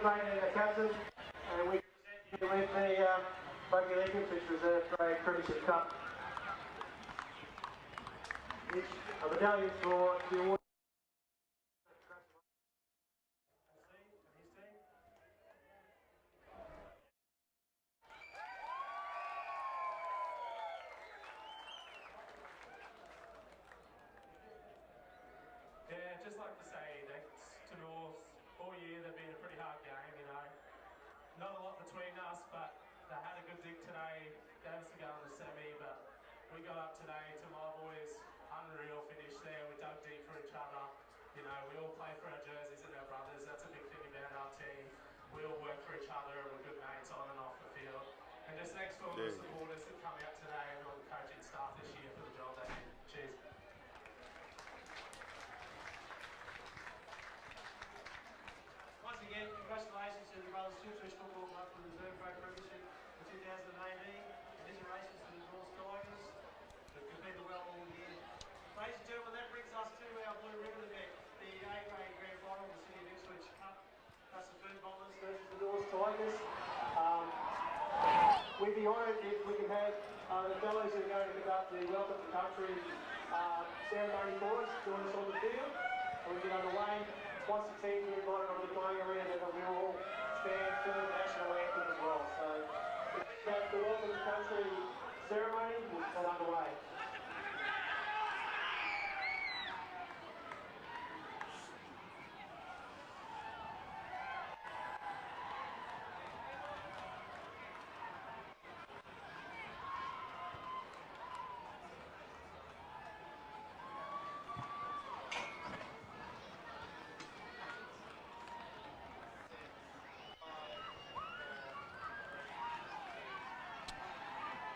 Bryton, the captain, and we present you with the Rugby League Ipswich Reserve Grade Premiership Cup. Mitch, a medallion for the award. Yeah, just like to say thanks to North all year. They've been a pretty hard game, you know. Not a lot between us, but they had a good dig today. Gave us a go in the semi, but we got up today to my boys. Unreal finish there. We dug deep for each other. You know, we all play for our jerseys and our brothers. That's a big thing about our team. We all work for each other and we're good mates on and off the field. And just thanks to all the supporters that come out today and all the coaching staff this year for the job they did. Cheers. Once again, congratulations to the Brothers Ipswich Football Club for the Reserve Grade Premiership for 2018. Congratulations to the North Tigers who've competed well all year. Ladies and gentlemen, that brings us to our blue ribbon event, the A-Grade Grand Final of the City of Ipswich Cup. Fassifern Bombers versus the North Tigers. We'd be honoured if we can have the fellows who are going to conduct the Welcome to Country ceremony for us join us on the field. And we get underway. Once the teams are invited on the playing arena, then we will all stand for the national anthem as well. So, the Welcome to Country ceremony will get underway.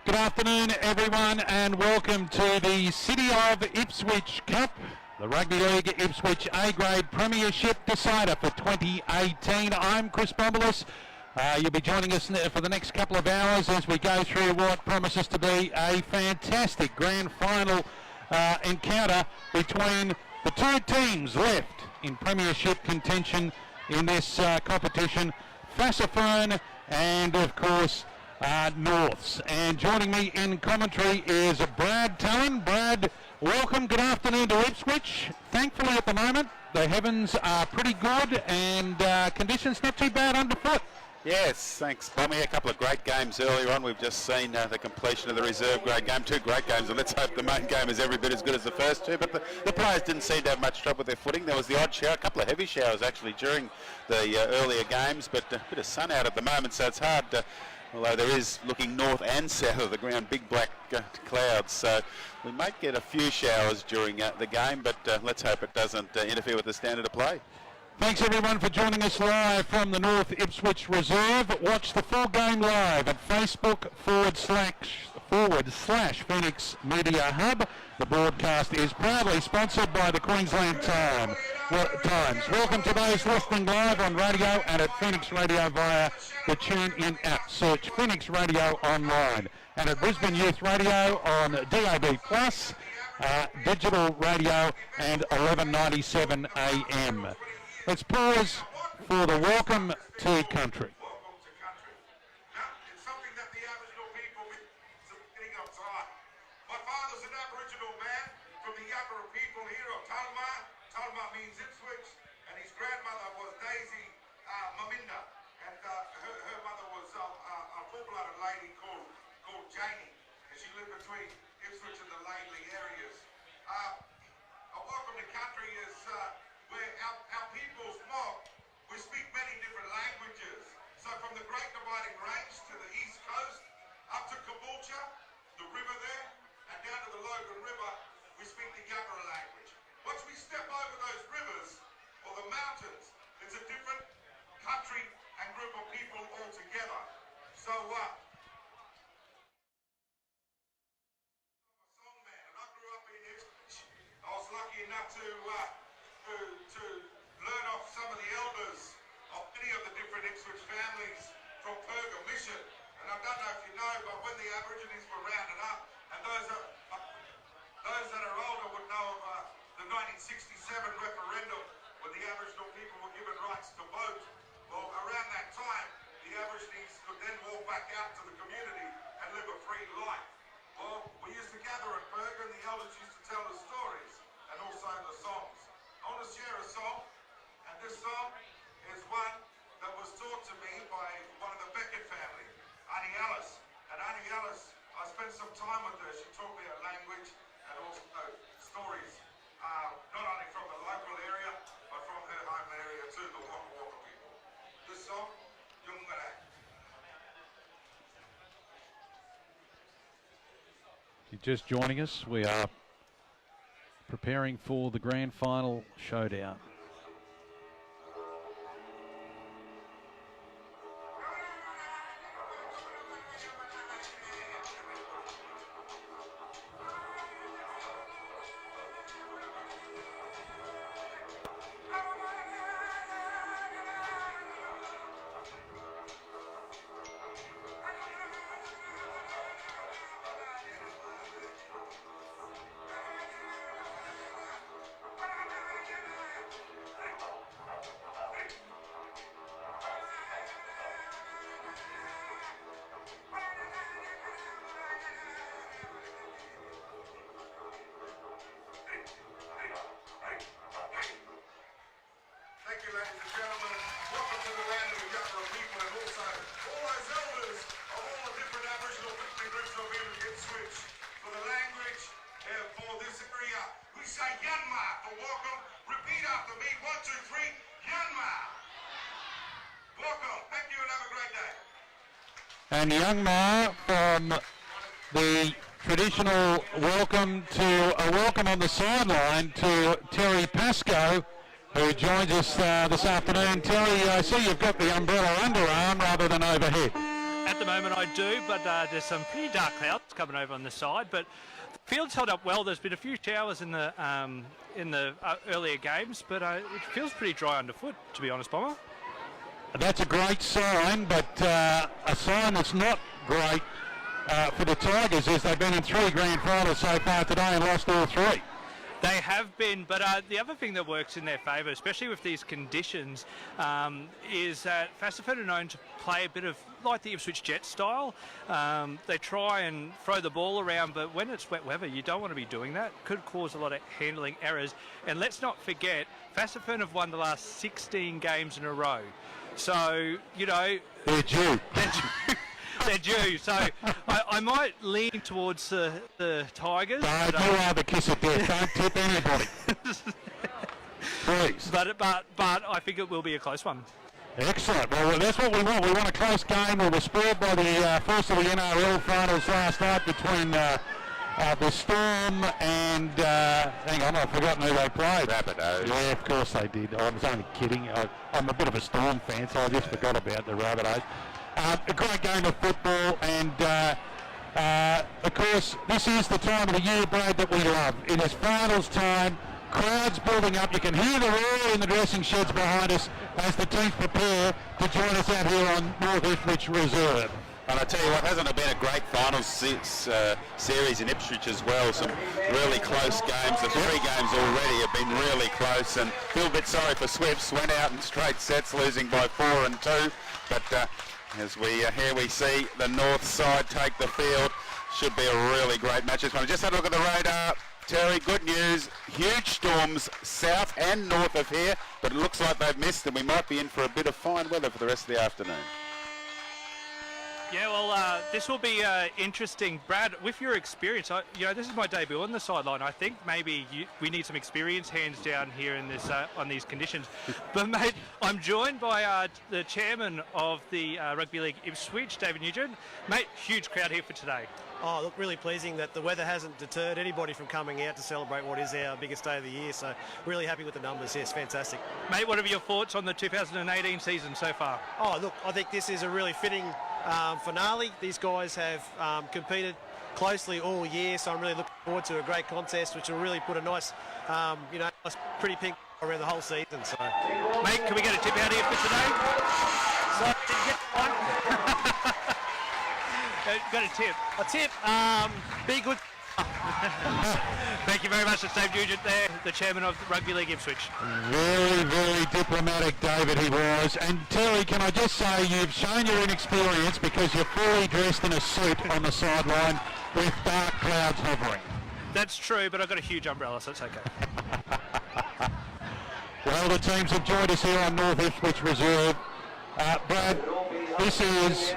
Good afternoon, everyone, and welcome to the City of Ipswich Cup, the Rugby League Ipswich A-Grade Premiership decider for 2018. I'm Chris Bombolis. You'll be joining us for the next couple of hours as we go through what promises to be a fantastic grand final encounter between the two teams left in Premiership contention in this competition, Fassifern and, of course, Norths. And joining me in commentary is Brad Allan. Brad, welcome. Good afternoon to Ipswich. Thankfully at the moment the heavens are pretty good and conditions not too bad underfoot. Yes, thanks, Bommy. A couple of great games earlier on. We've just seen the completion of the reserve grade game. Two great games, and let's hope the main game is every bit as good as the first two. But the players didn't seem to have much trouble with their footing. There was the odd shower, a couple of heavy showers actually during the earlier games, but a bit of sun out at the moment, so it's hard to, although there is looking north and south of the ground, big black clouds. So we might get a few showers during the game, but let's hope it doesn't interfere with the standard of play. Thanks everyone for joining us live from the North Ipswich Reserve. Watch the full game live at Facebook // Phoenix Media Hub. The broadcast is proudly sponsored by the Queensland Times. Welcome to those listening live on radio and at Phoenix Radio via the TuneIn app. Search Phoenix Radio online. And at Brisbane Youth Radio on DAB+, digital radio and 1197 AM. Let's pause for the Welcome to Country. Welcome to Country. Now, it's something that the Aboriginal people with some getting outside. My father's an Aboriginal man from the Yabara people here of Talma. Talma means Ipswich, and his grandmother was Daisy Maminda, and her mother was a full-blooded lady called Janie, and she lived between Ipswich and the Laidley areas. A welcome to country is where our people's mob, we speak many different languages. So from the Great Dividing Range to the East Coast, up to Caboolture, the river there, and down to the Logan River, we speak the Yabara language. Once we step over those rivers, or the mountains, it's a different country and group of people altogether. So, I'm a songman, and I grew up in Ipswich. I was lucky enough to learn off some of the elders of many of the different Ipswich families from Perga Mission. And I don't know if you know, but when the Aborigines were rounded up, and those that are older would know of the 1967 referendum when the Aboriginal people were given rights to vote. Well, around that time, the Aborigines could then walk back out to the community and live a free life. Well, we used to gather at Bergen, the elders used to tell the stories and also the songs. I want to share a song, and this song is one that was taught to me by one of the Beckett family, Auntie Alice. And Auntie Alice, I spent some time with her. She taught me a language and also stories, not only from the local area, but from her home area too, the Waka Waka people. This song, Yungara. If you're just joining us, we are preparing for the grand final showdown. Thank you, ladies and gentlemen. Welcome to the land of the Yagara people and also all those elders of all the different Aboriginal ethnic groups of here in Ipswich. For the language for this area, we say Yanma for welcome. Repeat after me. 1, 2, 3. Yanma. Welcome. Thank you and have a great day. And Young Ma from the traditional welcome to a welcome on the sideline to Terry Pascoe, who joins us this afternoon. Terry, I see you've got the umbrella underarm rather than overhead. At the moment I do, but there's some pretty dark clouds coming over on the side, but the field's held up well. There's been a few showers in the earlier games, but it feels pretty dry underfoot, to be honest, Bomber. That's a great sign, but a sign that's not great for the Tigers is they've been in 3 grand finals so far today and lost all 3. They have been, but the other thing that works in their favour, especially with these conditions, is that Fassifern are known to play a bit of like the Ipswich Jets style. They try and throw the ball around, but when it's wet weather, you don't want to be doing that. Could cause a lot of handling errors. And let's not forget, Fassifern have won the last 16 games in a row. So, you know... They're due. They're due, so I might lean towards the Tigers. Don't you have a kiss of death. Don't tip anybody. Please. But I think it will be a close one. Excellent. Well, that's what we want. We want a close game. We were spoiled by the first of the NRL finals last night between the Storm and... hang on, I've forgotten who they played. Rabbitohs. Yeah, of course they did. I was only kidding. I'm a bit of a Storm fan, so I just forgot about the Rabbitohs. A great game of football, and of course this is the time of the year, Brad, that we love. It is finals time, crowds building up. You can hear the roar in the dressing sheds behind us as the teams prepare to join us out here on North Ipswich Reserve. And I tell you what, hasn't it been a great finals series in Ipswich as well? Some really close games. The 3 games already have been really close, and feel a bit sorry for Swifts. Went out in straight sets, losing by 4 and 2, but as here we see the north side take the field. Should be a really great match. I just had a look at the radar. Terry, good news. Huge storms south and north of here, but it looks like they've missed, and we might be in for a bit of fine weather for the rest of the afternoon. Yeah, well, this will be interesting. Brad, with your experience, this is my debut on the sideline. I think maybe we need some experienced hands down here in this on these conditions. But, mate, I'm joined by the chairman of the Rugby League Ipswich, David Nugent. Mate, huge crowd here for today. Oh, look, really pleasing that the weather hasn't deterred anybody from coming out to celebrate what is our biggest day of the year. So really happy with the numbers. Yes, fantastic. Mate, what are your thoughts on the 2018 season so far? Oh, look, I think this is a really fitting finale. These guys have competed closely all year, so I'm really looking forward to a great contest, which will really put a nice, nice pretty pink around the whole season. So, mate, can we get a tip out here for today? So, did you get one? Got a tip. A tip, be good Thank you very much to Dave Nugent there, the chairman of Rugby League Ipswich. Very, very diplomatic, David, he was. And Terry, can I just say you've shown your inexperience because you're fully dressed in a suit on the sideline with dark clouds hovering. That's true, but I've got a huge umbrella, so it's okay. Well, the teams have joined us here on North Ipswich Reserve. Brad, this is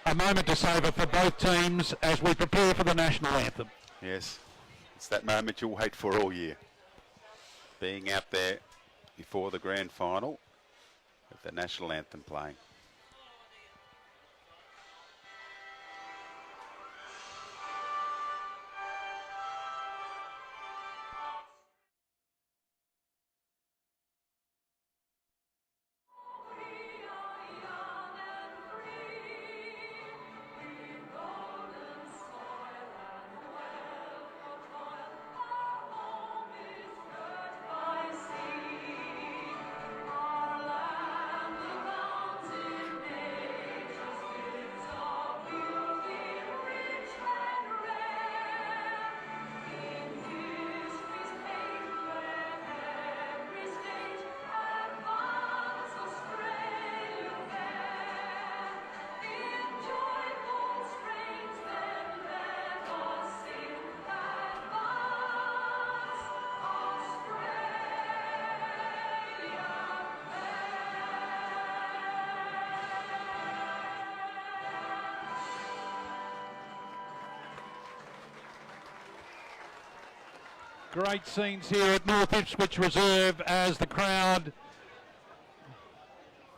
a moment to savour for both teams as we prepare for the national anthem. Yes, it's that moment you'll wait for all year. Being out there before the grand final with the national anthem playing. Great scenes here at North Ipswich Reserve as the crowd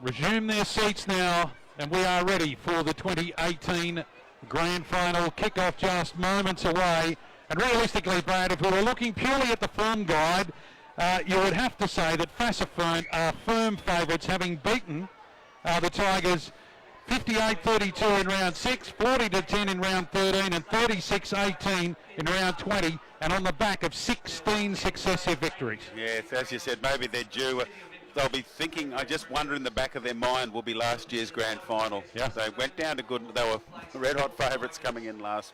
resume their seats now, and we are ready for the 2018 Grand Final kick-off just moments away. And realistically, Brad, if we were looking purely at the form guide, you would have to say that Fassifern are firm favourites, having beaten the Tigers 58-32 in round 6, 40-10 in round 13 and 36-18 in round 20, and on the back of 16 successive victories. Yes, as you said, maybe they're due. They'll be thinking, I just wonder in the back of their mind will be last year's grand final. Yeah. They went down to good, they were red hot favourites coming in last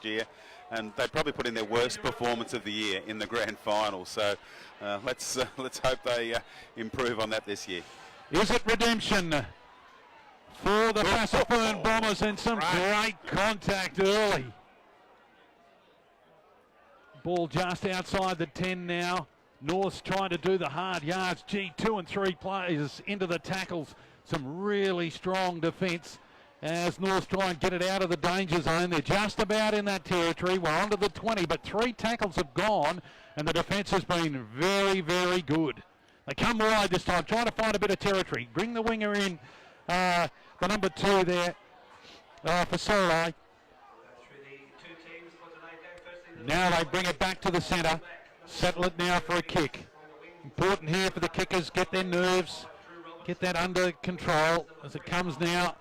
year, and they probably put in their worst performance of the year in the grand final. So let's hope they improve on that this year. Is it redemption for the Fassifern Bombers, and some great contact early? Ball just outside the 10 now. North's trying to do the hard yards. 2 and 3 players into the tackles. Some really strong defence as North's try and get it out of the danger zone. They're just about in that territory. We're onto the 20, but 3 tackles have gone, and the defence has been very, very good. They come wide this time, trying to find a bit of territory. Bring the winger in, the number 2 there for Solai. Now they bring it back to the centre. Settle it now for a kick. Important here for the kickers, get their nerves, get that under control as it comes now.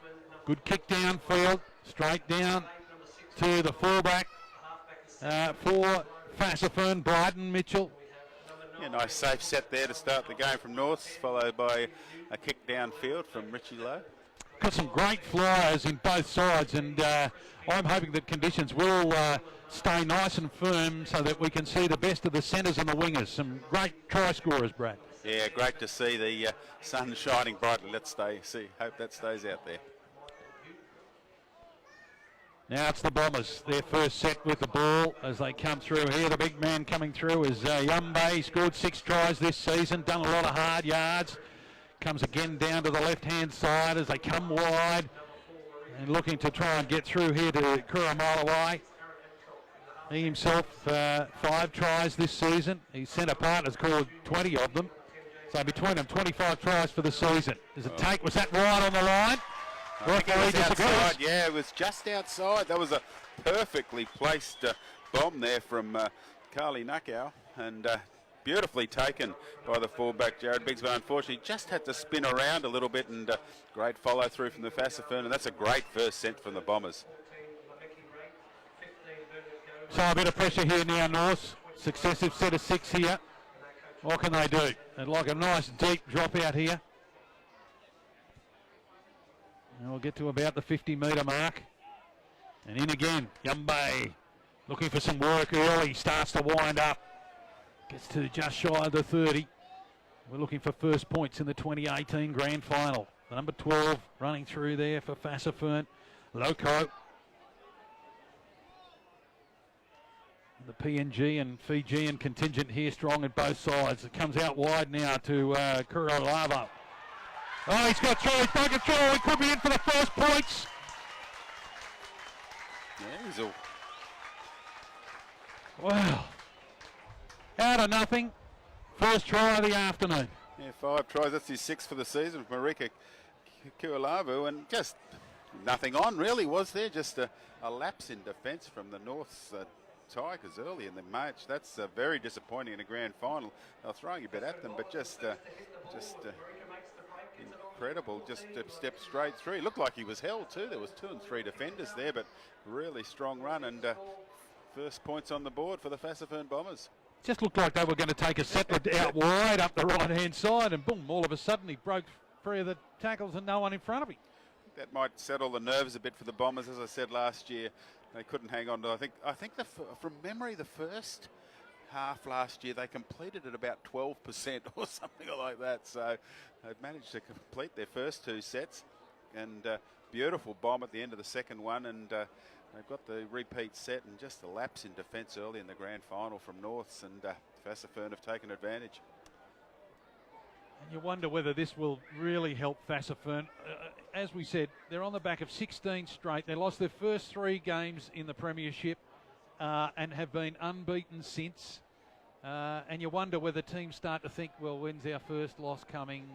Good kick downfield, straight down to the fullback for Fassifern, Bryton, Mitchell. Yeah, nice safe set there to start the game from North, followed by a kick downfield from Richie Lowe. Got some great flyers in both sides, and I'm hoping that conditions will stay nice and firm so that we can see the best of the centres and the wingers. Some great try scorers, Brad. Yeah, great to see the sun shining brightly. Hope that stays out there. Now it's the Bombers, their first set with the ball as they come through here. The big man coming through is Yumbe. He scored 6 tries this season, done a lot of hard yards. Comes again down to the left-hand side as they come wide and looking to try and get through here to Kuramolawai. He himself 5 tries this season. His centre partner scored 20 of them. So between them, 25 tries for the season. Does it take? Was that right on the line? Outside, yeah, it was just outside. That was a perfectly placed bomb there from Carly Nuckow, and beautifully taken by the fullback Jared Biggs, but unfortunately just had to spin around a little bit, and great follow through from the Fassifern, and that's a great first set from the Bombers. So a bit of pressure here now, North. Successive set of 6 here. What can they do? They'd like a nice deep drop out here. And we'll get to about the 50-metre mark. And in again, Yumbe. Looking for some work early, starts to wind up. Gets to just shy of the 30. We're looking for first points in the 2018 Grand Final. The number 12 running through there for Fassifern. Loco. The PNG and Fijian contingent here strong at both sides. It comes out wide now to Kurolava. Oh, he's got through. He's broken through. He could be in for the first points. Yeah, he's all... Wow. Out of nothing. First try of the afternoon. Yeah, 5 tries. That's his 6th for the season with Marika Kualavu, and just nothing on really, was there? Just a lapse in defence from the North's Tigers early in the match. That's very disappointing in a grand final. They're throwing a bit at them, but just incredible. Just stepped straight through. He looked like he was held too. There was 2 and 3 defenders there, but really strong run, and first points on the board for the Fassifern Bombers. Just looked like they were going to take a settler out wide up the right-hand side, and boom, all of a sudden he broke free of the tackles and no one in front of him. That might settle the nerves a bit for the Bombers. As I said last year, they couldn't hang on to, I think from memory, the first half last year, they completed at about 12% or something like that. So they've managed to complete their first 2 sets, and beautiful bomb at the end of the second one, and they've got the repeat set, and just a lapse in defence early in the grand final from Norths, and Fassifern have taken advantage. And you wonder whether this will really help Fassifern. As we said, they're on the back of 16 straight. They lost their first 3 games in the Premiership and have been unbeaten since. And you wonder whether teams start to think, well, when's our first loss coming?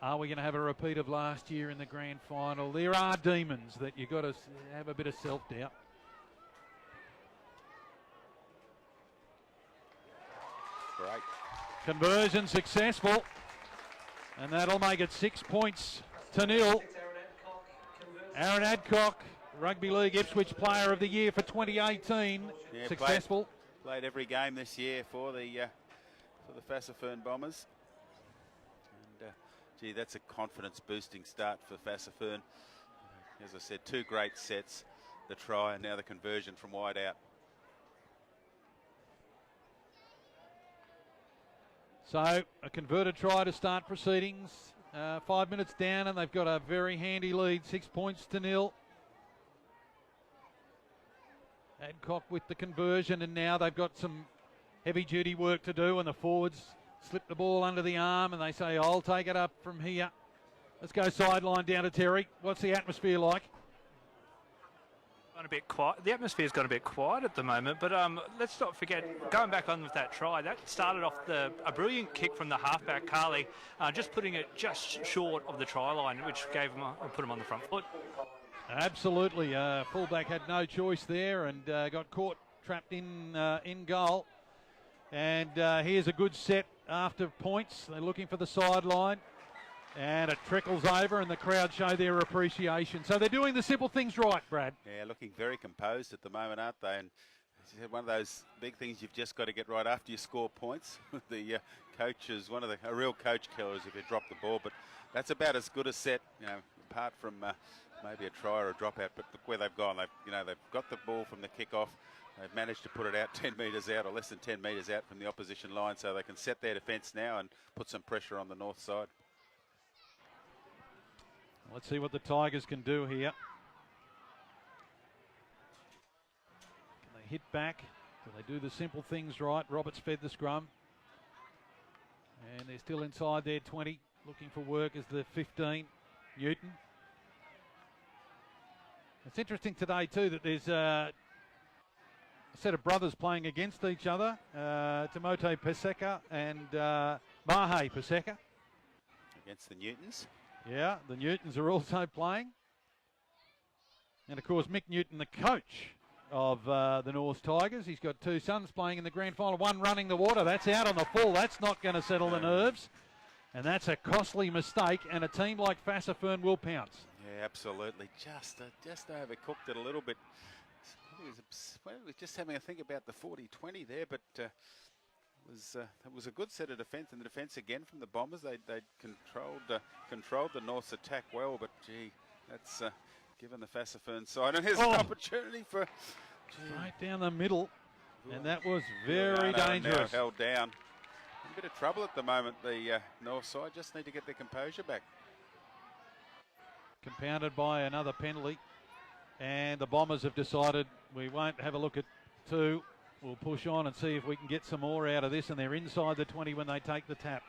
Are we going to have a repeat of last year in the grand final? There are demons that you've got to have a bit of self-doubt. Great. Conversion successful. And that'll make it 6 points to nil. Aaron Adcock, Rugby League Ipswich Player of the Year for 2018. Yeah, successful. Played every game this year for the Fassifern Bombers. And gee, that's a confidence-boosting start for Fassifern. As I said, 2 great sets, the try and now the conversion from wide out. So a converted try to start proceedings. 5 minutes down, and they've got a very handy lead, 6 points to nil. Adcock with the conversion, and now they've got some heavy-duty work to do, and the forwards slip the ball under the arm, and they say, I'll take it up from here. Let's go sideline down to Terry. What's the atmosphere like? A bit quiet. The atmosphere's gone a bit quiet at the moment, but let's not forget, going back on with that try, that started off a brilliant kick from the halfback, Carly, just putting it just short of the try line, which gave him put him on the front foot. Absolutely. Fullback had no choice there and got caught, trapped in goal. And here's a good set after points. They're looking for the sideline. And it trickles over, and the crowd show their appreciation. So they're doing the simple things right, Brad. Yeah, looking very composed at the moment, aren't they? And one of those big things you've just got to get right after you score points. The coach is one of the real coach killers if you drop the ball. But that's about as good a set, you know, apart from maybe a try or a dropout. But look where they've gone. They've got the ball from the kick-off. They've managed to put it out 10 metres out, or less than 10 metres out from the opposition line, so they can set their defence now and put some pressure on the north side. Let's see what the Tigers can do here. Can they hit back? Do they do the simple things right? Roberts fed the scrum. And they're still inside their 20. Looking for work as the 15, Newton. It's interesting today too that there's a set of brothers playing against each other. Timote Paseka and Mahe Paseka. Against the Newtons. Yeah, the Newtons are also playing. And of course, Mick Newton, the coach of the North Tigers. He's got 2 sons playing in the grand final. One running the water. That's out on the full. That's not going to settle the nerves. And that's a costly mistake. And a team like Fassifern will pounce. Yeah, absolutely. Just overcooked it a little bit. I was just having a think about the 40-20 there, but it was a good set of defence, and the defence again from the Bombers. They controlled the North's attack well, but gee, that's given the Fassifern side. And here's an opportunity for right down the middle. And that was very dangerous. Now held down. A bit of trouble at the moment, the north side. Just need to get their composure back. Compounded by another penalty. And the Bombers have decided we won't have a look at 2. We'll push on and see if we can get some more out of this. And they're inside the 20 when they take the tap.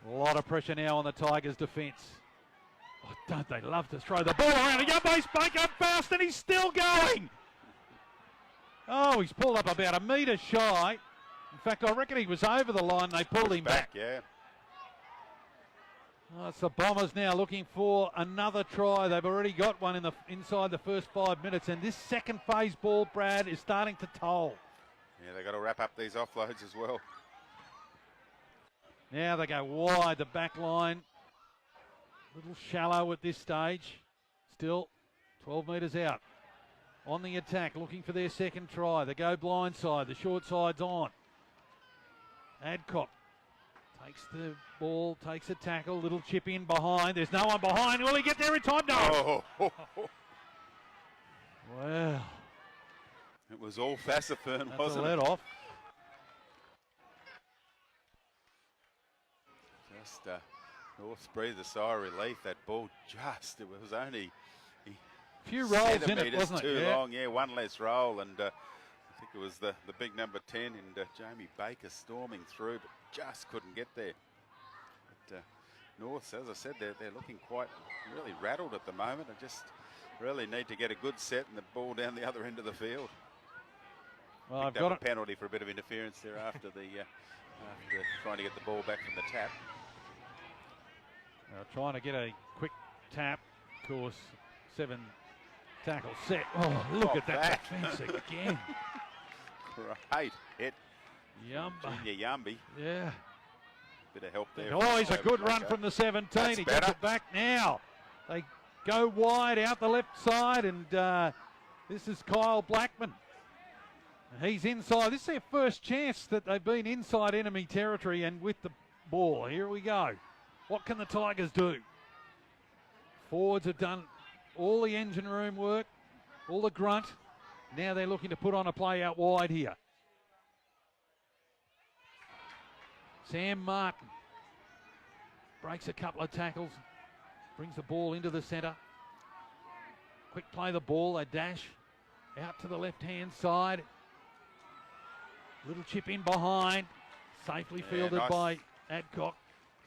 A lot of pressure now on the Tigers' defence. Oh, don't they love to throw the ball around? A young base break up fast and he's still going. Oh, he's pulled up about a metre shy. In fact, I reckon he was over the line. They pulled him back. Yeah. Oh, it's the Bombers now looking for another try. They've already got one inside the first 5 minutes. And this second phase ball, Brad, is starting to toll. Yeah, they've got to wrap up these offloads as well. Now they go wide, the back line. A little shallow at this stage. Still 12 metres out. On the attack, looking for their second try. They go blindside, the short side's on. Adcock takes the ball, takes a tackle, little chip in behind. There's no one behind. Will he get there in time? No! Oh. Well. It was all Fassifern, wasn't it? Let off. Just North breathed a sigh of relief. That ball it was only a few rolls in it, wasn't it? Too long, yeah, one less roll, and I think it was the big number 10 and Jamie Baker storming through, but just couldn't get there. But North, as I said, they're looking quite really rattled at the moment. I just really need to get a good set and the ball down the other end of the field. Well, I've got got a penalty for a bit of interference there after the after trying to get the ball back from the tap. Trying to get a quick tap. Of course, 7 tackle set. Oh, look at that defence again. Great hit. Yumby. Yumby. Yeah. Bit of help there. Oh, he's a good run from the 17. That's he better. gets it back now. They go wide out the left side, and this is Kyle Blackman. He's inside. This is their first chance that they've been inside enemy territory and with the ball. Here we go. What can the Tigers do? Forwards have done all the engine room work, all the grunt. Now they're looking to put on a play out wide here. Sam Martin breaks a couple of tackles, brings the ball into the centre. Quick play the ball, they dash out to the left-hand side. Little chip in behind, safely fielded nice. by Adcock.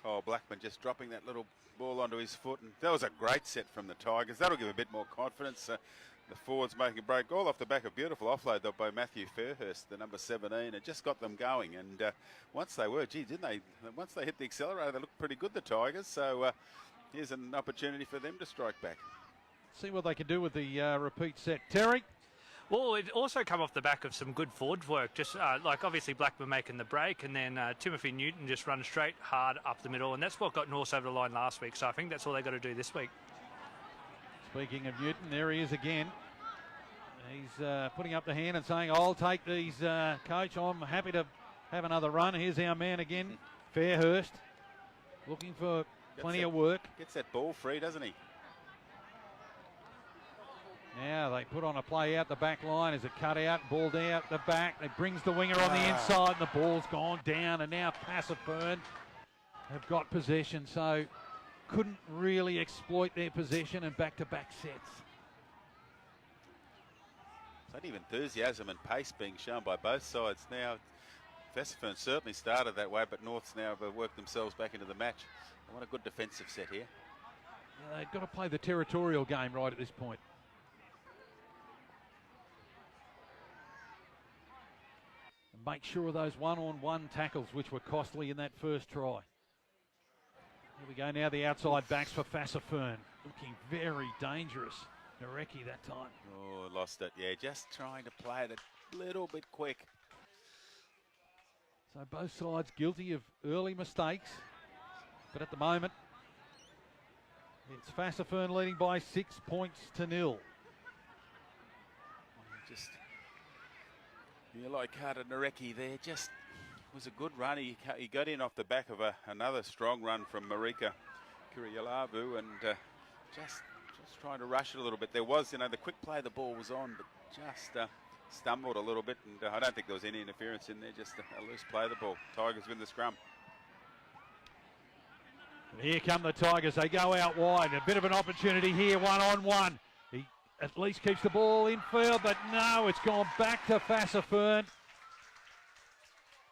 Oh, Blackman just dropping that little ball onto his foot. And that was a great set from the Tigers. That'll give a bit more confidence. The forwards making a break all off the back of beautiful offload though by Matthew Fairhurst, the number 17. It just got them going. And once they were, didn't they? Once they hit the accelerator, they looked pretty good, the Tigers. So here's an opportunity for them to strike back. See what they can do with the repeat set. Terry? Well, it also come off the back of some good forward work. Just like obviously Blackman making the break, and then Timothy Newton just run straight hard up the middle, and that's what got North over the line last week. So I think that's all they got to do this week. Speaking of Newton, there he is again. He's putting up the hand and saying, "I'll take these, coach. I'm happy to have another run." Here's our man again, Fairhurst, looking for plenty of work. Gets that ball free, doesn't he? Now they put on a play out the back line. Is it cut out, ball down the back. It brings the winger on the inside, and the ball's gone down. And now Fassifern have got possession, so couldn't really exploit their possession and back-to-back sets. Plenty of enthusiasm and pace being shown by both sides now. Fassifern certainly started that way, but North's now worked themselves back into the match. They want a good defensive set here. Yeah, they've got to play the territorial game right at this point. Make sure of those one-on-one tackles, which were costly in that first try. Here we go now, the outside backs for Fassifern. Looking very dangerous. Nareki that time. Oh, lost it. Yeah, just trying to play it a little bit quick. So both sides guilty of early mistakes. But at the moment, it's Fassifern leading by 6 points to 0. Just... You like Carter Nareki there, just was a good run. He got in off the back of another strong run from Marika Kirialavu and just trying to rush it a little bit. There was, the quick play the ball was on, but just stumbled a little bit, and I don't think there was any interference in there, just a loose play of the ball. Tigers win the scrum. Here come the Tigers. They go out wide. A bit of an opportunity here, one-on-one. He at least keeps the ball in field, but no, it's gone back to Fassifern.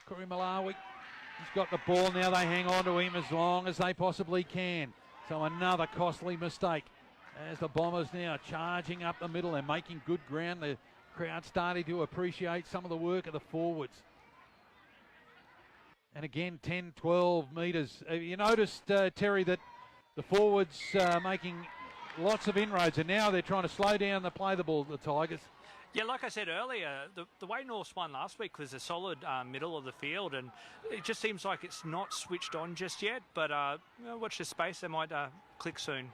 Malawi, he's got the ball now. They hang on to him as long as they possibly can. So another costly mistake as the Bombers now charging up the middle and making good ground. The crowd starting to appreciate some of the work of the forwards. And again, 10, 12 metres. You noticed, Terry, that the forwards making lots of inroads, and now they're trying to slow down the play the ball, the Tigers. Yeah, like I said earlier, the way Norths won last week was a solid middle of the field, and it just seems like it's not switched on just yet, but watch the space, they might click soon.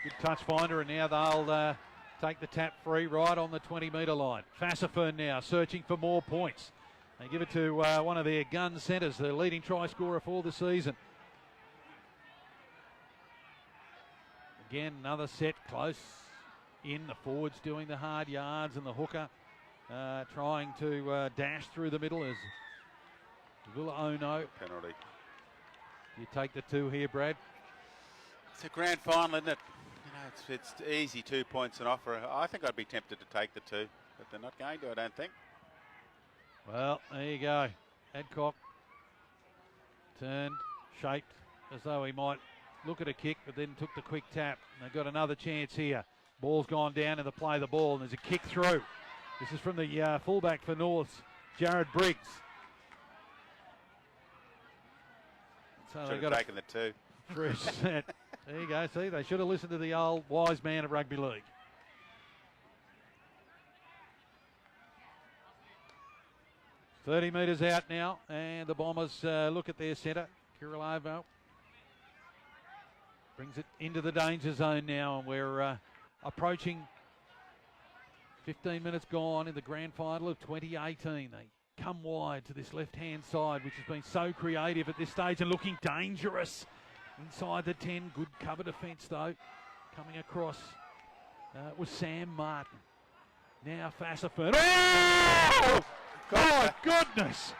Good touch finder, and now they'll take the tap free right on the 20-metre line. Fassifern now searching for more points. They give it to one of their gun centres, the leading try scorer for the season. Again, another set close in. The forwards doing the hard yards, and the hooker trying to dash through the middle as Villa Ono. Penalty. You take the 2 here, Brad. It's a grand final, isn't it? You know, it's easy 2 points an offer. I think I'd be tempted to take the 2, but they're not going to, I don't think. Well, there you go. Adcock turned, shaped as though he might look at a kick, but then took the quick tap. And they've got another chance here. Ball's gone down in the play the ball, and there's a kick through. This is from the fullback for Norths, Jared Briggs. So should have taken the 2. Fresh set. There you go. See, they should have listened to the old wise man of rugby league. "30 metres out now, and the Bombers look at their centre, Kirillovo. Brings it into the danger zone now, and we're approaching 15 minutes gone in the grand final of 2018. They come wide to this left-hand side, which has been so creative at this stage and looking dangerous inside the 10. Good cover defence, though. Coming across was Sam Martin. Now Fassifern. Oh! My goodness!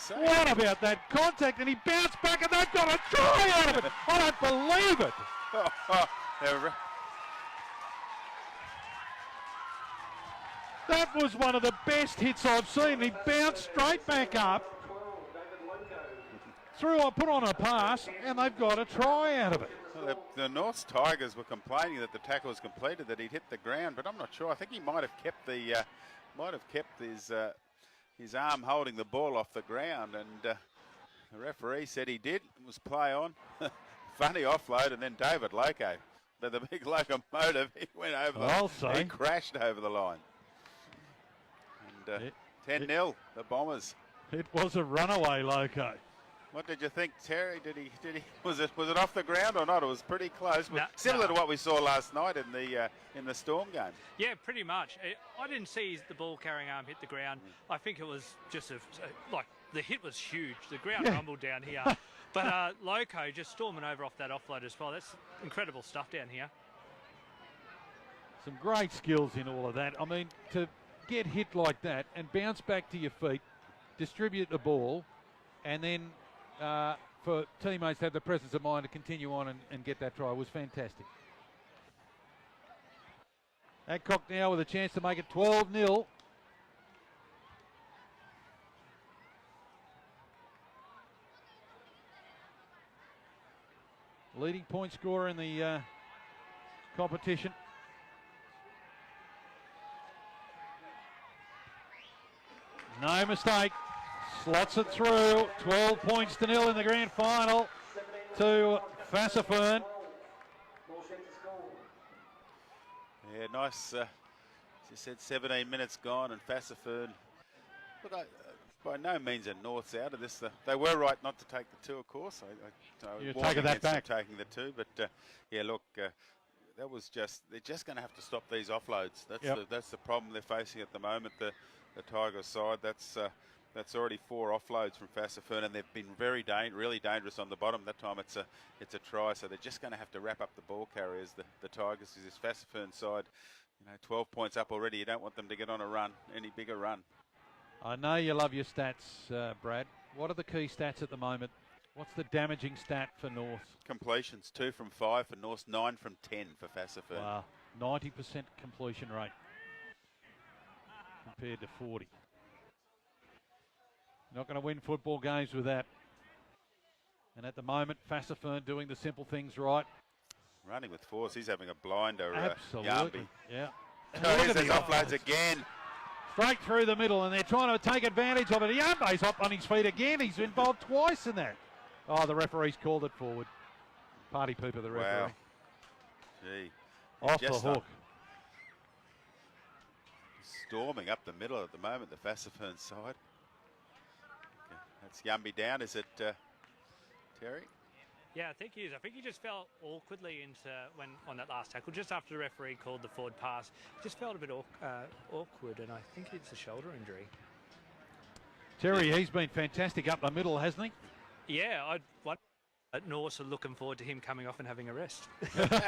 What about that contact? And he bounced back, and they've got a try out of it. I don't believe it. That was one of the best hits I've seen. He bounced straight back up, put on a pass, and they've got a try out of it. Well, the Norths Tigers were complaining that the tackle was completed, that he'd hit the ground, but I'm not sure. I think he might have kept his arm holding the ball off the ground, and the referee said he did. It was play on. Funny offload, and then David Loco, the big locomotive, he went over. He crashed over the line. And 10-0, the Bombers. It was a runaway Loco. What did you think, Terry? Was it off the ground or not? It was pretty close, similar to what we saw last night in the Storm game. Yeah, pretty much. I didn't see the ball carrying arm hit the ground. I think it was just like the hit was huge. The ground rumbled down here, but Loco just storming over off that offload as well. That's incredible stuff down here. Some great skills in all of that. I mean, to get hit like that and bounce back to your feet, distribute the ball, and then for teammates to have the presence of mind to continue on and get that try was fantastic. Adcock now with a chance to make it 12-0. Leading point scorer in the competition. No mistake. Slots it through. 12 points to 0 in the grand final to Fassifern. Yeah, nice. As you said, 17 minutes gone, and Fassifern. Look, by no means are Norths out of this. They were right not to take the 2, of course. You're taking that back. Taking the 2, but yeah, look, that was they're just going to have to stop these offloads. That's the problem they're facing at the moment. The Tigers side. That's already 4 offloads from Fassifern, and they've been really dangerous on the bottom. That time it's a try, so they're just going to have to wrap up the ball carriers. The Tigers is this Fassifern side. You know, 12 points up already. You don't want them to get on a run, any bigger run. I know you love your stats, Brad. What are the key stats at the moment? What's the damaging stat for North? Completions, 2 from 5 for North, 9 from 10 for Fassifern. Wow, 90% completion rate compared to 40. Not going to win football games with that. And at the moment, Fassifern doing the simple things right. Running with force, he's having a blinder. Absolutely, yeah. Here's those offloads again. Straight through the middle, and they're trying to take advantage of it. Yambe's up on his feet again. He's involved twice in that. Oh, the referee's called it forward. Party pooper, the referee. Wow. Gee. Off the hook. Storming up the middle at the moment, the Fassifern side. Okay. That's Yumby down. Is it Terry? Yeah, I think he is. I think he just fell awkwardly into when on that last tackle, just after the referee called the forward pass. Just felt a bit awkward, and I think it's a shoulder injury. Terry, he's been fantastic up the middle, hasn't he? Yeah, Norse are looking forward to him coming off and having a rest. I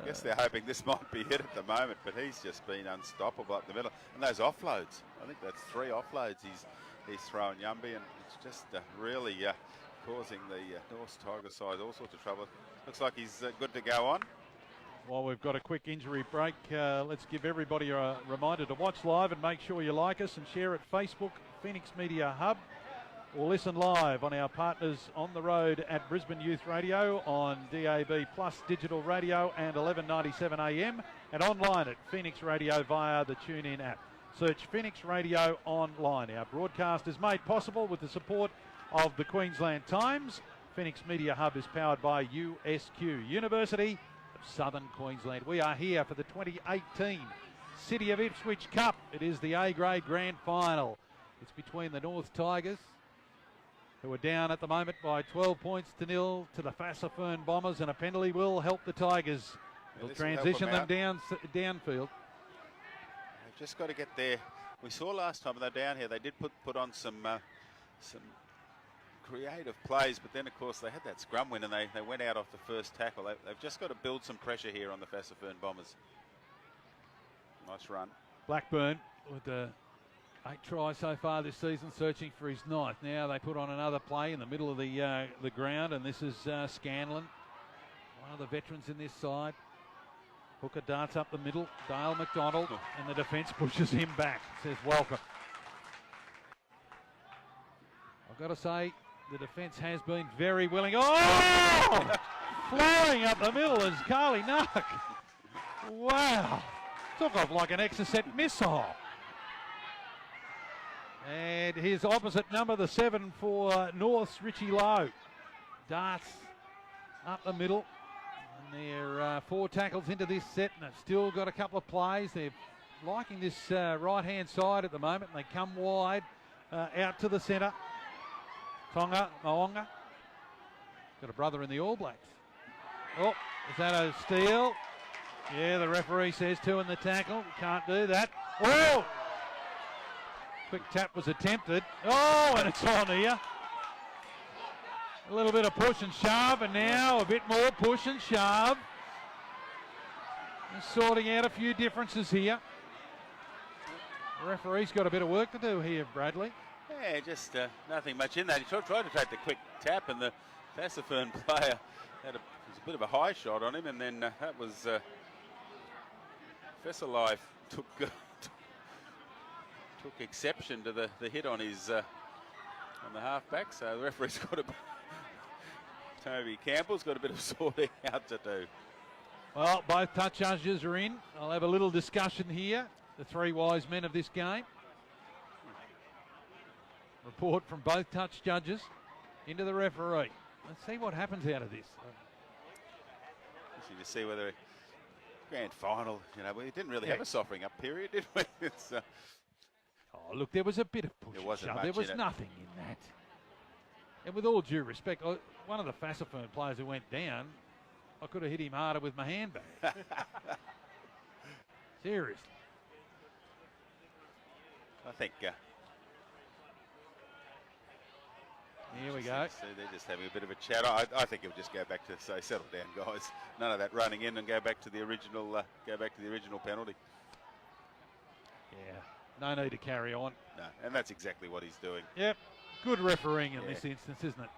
guess they're hoping this might be it at the moment, but he's just been unstoppable up the middle. And those offloads, I think that's 3 offloads he's thrown Yumby, and it's just really causing the North Tiger side all sorts of trouble. Looks like he's good to go on. Well, we've got a quick injury break. Let's give everybody a reminder to watch live and make sure you like us and share at Facebook, Phoenix Media Hub, or listen live on our partners on the road at Brisbane Youth Radio on DAB Plus Digital Radio and 1197 AM, and online at Phoenix Radio via the TuneIn app. Search Phoenix Radio online. Our broadcast is made possible with the support of the Queensland Times. Phoenix Media Hub is powered by USQ, University of Southern Queensland. We are here for the 2018 City of Ipswich Cup. It is the A-grade grand final. It's between the North Tigers, who are down at the moment by 12 points to 0 to the Fassifern Bombers, and a penalty will help the Tigers. Will transition them downfield. They've just got to get there. We saw last time they're down here, they did put on some creative plays, but then of course they had that scrum win and they went out off the first tackle. They've just got to build some pressure here on the Fassifern Bombers. Nice run. Blackburn with the 8 tries so far this season, searching for his 9th. Now they put on another play in the middle of the ground, and this is Scanlon, one of the veterans in this side. Hooker darts up the middle, Dale McDonald, and the defence pushes him back. Says welcome. I've got to say, the defence has been very willing. Oh! Flying up the middle is Carly Nuck. Wow. Took off like an Exocet missile. And his opposite number, the 7 for North's Richie Lowe. Darts up the middle. And they're 4 tackles into this set, and they've still got a couple of plays. They're liking this right-hand side at the moment. And they come wide out to the centre. Tonga, Moonga. Got a brother in the All Blacks. Oh, is that a steal? Yeah, the referee says 2 in the tackle. Can't do that. Oh! Quick tap was attempted. Oh, and it's on here. A little bit of push and shove, and now a bit more push and shove. Just sorting out a few differences here. The referee's got a bit of work to do here, Bradley. Yeah, just nothing much in that. He tried to take the quick tap, and the Fassifern player had a bit of a high shot on him, and then that was Fassifern took exception to the hit on his on the halfback. So the referee's got Toby Campbell's got a bit of sorting out to do. Well, both touch judges are in. I'll have a little discussion here. The 3 wise men of this game. Report from both touch judges into the referee. Let's see what happens out of this. Interesting to see whether grand final, you know, we didn't really have a softening up period, did we? It's, oh, look, there was a bit of push. There was nothing in that. And with all due respect, one of the Fassifern players who went down, I could have hit him harder with my handbag. Seriously. I think Here we go. See, they're just having a bit of a chat. I think he'll just go back to say, settle down, guys. None of that running in and go back to the original. Penalty. Yeah, no need to carry on. No, and that's exactly what he's doing. Yep, good refereeing in this instance, isn't it?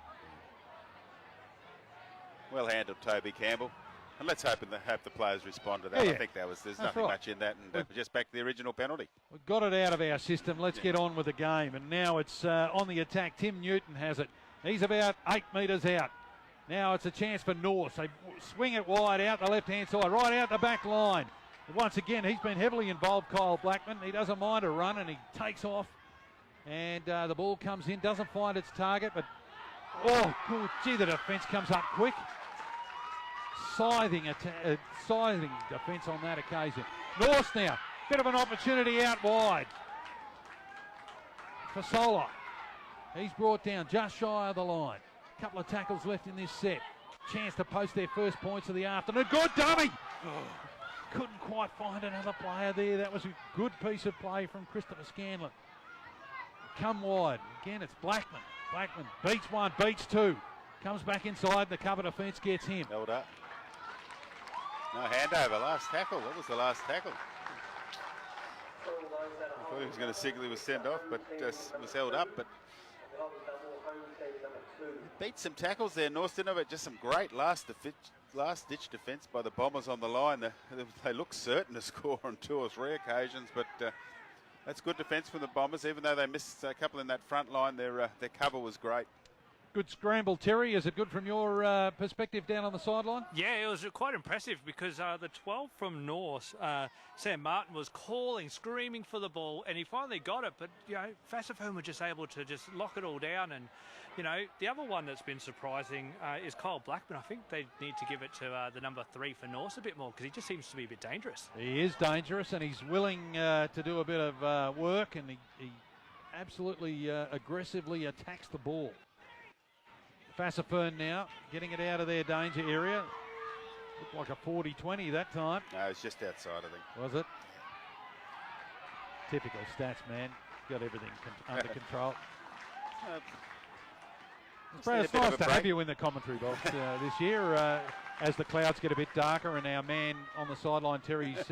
Well handled, Toby Campbell. And let's hope the players respond to that. Yeah. I think there's nothing much in that, and just back to the original penalty. We've got it out of our system. Let's get on with the game. And now it's on the attack. Tim Newton has it. He's about 8 metres out. Now it's a chance for North. They swing it wide out the left-hand side, right out the back line. Once again, he's been heavily involved, Kyle Blackman. He doesn't mind a run, and he takes off. And the ball comes in, doesn't find its target, but oh, good. Gee, the defence comes up quick. Scything defence on that occasion. North now, bit of an opportunity out wide for Solar. He's brought down just shy of the line. Couple of tackles left in this set. Chance to post their first points of the afternoon. Good dummy! Couldn't quite find another player there. That was a good piece of play from Christopher Scanlon. Come wide. Again, it's Blackman. Blackman beats one, beats two. Comes back inside. The cover defence gets him. Held up. No handover. Last tackle. What was the last tackle? I thought he was going to Sekli was sent off, but was held up. But beat some tackles there. North didn't have it. Just some great last-ditch defence by the Bombers on the line. They look certain to score on 2 or 3 occasions, but that's good defence from the Bombers. Even though they missed a couple in that front line, their cover was great. Good scramble, Terry. Is it good from your perspective down on the sideline? Yeah, it was quite impressive because the 12 from North, Sam Martin, was calling, screaming for the ball, and he finally got it. But, Fassifern were just able to just lock it all down. And, the other one that's been surprising is Kyle Blackman. I think they need to give it to the number 3 for North a bit more because he just seems to be a bit dangerous. He is dangerous, and he's willing to do a bit of work, and he absolutely aggressively attacks the ball. Fassifern now getting it out of their danger area. Looked like a 40-20 that time. No, it was just outside, I think. Was it? Typical stats, man. Got everything under control. It's nice to have you in the commentary box this year as the clouds get a bit darker and our man on the sideline, Terry's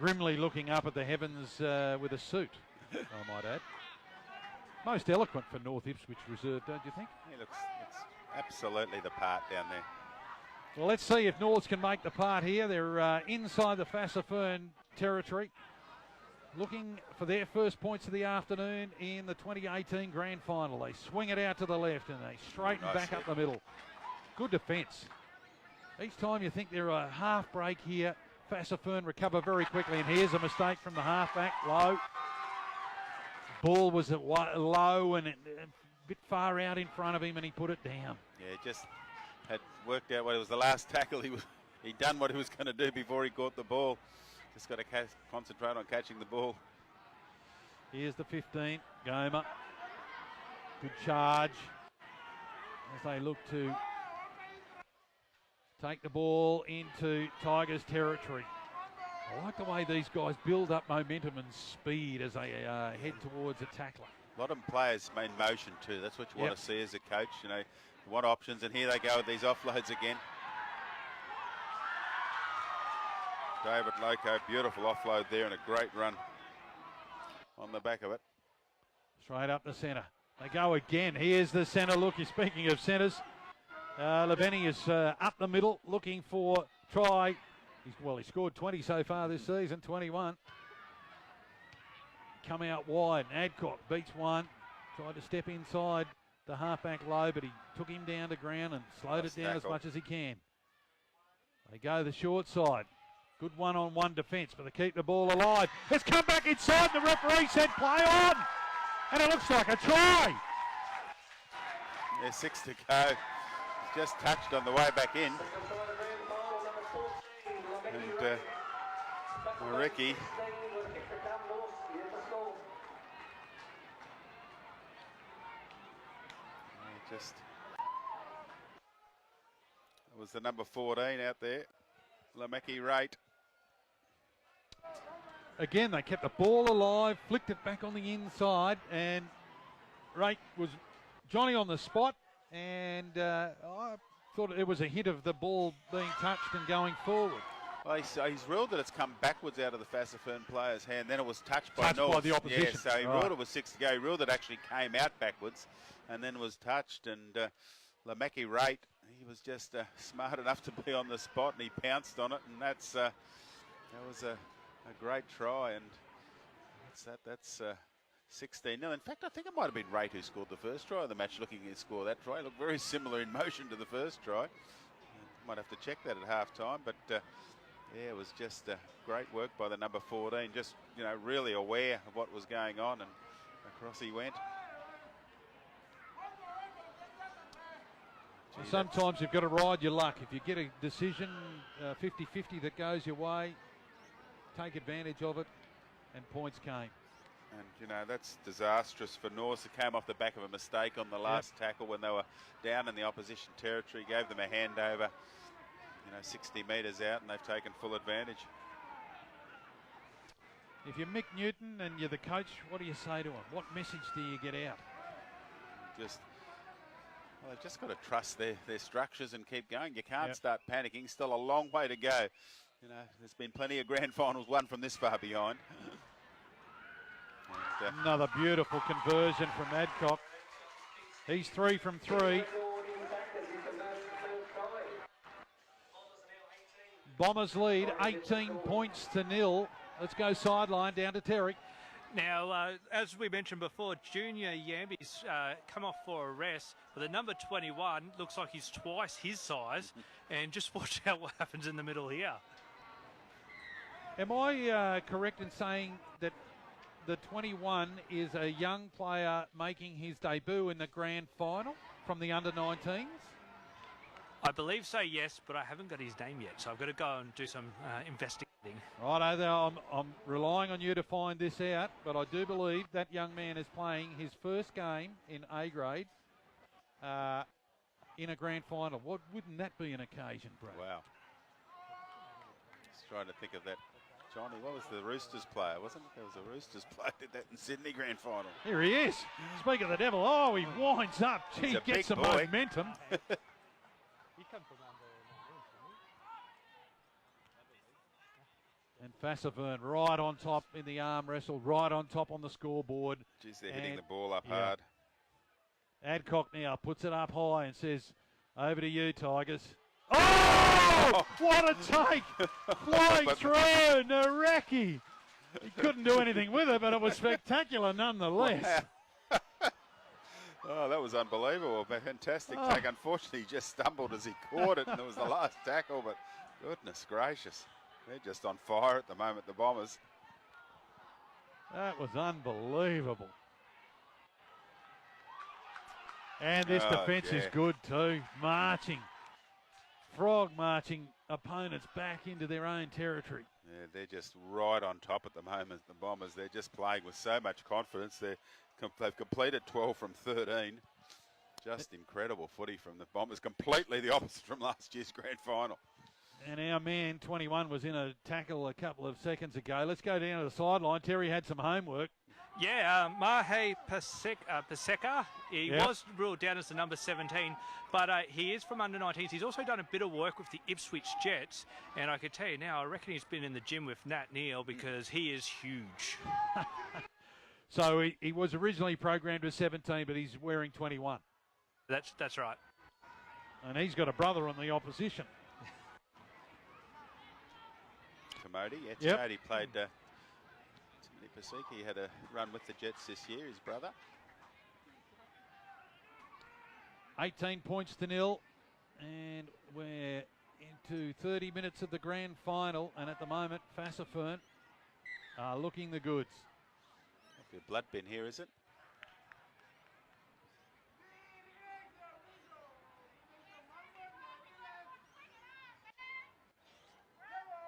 grimly looking up at the heavens with a suit, I might add. Most eloquent for North Ipswich Reserve, don't you think? He looks absolutely the part down there. Well, let's see if Norths can make the part here. They're inside the Fassifern territory, looking for their first points of the afternoon in the 2018 Grand Final. They swing it out to the left and they straighten back up the middle. Good defence. Each time you think they're a half break here, Fassifern recover very quickly, and here's a mistake from the halfback, low. Ball was at low and a bit far out in front of him, and he put it down. Yeah, just had worked out what it was the last tackle. He'd done what he was going to do before he caught the ball. Just got to concentrate on catching the ball. Here's the 15, Goma. Good charge as they look to take the ball into Tigers territory. I like the way these guys build up momentum and speed as they head towards a tackler. A lot of players in motion too. That's what you want to see as a coach. You want options, and here they go with these offloads again. David Loco, beautiful offload there and a great run on the back of it. Straight up the centre. They go again. Here's the centre look. You're speaking of centres. Leveni is up the middle looking for try. He scored 20 so far this season, 21. Come out wide. Adcock beats one. Tried to step inside the halfback low, but he took him down to ground and slowed it down as much as he can. They go the short side. Good one-on-one defence, but they keep the ball alive. It's come back inside. The referee said play on. And it looks like a try. Yeah, 6 to go. He's just touched on the way back in. And Ricky it was the number 14 out there, Lameki Rate. Again, they kept the ball alive, flicked it back on the inside, and Rate was Johnny on the spot, and I thought it was a hint of the ball being touched and going forward. Well, he's ruled that it's come backwards out of the Fassifern player's hand. Then it was touched by Touched North. by the opposition. Yeah, so he ruled it was 6 to go. He ruled it actually came out backwards and then was touched. And Lamaki Rate, he was just smart enough to be on the spot, and he pounced on it. And that was a great try. And that's 16-0. In fact, I think it might have been Rate who scored the first try of the match. Looking at his score, that try looked very similar in motion to the first try. Might have to check that at half time, but yeah, it was just great work by the number 14. Just, you know, really aware of what was going on, and across he went. Gee, sometimes you've got to ride your luck. If you get a decision 50-50 that goes your way, take advantage of it, and points came. And, you know, that's disastrous for Norse. It came off the back of a mistake on the last tackle when they were down in the opposition territory. Gave them a handover, you know, 60 metres out, and they've taken full advantage. If you're Mick Newton and you're the coach, what do you say to him? What message do you get out? Well, they've just got to trust their structures and keep going. You can't start panicking. Still a long way to go. You know, there's been plenty of grand finals won from this far behind. And, another beautiful conversion from Adcock. He's 3 from 3. Bombers lead 18 points to 0. Let's go sideline down to Terry. Now, as we mentioned before, Junior Yambi's come off for a rest, but the number 21 looks like he's twice his size, and just watch out what happens in the middle here. Am I correct in saying that the 21 is a young player making his debut in the grand final from the under-19s? I believe so, yes, but I haven't got his name yet, so I've got to go and do some investigating. Righto, I'm relying on you to find this out, but I do believe that young man is playing his first game in A grade in a grand final. Wouldn't that be an occasion, Brad? wow. Just trying to think of that. Johnny, what was the Roosters player, wasn't it? There was a Roosters player did that in Sydney grand final. Here he is. Speak of the devil. Oh, he winds up. Gee, gets some momentum. And Fassifern right on top in the arm wrestle, right on top on the scoreboard. Geez, they're hitting the ball up hard. Adcock now puts it up high and says, over to you, Tigers. Oh, what a take! Flying through, Naraki. He couldn't do anything with it, but it was spectacular nonetheless. Wow. Oh, that was unbelievable. A fantastic take. Unfortunately, he just stumbled as he caught it, and it was the last tackle, but goodness gracious. They're just on fire at the moment, the Bombers. That was unbelievable. And this defence is good too. Marching. Frog marching opponents back into their own territory. Yeah, they're just right on top at the moment, the Bombers. They're just playing with so much confidence. They've completed 12 from 13. Just incredible footy from the Bombers. Completely the opposite from last year's grand final. And our man, 21, was in a tackle a couple of seconds ago. Let's go down to the sideline. Terry had some homework. Yeah, Mahe Paseka, he was ruled down as the number 17, but he is from under-19s. He's also done a bit of work with the Ipswich Jets, and I can tell you now, I reckon he's been in the gym with Nat Neal because he is huge. So he was originally programmed as 17, but he's wearing 21. That's right. And he's got a brother on the opposition. Kamodi, Kamodi played Paseki had a run with the Jets this year, his brother. 18 points to 0, and we're into 30 minutes of the grand final, and at the moment Fassifern are looking the goods. Your blood bin here, is it?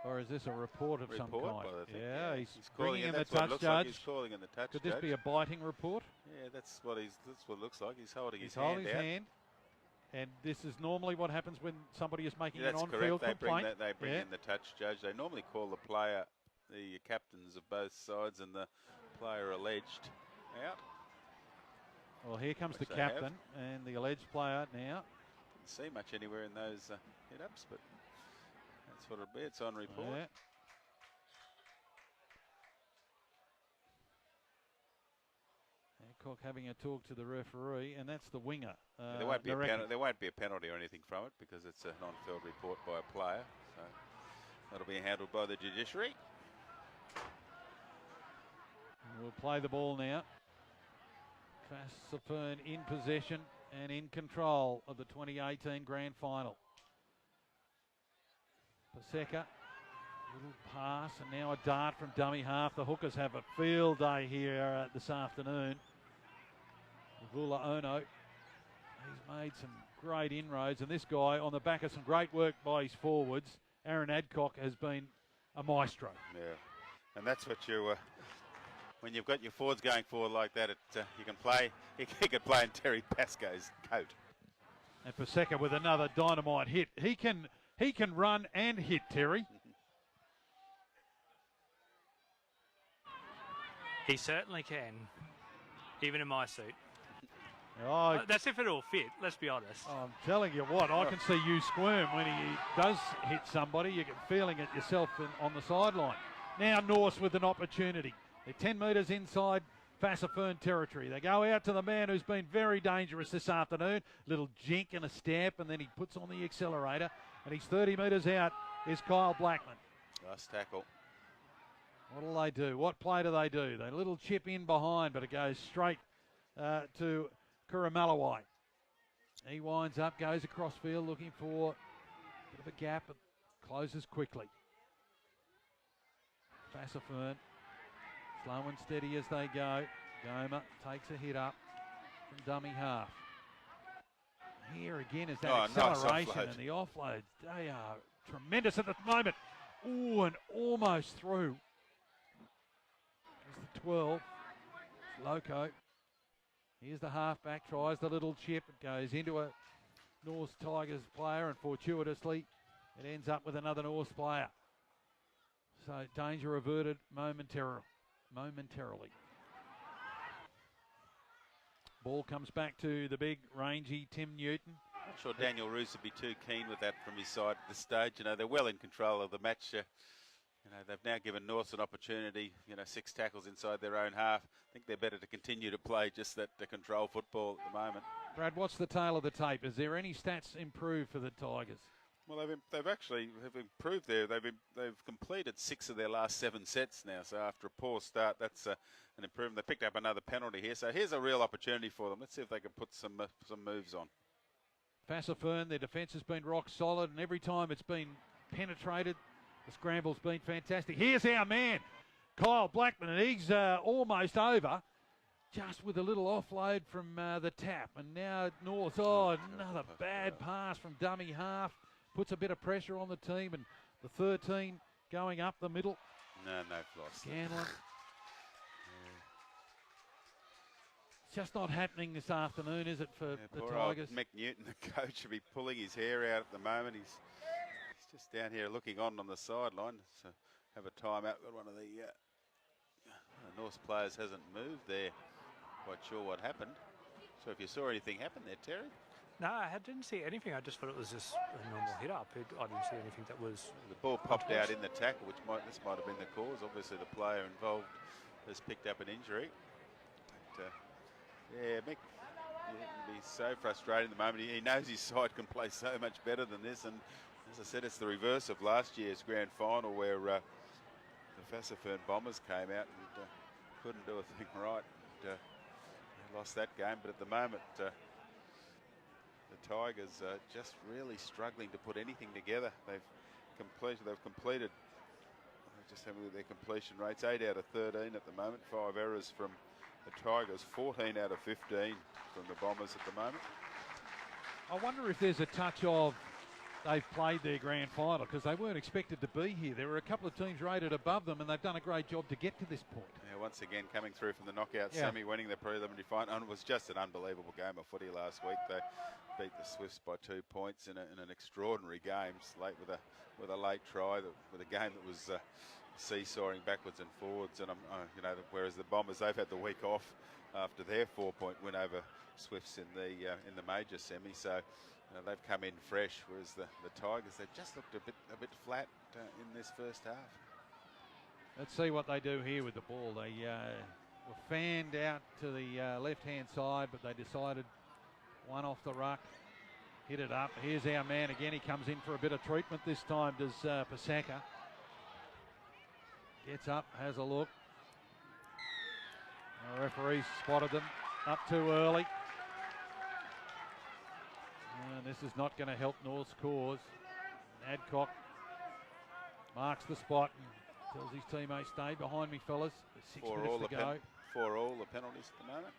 Or is this a report of some kind? Yeah, he's calling bringing in the that's what it touch looks judge. like. He's calling in the touch Could judge. this be a biting report? Yeah, that's what it looks like. He's holding his holding hand out. hand. And this is normally what happens when somebody is making an That's on-field correct. complaint. They bring in the touch judge. They normally call the player, the captains of both sides, and the player alleged out. Well, here comes the Which they captain and the alleged player now. Didn't see much anywhere in those hit-ups, but that's what it'll be. It's on report. Yeah. Hancock having a talk to the referee, and that's the winger. There won't be a penalty or anything from it because it's an on-field report by a player. So that'll be handled by the judiciary. We'll play the ball now. Fassifern in possession and in control of the 2018 Grand Final. Paseka, little pass, and now a dart from dummy half. The Hookers have a field day here this afternoon. Vula Ono, he's made some great inroads, and this guy, on the back of some great work by his forwards, Aaron Adcock, has been a maestro. Yeah, and that's what you... when you've got your forwards going forward like that, you can play. He could play in Terry Pascoe's coat. And Paseka with another dynamite hit. He can run and hit, Terry. He certainly can, even in my suit. Oh, That's if it'll fit, let's be honest. I'm telling you what, I can see you squirm when he does hit somebody. You get feeling it yourself on the sideline. Now Norse with an opportunity. They're 10 metres inside Fassifern territory. They go out to the man who's been very dangerous this afternoon. Little jink and a stamp, and then he puts on the accelerator. And he's 30 metres out is Kyle Blackman. Nice tackle. What'll they do? What play do? They little chip in behind, but it goes straight to Kurumalawai. He winds up, goes across field looking for a bit of a gap, but closes quickly. Fassifern, slow and steady as they go. Goma takes a hit up from dummy half. Here again is that acceleration nice and the offloads. They are tremendous at the moment. Ooh, and almost through. There's the 12. It's Loco. Here's the halfback, tries the little chip. It goes into a North Tigers player, and fortuitously it ends up with another North player. So danger averted momentarily. Ball comes back to the big, rangy Tim Newton. Not sure Daniel Roos would be too keen with that from his side at this stage. You know, they're well in control of the match. You know, they've now given North an opportunity, 6 tackles inside their own half. I think they're better to continue to play just that control football at the moment. Brad, what's the tail of the tape? Is there any stats improved for the Tigers? Well, they've actually improved there. They've completed 6 of their last 7 sets now. So after a poor start, that's an improvement. They picked up another penalty here. So here's a real opportunity for them. Let's see if they can put some moves on. Fassifern, their defence has been rock solid, and every time it's been penetrated, the scramble's been fantastic. Here's our man, Kyle Blackman, and he's almost over, just with a little offload from the tap. And now North, another bad pass from dummy half. Puts a bit of pressure on the team, and the 13 going up the middle. No floss. Scanlon. It's just not happening this afternoon, is it, for the Tigers? Mick Newton, the coach, should be pulling his hair out at the moment. He's just down here looking on the sideline. So have a timeout. Got one of the North players hasn't moved there. Quite sure what happened. So if you saw anything happen there, Terry? No, I didn't see anything. I just thought it was just a normal hit up. I didn't see anything that was... The ball popped out in the tackle, this might have been the cause. Obviously, the player involved has picked up an injury. But, Mick, he'd be so frustrated at the moment. He knows his side can play so much better than this. And as I said, it's the reverse of last year's grand final where the Fassifern Bombers came out and couldn't do a thing right. And, lost that game, but at the moment... the Tigers are just really struggling to put anything together. They've completed just having their completion rates 8 out of 13 at the moment. 5 errors from the Tigers, 14 out of 15 from the Bombers at the moment. I wonder if there's a touch of they've played their grand final, because they weren't expected to be here. There were a couple of teams rated above them, and they've done a great job to get to this point. Yeah, once again coming through from the knockout semi, winning the preliminary final, and it was just an unbelievable game of footy last week. They beat the Swifts by 2 points in an extraordinary game, late with a late try, with a game that was seesawing backwards and forwards, and you know, whereas the Bombers, they've had the week off after their 4-point win over Swifts in the major semi, so they've come in fresh. Whereas the Tigers, they've just looked a bit flat in this first half. Let's see what they do here with the ball. They were fanned out to the left-hand side, but they decided one off the ruck, hit it up. Here's our man again. He comes in for a bit of treatment this time, does Pasaka. Gets up, has a look. The referee spotted them up too early. And this is not going to help North's cause. Adcock marks the spot and tells his teammates, stay behind me, fellas. There's 6 minutes to go. For all the penalties at the moment.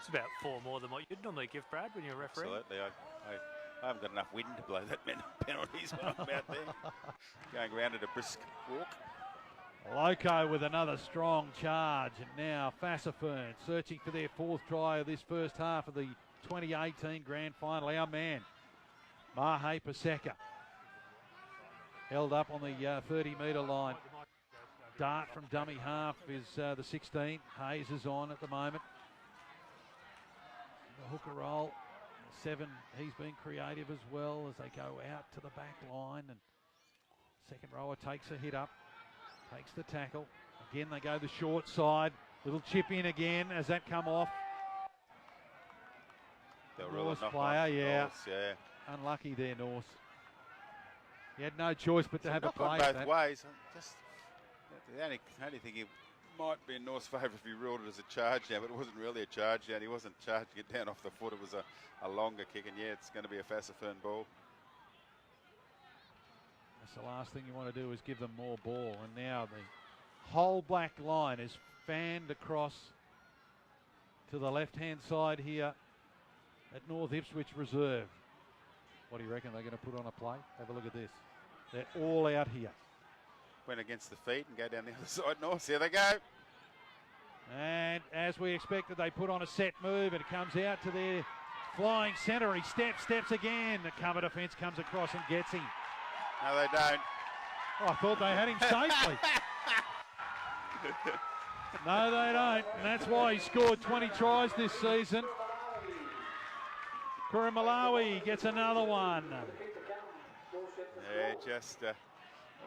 It's about 4 more than what you'd normally give, Brad, when you're a referee. Absolutely. I haven't got enough wind to blow that many penalties when I'm out there. Going around at a brisk walk. Loco with another strong charge, and now Fassifern searching for their 4th try of this first half of the 2018 grand final. Our man, Mahe Pasaka, held up on the 30-metre line. Dart from dummy half is the 16. Hayes is on at the moment. The hooker roll, 7, he's been creative as well as they go out to the back line, and second rower takes a hit up. Takes the tackle. Again, they go the short side. Little chip in again. Has that come off? North player, yeah. North, yeah. Unlucky there, North. He had no choice but to have a play. Both ways. Just the only thing it might be in North's favour if he ruled it as a charge down, but it wasn't really a charge down. He wasn't charging it down off the foot. It was a longer kick, and yeah, it's going to be a Fassifern ball. That's the last thing you want to do is give them more ball. And now the whole black line is fanned across to the left-hand side here at North Ipswich Reserve. What do you reckon they're going to put on a play? Have a look at this. They're all out here. Went against the feet and go down the other side, North. Here they go. And as we expected, they put on a set move, and it comes out to their flying centre. He steps again. The cover defence comes across and gets him. No, they don't. Oh, I thought they had him safely. No, they don't. And that's why he scored 20 tries this season. Kurumalawi gets another one. Yeah, just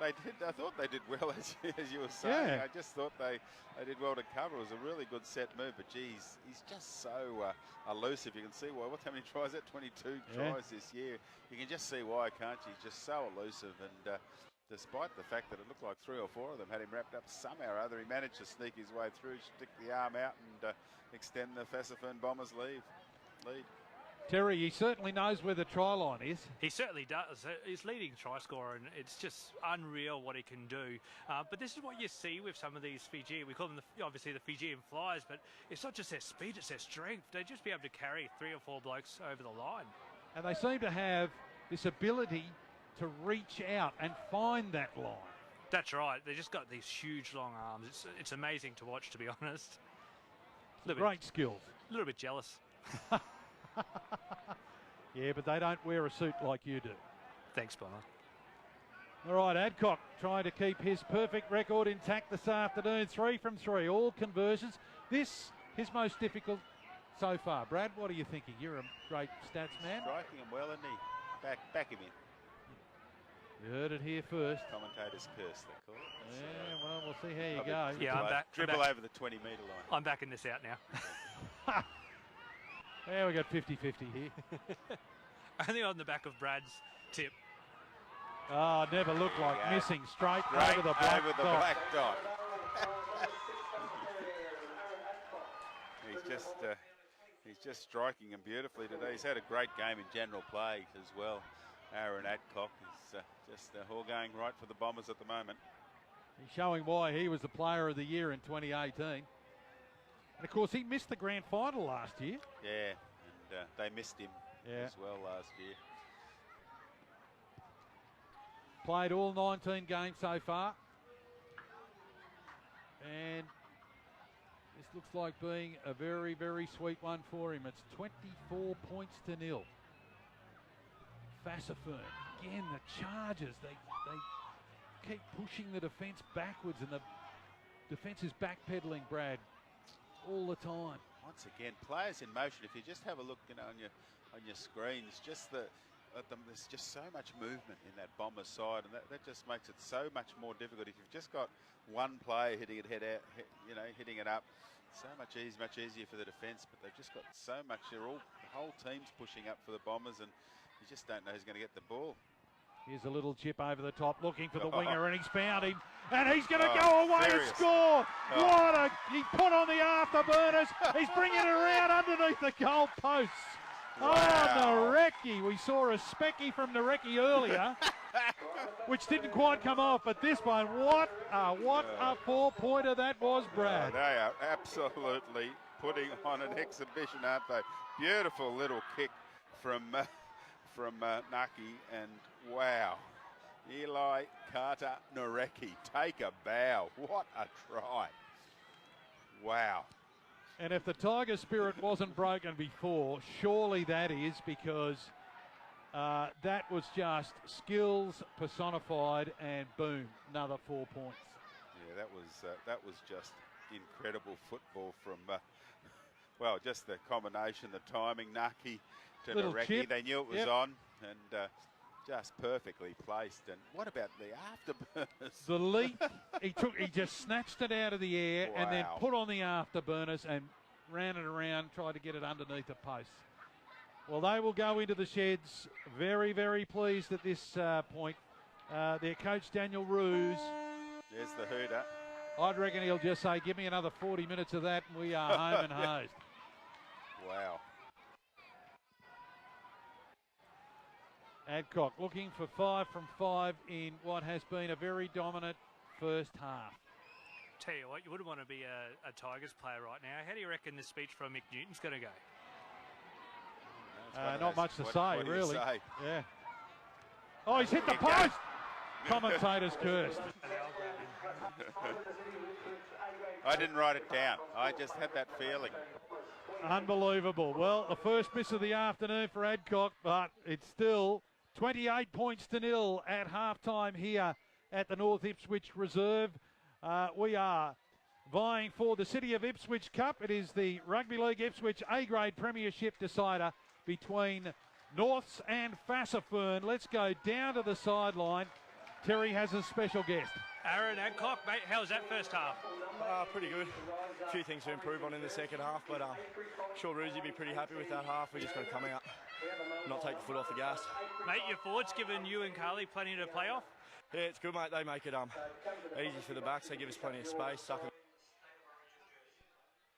I thought they did well, as you were saying. Yeah. I just thought they did well to cover. It was a really good set move, but geez, he's just so elusive. You can see why. How many tries? That 22 tries this year. You can just see why, can't you? He's just so elusive, and despite the fact that it looked like 3 or 4 of them had him wrapped up somehow or other, he managed to sneak his way through, stick the arm out, and extend the Fassifern Bombers lead. Terry, he certainly knows where the try line is. He certainly does. He's leading try scorer, and it's just unreal what he can do. But this is what you see with some of these Fijian. We call them, obviously, the Fijian Flyers, but it's not just their speed, it's their strength. They just be able to carry 3 or 4 blokes over the line. And they seem to have this ability to reach out and find that line. That's right. They just got these huge, long arms. It's amazing to watch, to be honest. Great skills. A little bit jealous. Yeah, but they don't wear a suit like you do. Thanks, Bomber. All right, Adcock trying to keep his perfect record intact this afternoon. 3 from 3, all conversions. This his most difficult so far. Brad, what are you thinking? You're a great stats man. Striking him well, isn't he? Back him in. You heard it here first. Commentator's curse, they call it. Yeah, well, we'll see how you go. Yeah, I'm back. Dribble over the 20-metre line. I'm backing this out now. Yeah, we got 50-50 here. Only on the back of Brad's tip. Oh, never looked like missing. Straight over the black dot. He's just striking him beautifully today. He's had a great game in general play as well. Aaron Adcock is just all going right for the Bombers at the moment. He's showing why he was the player of the year in 2018. And of course, he missed the grand final last year. Yeah, and they missed him as well last year. Played all 19 games so far. And this looks like being a very, very sweet one for him. It's 24 points to 0. Fassifern, again, the Chargers, they keep pushing the defence backwards, and the defence is backpedaling, Brad, all the time. Once again, players in motion. If you just have a look, on your screens, just there's just so much movement in that Bombers side, and that just makes it so much more difficult. If you've just got one player hitting it head out, hitting it up, so much easier for the defence. But they've just got so much. The whole team's pushing up for the Bombers, and you just don't know who's going to get the ball. Here's a little chip over the top, looking for the winger, and he's found him. And he's going to go away serious. and score. He put on the afterburners. He's bringing it around underneath the goal posts. Wow. Oh, Narecki. We saw a specky from Narecki earlier, which didn't quite come off. But this one, what a four-pointer that was, Brad. They are absolutely putting on an exhibition, aren't they? Beautiful little kick from Naki, and wow, Eli Carter Narecki, take a bow. What a try. Wow. And if the Tiger spirit wasn't broken before, surely that is, because that was just skills personified, and boom, another 4 points. Yeah, that was just incredible football from, just the combination, the timing, Naki to Narecki. They knew it was on, and just perfectly placed. And what about the afterburners? The leap, he just snatched it out of the air and then put on the afterburners and ran it around, tried to get it underneath the post. Well, they will go into the sheds very, very pleased at this point. Their coach, Daniel Roos. There's the hooter. I'd reckon he'll just say, give me another 40 minutes of that and we are home and hosed. Wow. Adcock looking for 5 from 5 in what has been a very dominant first half. Tell you what, you wouldn't want to be a Tigers player right now. How do you reckon the speech from Mick Newton's going to go? Not much to say, what do really. you say? Yeah. Oh, he's hit the post! Commentators cursed. I didn't write it down. I just had that feeling. Unbelievable. Well, the first miss of the afternoon for Adcock, but it's still 28 points to 0 at halftime here at the North Ipswich Reserve. We are vying for the City of Ipswich Cup. It is the Rugby League Ipswich A-grade premiership decider between Norths and Fassifern. Let's go down to the sideline. Terry has a special guest. Aaron Adcock, mate, how was that first half? Pretty good. A few things to improve on in the second half, but sure Roosie will be pretty happy with that half. We just got to come out, not take the foot off the gas. Mate, your forwards giving you and Carly plenty to play off? Yeah, it's good, mate. They make it easy for the backs. They give us plenty of space.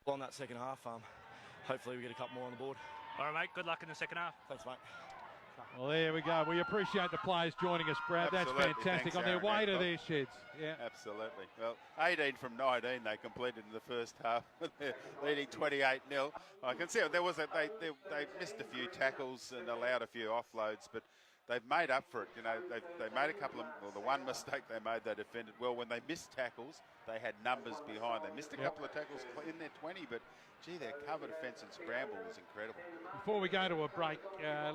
On that second half, hopefully we get a couple more on the board. All right, mate. Good luck in the second half. Thanks, mate. Well, there we go. We appreciate the players joining us, Brad. Absolutely. That's fantastic. Thanks, on their Aaron way to Adcock. their sheds. Yeah. Absolutely. Well, 18 from 19 they completed in the first half. They're leading 28-0. I can see they missed a few tackles and allowed a few offloads, but they've made up for it. They made a couple of, the one mistake they made, they defended well. When they missed tackles, they had numbers behind. They missed a couple of tackles in their 20, but gee, their cover defence and scramble was incredible. Before we go to a break,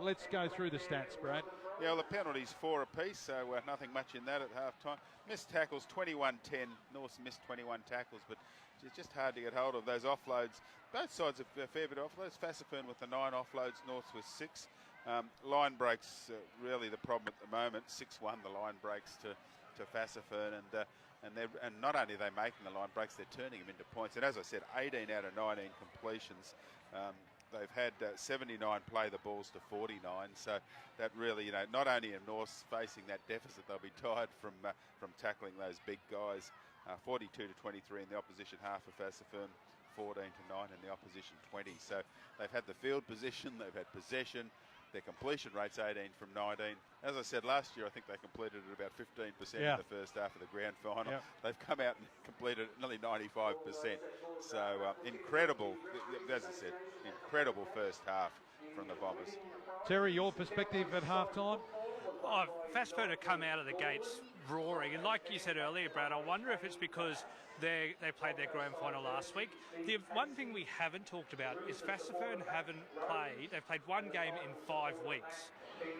let's go through the stats, Brad. Yeah, well, the penalties 4 apiece, so nothing much in that at half-time. Missed tackles, 21-10. North's missed 21 tackles, but it's just hard to get hold of those offloads. Both sides have a fair bit of offloads. Fassifern with the 9 offloads, North with 6. Line breaks, really the problem at the moment. 6-1 the line breaks to Fassifern, and not only are they making the line breaks, they're turning them into points. And as I said, 18 out of 19 completions. They've had 79 play the balls to 49, so that really, not only are North facing that deficit, they'll be tired from tackling those big guys. 42 to 23 in the opposition half of Fassifern, 14 to 9 in the opposition 20. So they've had the field position, they've had possession. Their completion rate's 18 from 19. As I said last year, I think they completed at about 15% in the first half of the grand final. Yep. They've come out and completed nearly 95%. So incredible, as I said, incredible first half from the Bombers. Terry, your perspective at halftime? Fassifern have come out of the gates roaring, and like you said earlier, Brad, I wonder if it's because they played their grand final last week. The one thing we haven't talked about is Fassifern they've played one game in 5 weeks.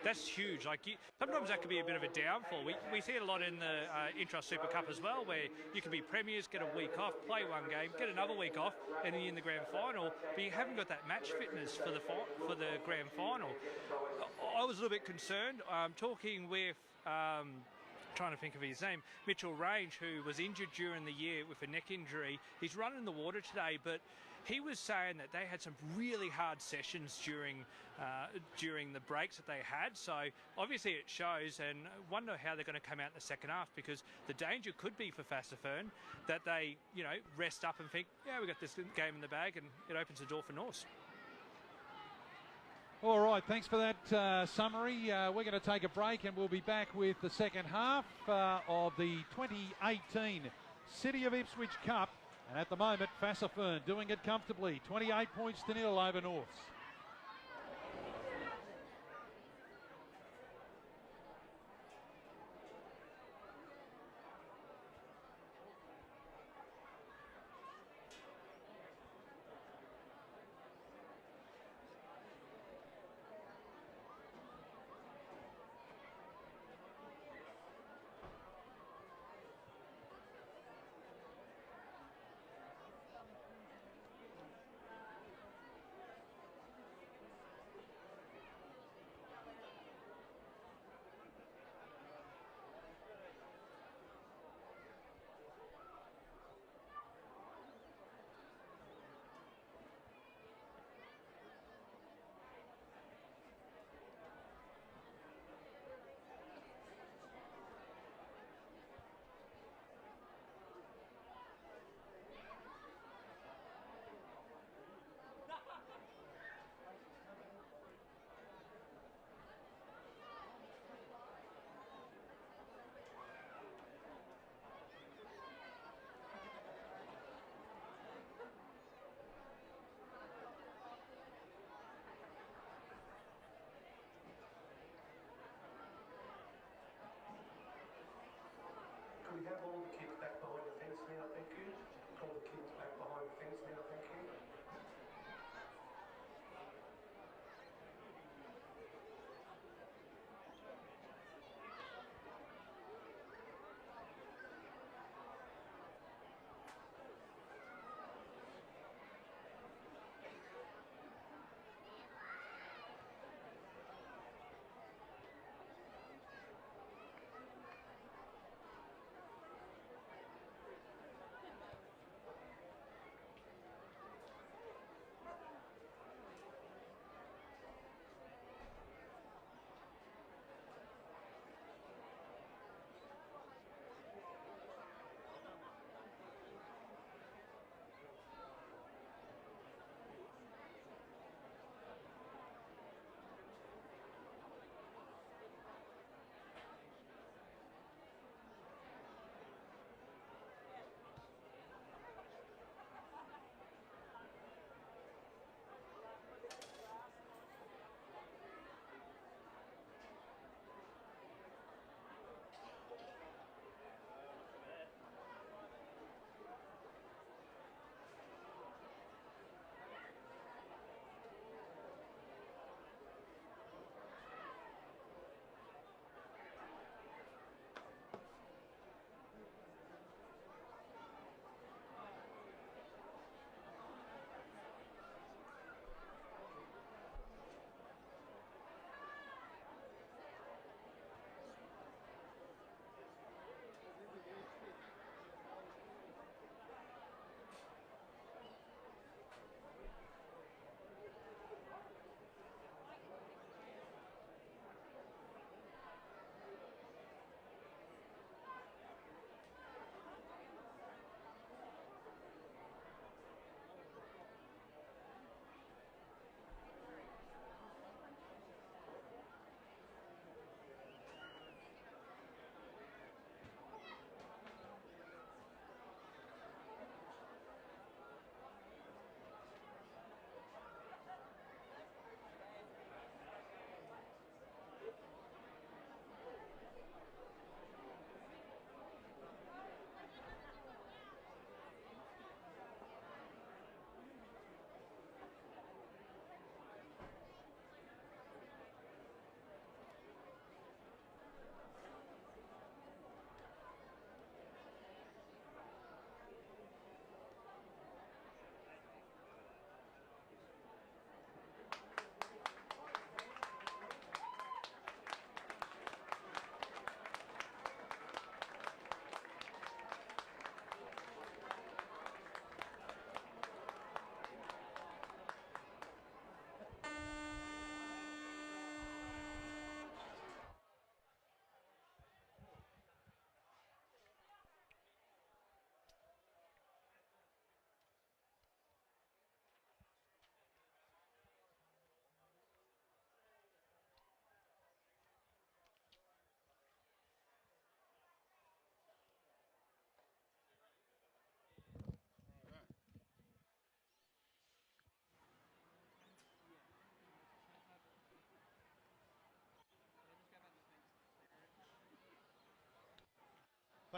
that's huge. Like sometimes that could be a bit of a downfall. We see it a lot in the Intra-Super Cup as well, where you can be premiers, get a week off, play one game, get another week off, and then you're in the grand final, but you haven't got that match fitness for the grand final. I was a little bit concerned. Talking with trying to think of his name, Mitchell Range, who was injured during the year with a neck injury. He's running the water today, but he was saying that they had some really hard sessions during the breaks that they had. So obviously it shows, and I wonder how they're going to come out in the second half, because the danger could be for Fassifern that they, rest up and think, yeah, we got this game in the bag, and it opens the door for Norse. All right, thanks for that summary. We're going to take a break and we'll be back with the second half of the 2018 City of Ipswich Cup. And at the moment, Fassifern doing it comfortably, 28 points to 0 over Norths.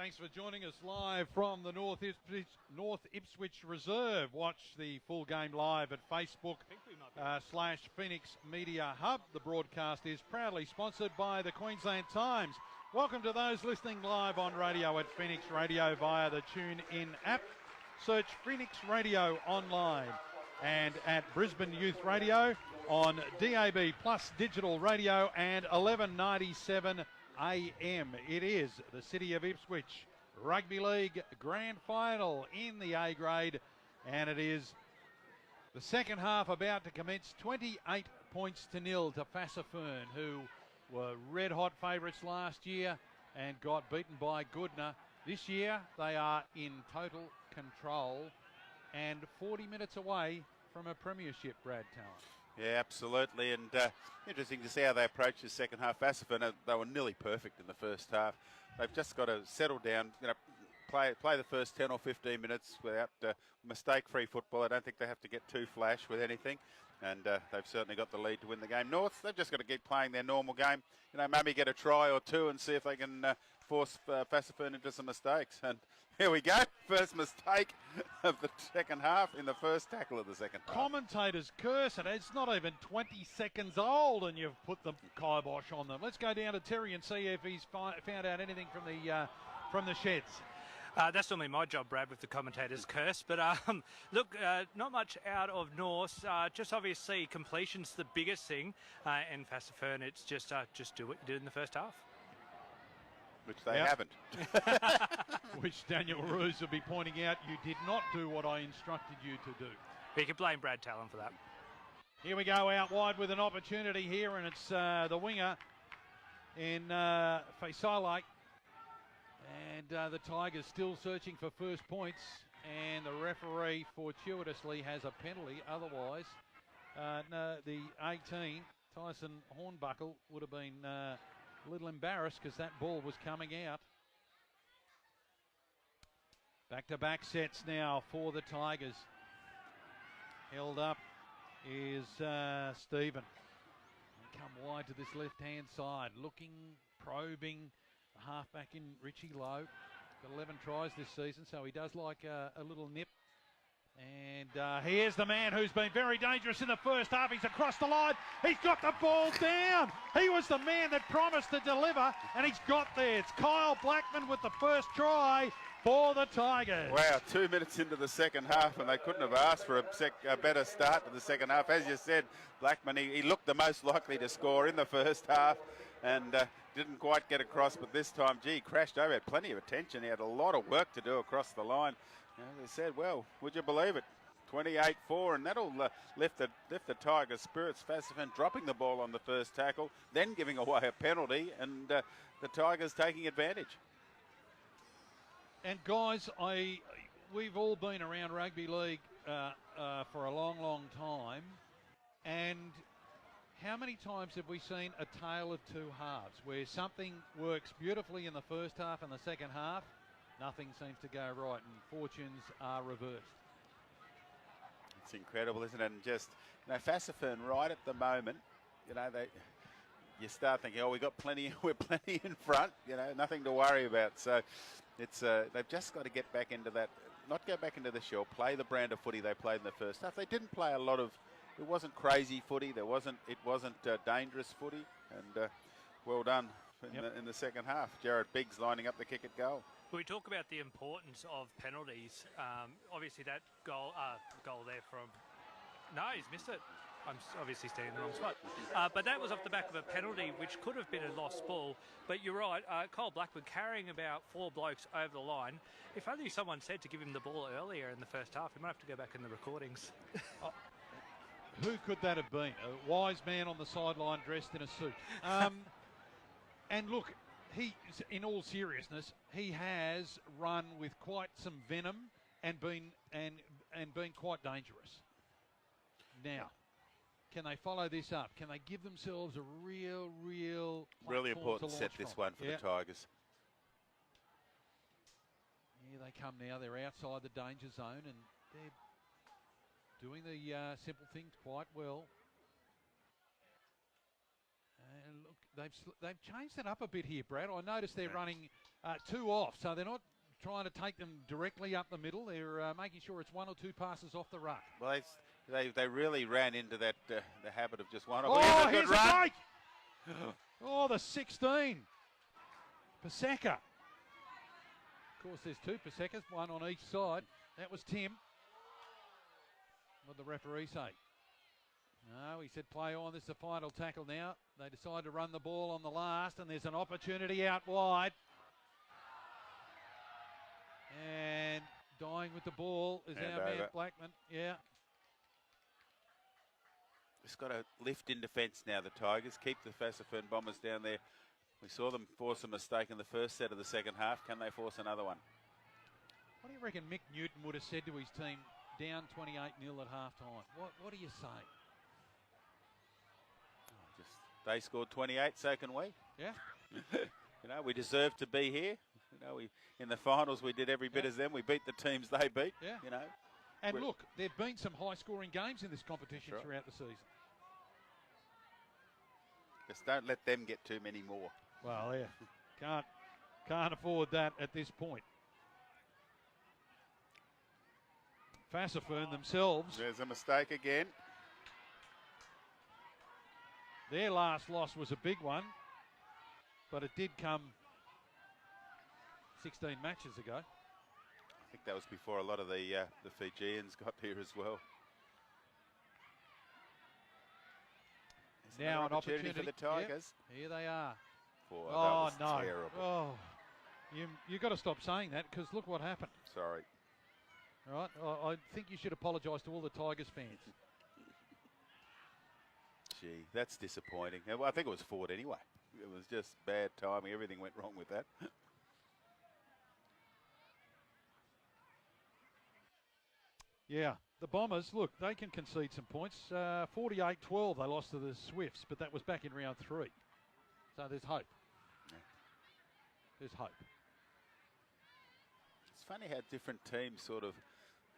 Thanks for joining us live from the North Ipswich Reserve. Watch the full game live at Facebook /Phoenix Media Hub. The broadcast is proudly sponsored by the Queensland Times. Welcome to those listening live on radio at Phoenix Radio via the TuneIn app. Search Phoenix Radio online and at Brisbane Youth Radio on DAB Plus Digital Radio and 1197 AM. It is the City of Ipswich Rugby League Grand Final in the A grade, and it is the second half about to commence. 28 points to nil to Fassifern, who were red hot favourites last year and got beaten by Goodna. This year they are in total control and 40 minutes away from a premiership, Brad Talent. Yeah, absolutely, and interesting to see how they approach the second half. Fassifern, they were nearly perfect in the first half. They've just got to settle down, play the first 10 or 15 minutes without mistake-free football. I don't think they have to get too flash with anything, and they've certainly got the lead to win the game. North, they've just got to keep playing their normal game. Maybe get a try or two and see if they can force Fassifern into some mistakes. And here we go, first mistake of the second half in the first tackle of the second half. Commentators curse it. It's not even 20 seconds old and you've put the kibosh on them. Let's go down to Terry and see if he's found out anything from the sheds. That's normally my job, Brad, with the commentators curse. But look, not much out of North. Just obviously completion's the biggest thing. And Fassifern, it's just do what you did in the first half. Which they haven't. Which Daniel Roos will be pointing out, you did not do what I instructed you to do. But you can blame Brad Talon for that. Here we go out wide with an opportunity here, and it's the winger in Fassifern. And the Tigers still searching for first points, and the referee fortuitously has a penalty. Otherwise, the 18, Tyson Hornbuckle, would have been a little embarrassed because that ball was coming out. Back-to-back sets now for the Tigers. Held up is Stephen. Come wide to this left-hand side, looking, probing. Halfback in Richie Lowe. Got 11 tries this season, so he does like a little nip. And here's the man who's been very dangerous in the first half. He's across the line. He's got the ball down. He was the man that promised to deliver, and he's got there. It's Kyle Blackman with the first try for the Tigers. Wow, 2 minutes into the second half, and they couldn't have asked for a better start to the second half. As you said, Blackman, he looked the most likely to score in the first half, and didn't quite get across, but this time, gee, crashed over. Had plenty of attention. He had a lot of work to do across the line. They said, well, would you believe it? 28-4, and that'll lift the Tigers' spirits. Fassifern dropping the ball on the first tackle, then giving away a penalty, and the Tigers taking advantage. And guys, we've all been around rugby league for a long, long time, and how many times have we seen a tale of two halves where something works beautifully in the first half and the second half, nothing seems to go right and fortunes are reversed? It's incredible, isn't it? And just, Fassifern right at the moment, you start thinking, oh, we're plenty in front, nothing to worry about. So it's they've just got to get back into that, not go back into the shell, play the brand of footy they played in the first half. They didn't play a lot of. It wasn't crazy footy. It wasn't dangerous footy, and well done in the second half. Jared Biggs lining up the kick at goal. We talk about the importance of penalties. Obviously, that goal there from. No, he's missed it. I'm obviously standing in the wrong spot. But that was off the back of a penalty, which could have been a lost ball. But you're right, Kyle Blackwood carrying about 4 blokes over the line. If only someone said to give him the ball earlier in the first half, we might have to go back in the recordings. Who could that have been? A wise man on the sideline dressed in a suit. And look, in all seriousness, he has run with quite some venom and been quite dangerous. Now, can they follow this up? Can they give themselves a really important set this one for the Tigers? Here they come now. They're outside the danger zone and they're doing the simple things quite well. And look, they've changed it up a bit here, Brad. I noticed they're running 2 off, so they're not trying to take them directly up the middle. They're making sure it's 1 or 2 passes off the ruck. Well, they really ran into that the habit of just one. Oh, here's a break! Oh, the 16. Paseka. Of course, there's 2 Pasekas, 1 on each side. That was Tim. What did the referee say? No, he said play on. This is the final tackle now. They decide to run the ball on the last, and there's an opportunity out wide. And dying with the ball is our man Blackman. Yeah. Just got to lift in defence now, the Tigers. Keep the Fassifern Bombers down there. We saw them force a mistake in the first set of the second half. Can they force another one? What do you reckon Mick Newton would have said to his team down 28-0 at half-time? What do you say? They scored 28, so can we. Yeah. You know, we deserve to be here. You know, in the finals we did every bit as them. We beat the teams they beat. Yeah. You know. And look, there've been some high-scoring games in this competition throughout the season. Just don't let them get too many more. Well, yeah, can't afford that at this point. Fassifern themselves. There's a mistake again. Their last loss was a big one, but it did come 16 matches ago. I think that was before a lot of the Fijians got here as well. Now an opportunity for the Tigers. Yep. Here they are. Oh, no. Terrible. Oh, you got to stop saying that, because look what happened. Sorry. All right, I think you should apologise to all the Tigers fans. Gee, that's disappointing. Well, I think it was forward anyway. It was just bad timing. Everything went wrong with that. Yeah, the Bombers, look, they can concede some points. 48-12 they lost to the Swifts, but that was back in round 3. So there's hope. Yeah. There's hope. It's funny how different teams sort of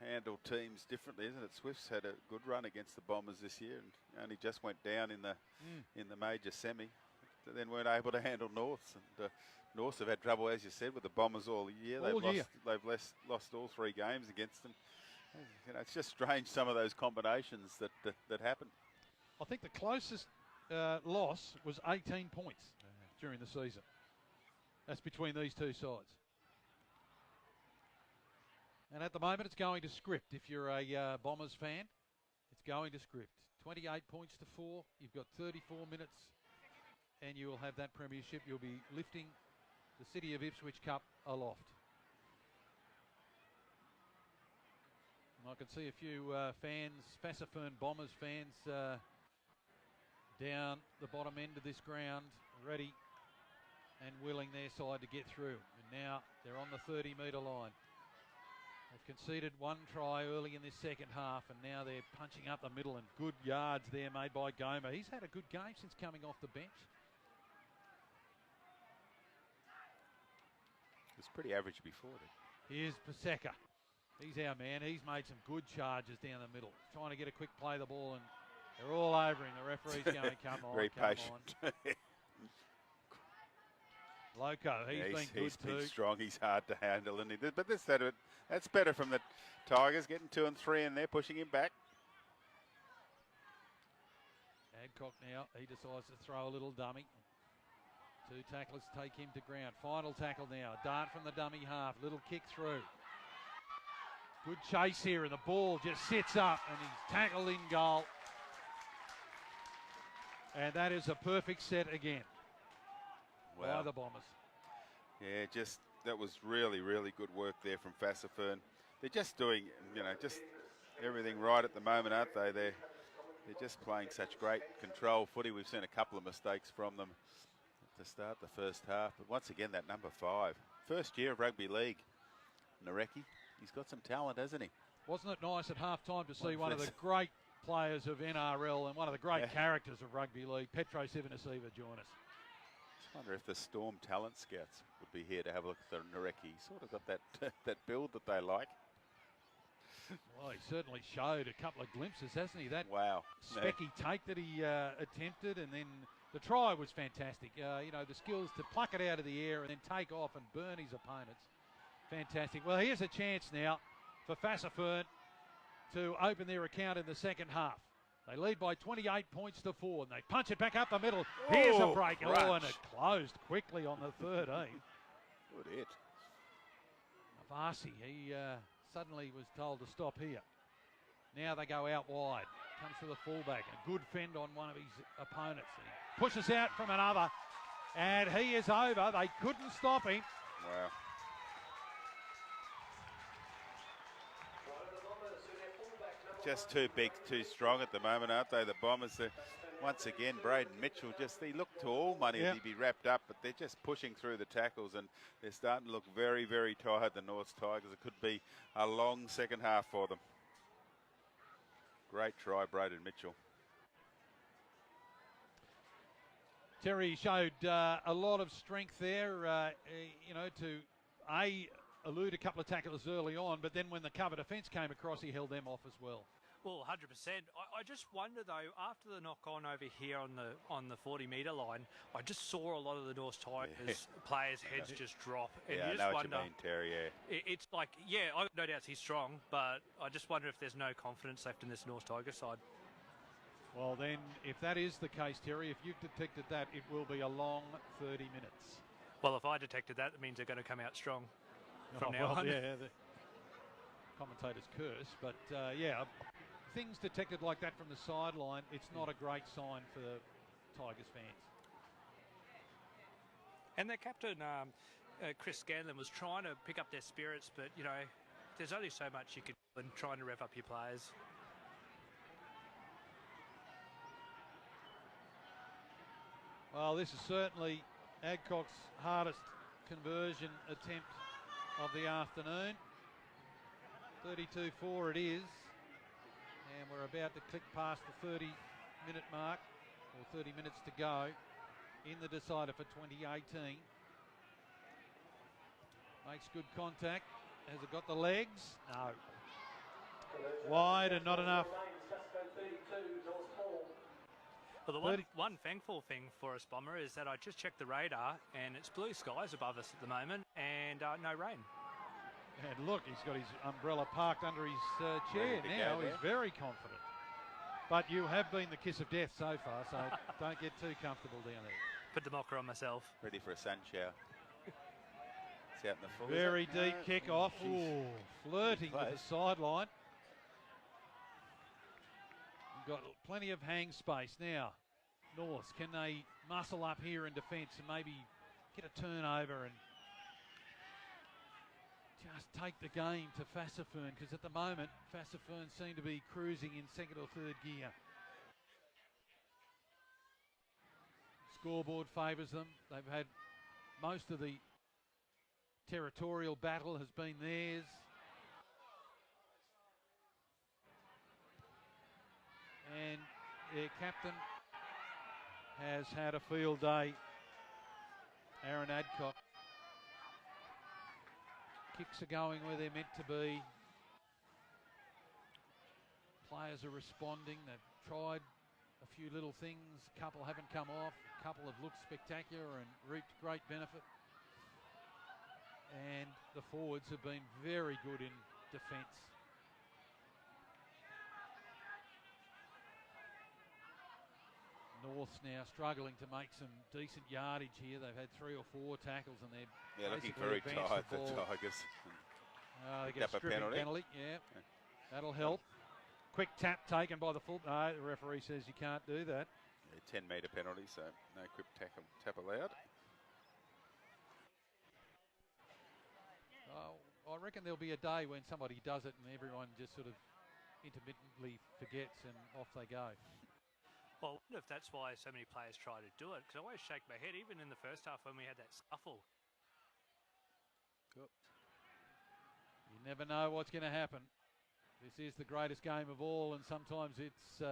handle teams differently, isn't it? Swifts had a good run against the Bombers this year and only just went down in the major semi. Then weren't able to handle Norths. And Norths have had trouble, as you said, with the Bombers all year. They've lost all 3 games against them. You know, it's just strange, some of those combinations that happen. I think the closest loss was 18 points during the season. That's between these 2 sides. And at the moment, it's going to script. If you're a Bombers fan, it's going to script. 28 points to 4. You've got 34 minutes, and you will have that premiership. You'll be lifting the City of Ipswich Cup aloft. And I can see a few fans, Fassifern Bombers fans, down the bottom end of this ground, ready and willing their side to get through. And now they're on the 30-metre line. They've conceded 1 try early in this second half, and now they're punching up the middle, and good yards there made by Gomer. He's had a good game since coming off the bench. It was pretty average before that. Here's Paseka. He's our man. He's made some good charges down the middle. Trying to get a quick play of the ball, and they're all over him. The referee's going, come on, very come patient. on. Loco, he's been strong. He's hard to handle, isn't he? But that's better from the Tigers, getting 2 and 3 in there, pushing him back. Adcock now, he decides to throw a little dummy. 2 tacklers take him to ground. Final tackle now. Dart from the dummy half. Little kick through. Good chase here, and the ball just sits up, and he's tackled in goal. And that is a perfect set again. Wow. By the Bombers. Yeah, that was really, really good work there from Fassifern. They're just doing, just everything right at the moment, aren't they? They're just playing such great control footy. We've seen a couple of mistakes from them to start the first half. But once again, that number 5. First year of rugby league. Nareki, he's got some talent, hasn't he? Wasn't it nice at half-time to see one of the great players of NRL and one of the great characters of rugby league, Petro Sivanasiva, join us? I wonder if the Storm talent scouts would be here to have a look at the Nareki. He's sort of got that build that they like. Well, he certainly showed a couple of glimpses, hasn't he? That wow. specky take that he attempted, and then the try was fantastic. You know, the skills to pluck it out of the air and then take off and burn his opponents. Fantastic. Well, here's a chance now for Fassifern to open their account in the second half. They lead by 28 points to 4, and they punch it back up the middle. Here's a break. Oh, and it closed quickly on the 13. Good hit. Avasi, he suddenly was told to stop here. Now they go out wide. Comes to the fullback. A good fend on one of his opponents. He pushes out from another, and he is over. They couldn't stop him. Wow. Just too big, too strong at the moment, aren't they? The Bombers are, once again, Braden Mitchell, they look to all money that he'd be wrapped up, but they're just pushing through the tackles and they're starting to look very, very tired, the North Tigers. It could be a long second half for them. Great try, Braden Mitchell. Terry showed a lot of strength there, you know, to elude a couple of tackles early on, but then when the cover defence came across, he held them off as well. Well, 100%. I just wonder though, after the knock on over here on the 40-metre line, I just saw a lot of the North Tigers players' heads just drop. And Yeah, you I just know wonder, what you mean, Terry, It's like, yeah, I no doubt he's strong, but I just wonder if there's no confidence left in this North Tiger side. Well, then, if that is the case, Terry, if you've detected that, it will be a long 30 minutes. Well, if I detected that, it means they're going to come out strong from now on. Yeah, the commentator's curse, but yeah, things detected like that from the sideline, it's not a great sign for the Tigers fans. And their captain, Chris Scanlon, was trying to pick up their spirits, but, you know, there's only so much you can do in trying to rev up your players. Well, this is certainly Adcock's hardest conversion attempt of the afternoon. 32-4 it is. And we're about to click past the 30-minute mark, or 30 minutes to go in the decider for 2018. Makes good contact. Has it got the legs? No. Wide and not enough. Well, the one thankful thing for us, Bomber, is that I just checked the radar and it's blue skies above us at the moment and no rain. And look, he's got his umbrella parked under his chair now. He's very confident. But you have been the kiss of death so far, so don't get too comfortable down there. Put the mocker on myself. Ready for a sun shower. It's out in the full. Very deep kick off. Ooh, flirting with the sideline. Got plenty of hang space now. North, can they muscle up here in defence and maybe get a turnover and just take the game to Fassifern? Because at the moment, Fassifern seem to be cruising in second or third gear. Scoreboard favours them. They've had most of the territorial battle has been theirs. And their captain has had a field day, Aaron Adcock. Kicks are going where they're meant to be. Players are responding. They've tried a few little things. A couple haven't come off. A couple have looked spectacular and reaped great benefit. And the forwards have been very good in defence. North's now struggling to make some decent yardage here. They've had 3 or 4 tackles and they're looking very tired, the Tigers. They get a stripping penalty. Yeah, that'll help. Quick tap taken by the full. No, the referee says you can't do that. Yeah, 10-metre penalty, so no quick tap allowed. I reckon there'll be a day when somebody does it and everyone just sort of intermittently forgets and off they go. Well, I wonder if that's why so many players try to do it, because I always shake my head, even in the first half when we had that scuffle. Good. You never know what's going to happen. This is the greatest game of all, and sometimes it's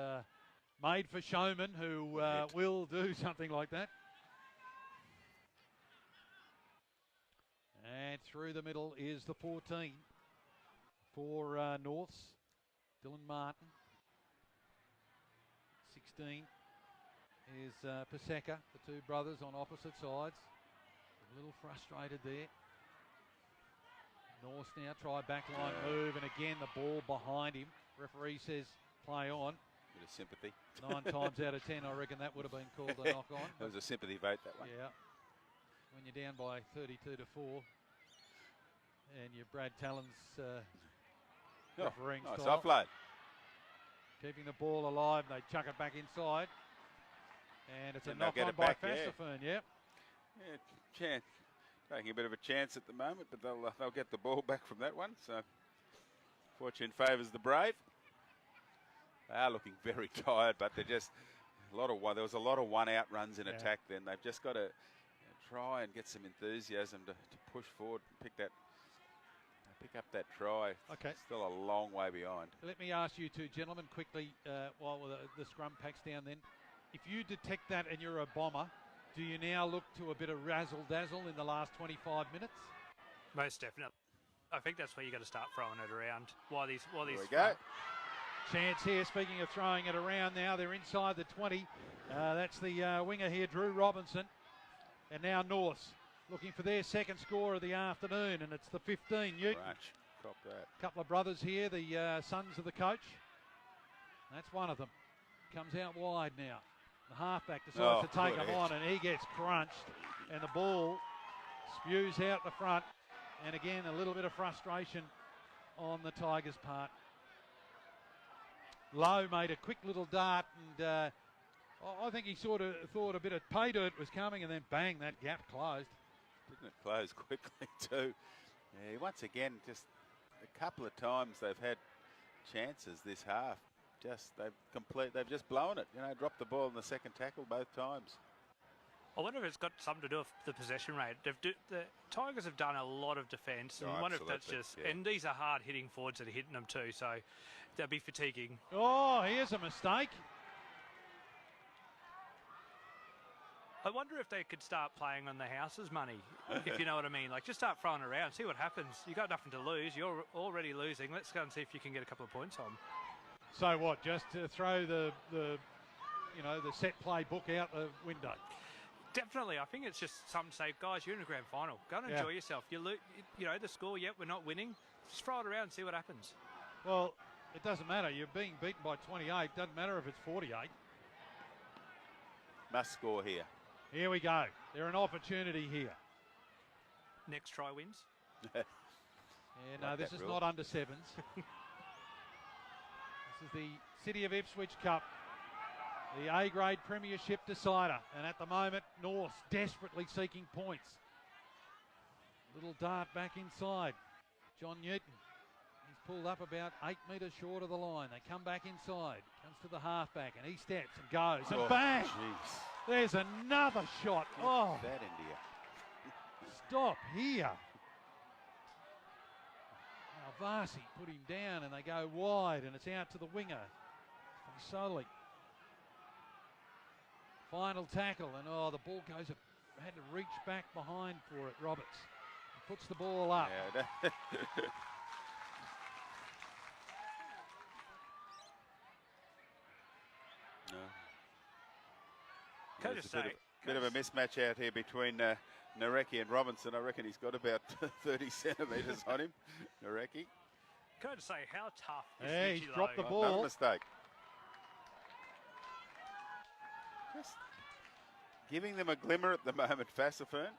made for showmen who will do something like that. And through the middle is the 14 for Norths. Dylan Martin. 16. Here's Paseka, the two brothers on opposite sides. A little frustrated there. North now try backline move, and again the ball behind him. Referee says play on. Bit of sympathy. 9 times out of 10, I reckon that would have been called a knock on. It was a sympathy vote, that one. Yeah. When you're down by 32-4, and you're Brad Talon's refereeing nice style. offload. Keeping the ball alive, they chuck it back inside. And it's a And they'll knock get on it by back, yeah. Fassifern, yeah. Yeah, chance. Taking a bit of a chance at the moment, but they'll get the ball back from that one. So fortune favours the brave. They are looking very tired, but they're just there was a lot of one-out runs in attack. Then they've just got to try and get some enthusiasm to push forward and pick up that try. Okay. Still a long way behind. Let me ask you two gentlemen quickly while the scrum packs down then. If you detect that and you're a bomber, do you now look to a bit of razzle-dazzle in the last 25 minutes? Most definitely. I think that's where you got to start throwing it around. There we go. Chance here, speaking of throwing it around now, they're inside the 20. That's the winger here, Drew Robinson. And now North looking for their second score of the afternoon, and it's the 15. Newton. Crunch. Cop that. Couple of brothers here, the sons of the coach. That's one of them. Comes out wide now. The halfback decides to take him on, and he gets crunched, and the ball spews out the front. And again, a little bit of frustration on the Tigers' part. Lowe made a quick little dart, and I think he sort of thought a bit of pay dirt was coming, and then bang, that gap closed. Didn't it close quickly too? Yeah, once again, just a couple of times they've had chances this half. They've just blown it. Dropped the ball in the second tackle both times. I wonder if it's got something to do with the possession rate. The Tigers have done a lot of defence, and I wonder if that's just. Yeah. And these are hard hitting forwards that are hitting them too, so they'll be fatiguing. Oh, here's a mistake. I wonder if they could start playing on the house's money, if you know what I mean. Like, just start throwing around, see what happens. You got nothing to lose. You're already losing. Let's go and see if you can get a couple of points on. So what? Just to throw the set play book out the window. Definitely. I think it's just something to say, guys, you're in a grand final. Go and enjoy yourself. The score, we're not winning. Just throw it around and see what happens. Well, it doesn't matter. You're being beaten by 28. Doesn't matter if it's 48. Must score here. Here we go. They're an opportunity here. Next try wins. This is not under sevens. This is the City of Ipswich Cup, the A-grade premiership decider. And at the moment, North desperately seeking points. Little dart back inside. John Newton. He's pulled up about 8 metres short of the line. They come back inside. Comes to the halfback and he steps and goes. And bang! Geez. There's another shot. Oh, that India. Stop here. Now Varsi put him down and they go wide and it's out to the winger from Solly. Final tackle and the ball goes, had to reach back behind for it, Roberts. He puts the ball up. Yeah, no. Can I just say, bit of a mismatch out here between Nareki and Robinson. I reckon he's got about 30 centimetres on him, Nareki. Can I just say how tough is Hey, he's dropped the ball. Not a mistake. Just giving them a glimmer at the moment, Fassifern.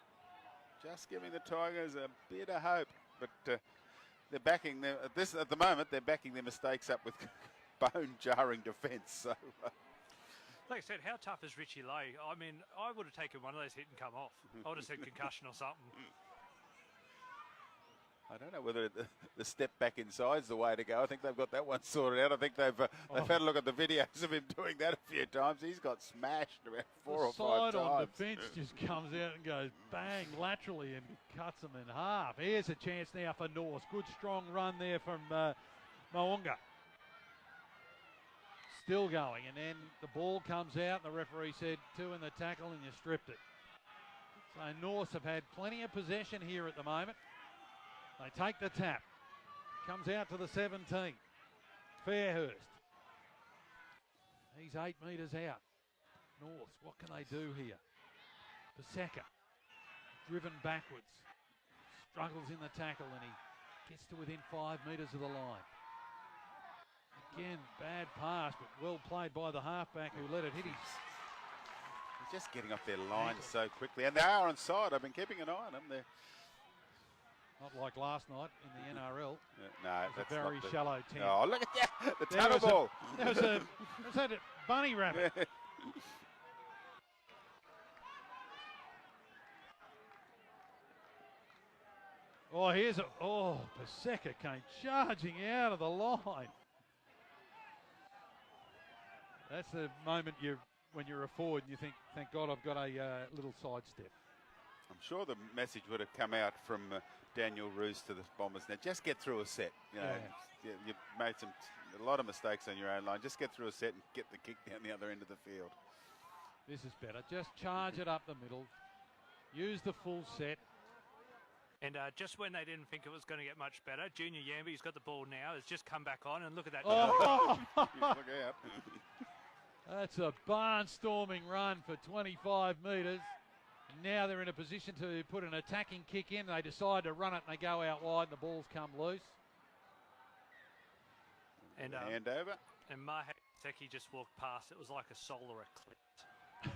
Just giving the Tigers a bit of hope. But they're backing them, at the moment, they're backing their mistakes up with bone-jarring defence. So, like I said, how tough is Richie Lowe? I mean, I would have taken one of those hit and come off. I would have said concussion or something. I don't know whether the step back inside is the way to go. I think they've got that one sorted out. I think they've had a look at the videos of him doing that a few times. He's got smashed about 4 or 5 times. The side on the bench just comes out and goes bang laterally and cuts them in half. Here's a chance now for North. Good strong run there from Mounga. Still going, and then the ball comes out. The referee said 2 in the tackle and you stripped it. So North have had plenty of possession here at the moment. They take the tap. Comes out to the 17. Fairhurst. He's 8 metres out. North, what can they do here? Paseka, driven backwards, struggles in the tackle, and he gets to within 5 metres of the line. Again, bad pass, but well played by the halfback who let it hit his. They're just getting off their line so quickly, and they are on side. I've been keeping an eye on them. They're not like last night in the NRL. No, that's a very shallow 10. Oh, look at that! The tunnel ball. There was a bunny rabbit. Oh, Paseka came charging out of the line. That's the moment when you're a forward and you think, thank God I've got a little sidestep. I'm sure the message would have come out from Daniel Roos to the Bombers. Now, just get through a set. You know, you've made a lot of mistakes on your own line. Just get through a set and get the kick down the other end of the field. This is better. Just charge it up the middle. Use the full set. And just when they didn't think it was going to get much better, Junior Yambi's got the ball now. Has just come back on, and look at that. Oh. Look out. That's a barnstorming run for 25 metres. Now they're in a position to put an attacking kick in. They decide to run it, and they go out wide, and the balls come loose. And hand over. And Sekli just walked past. It was like a solar eclipse.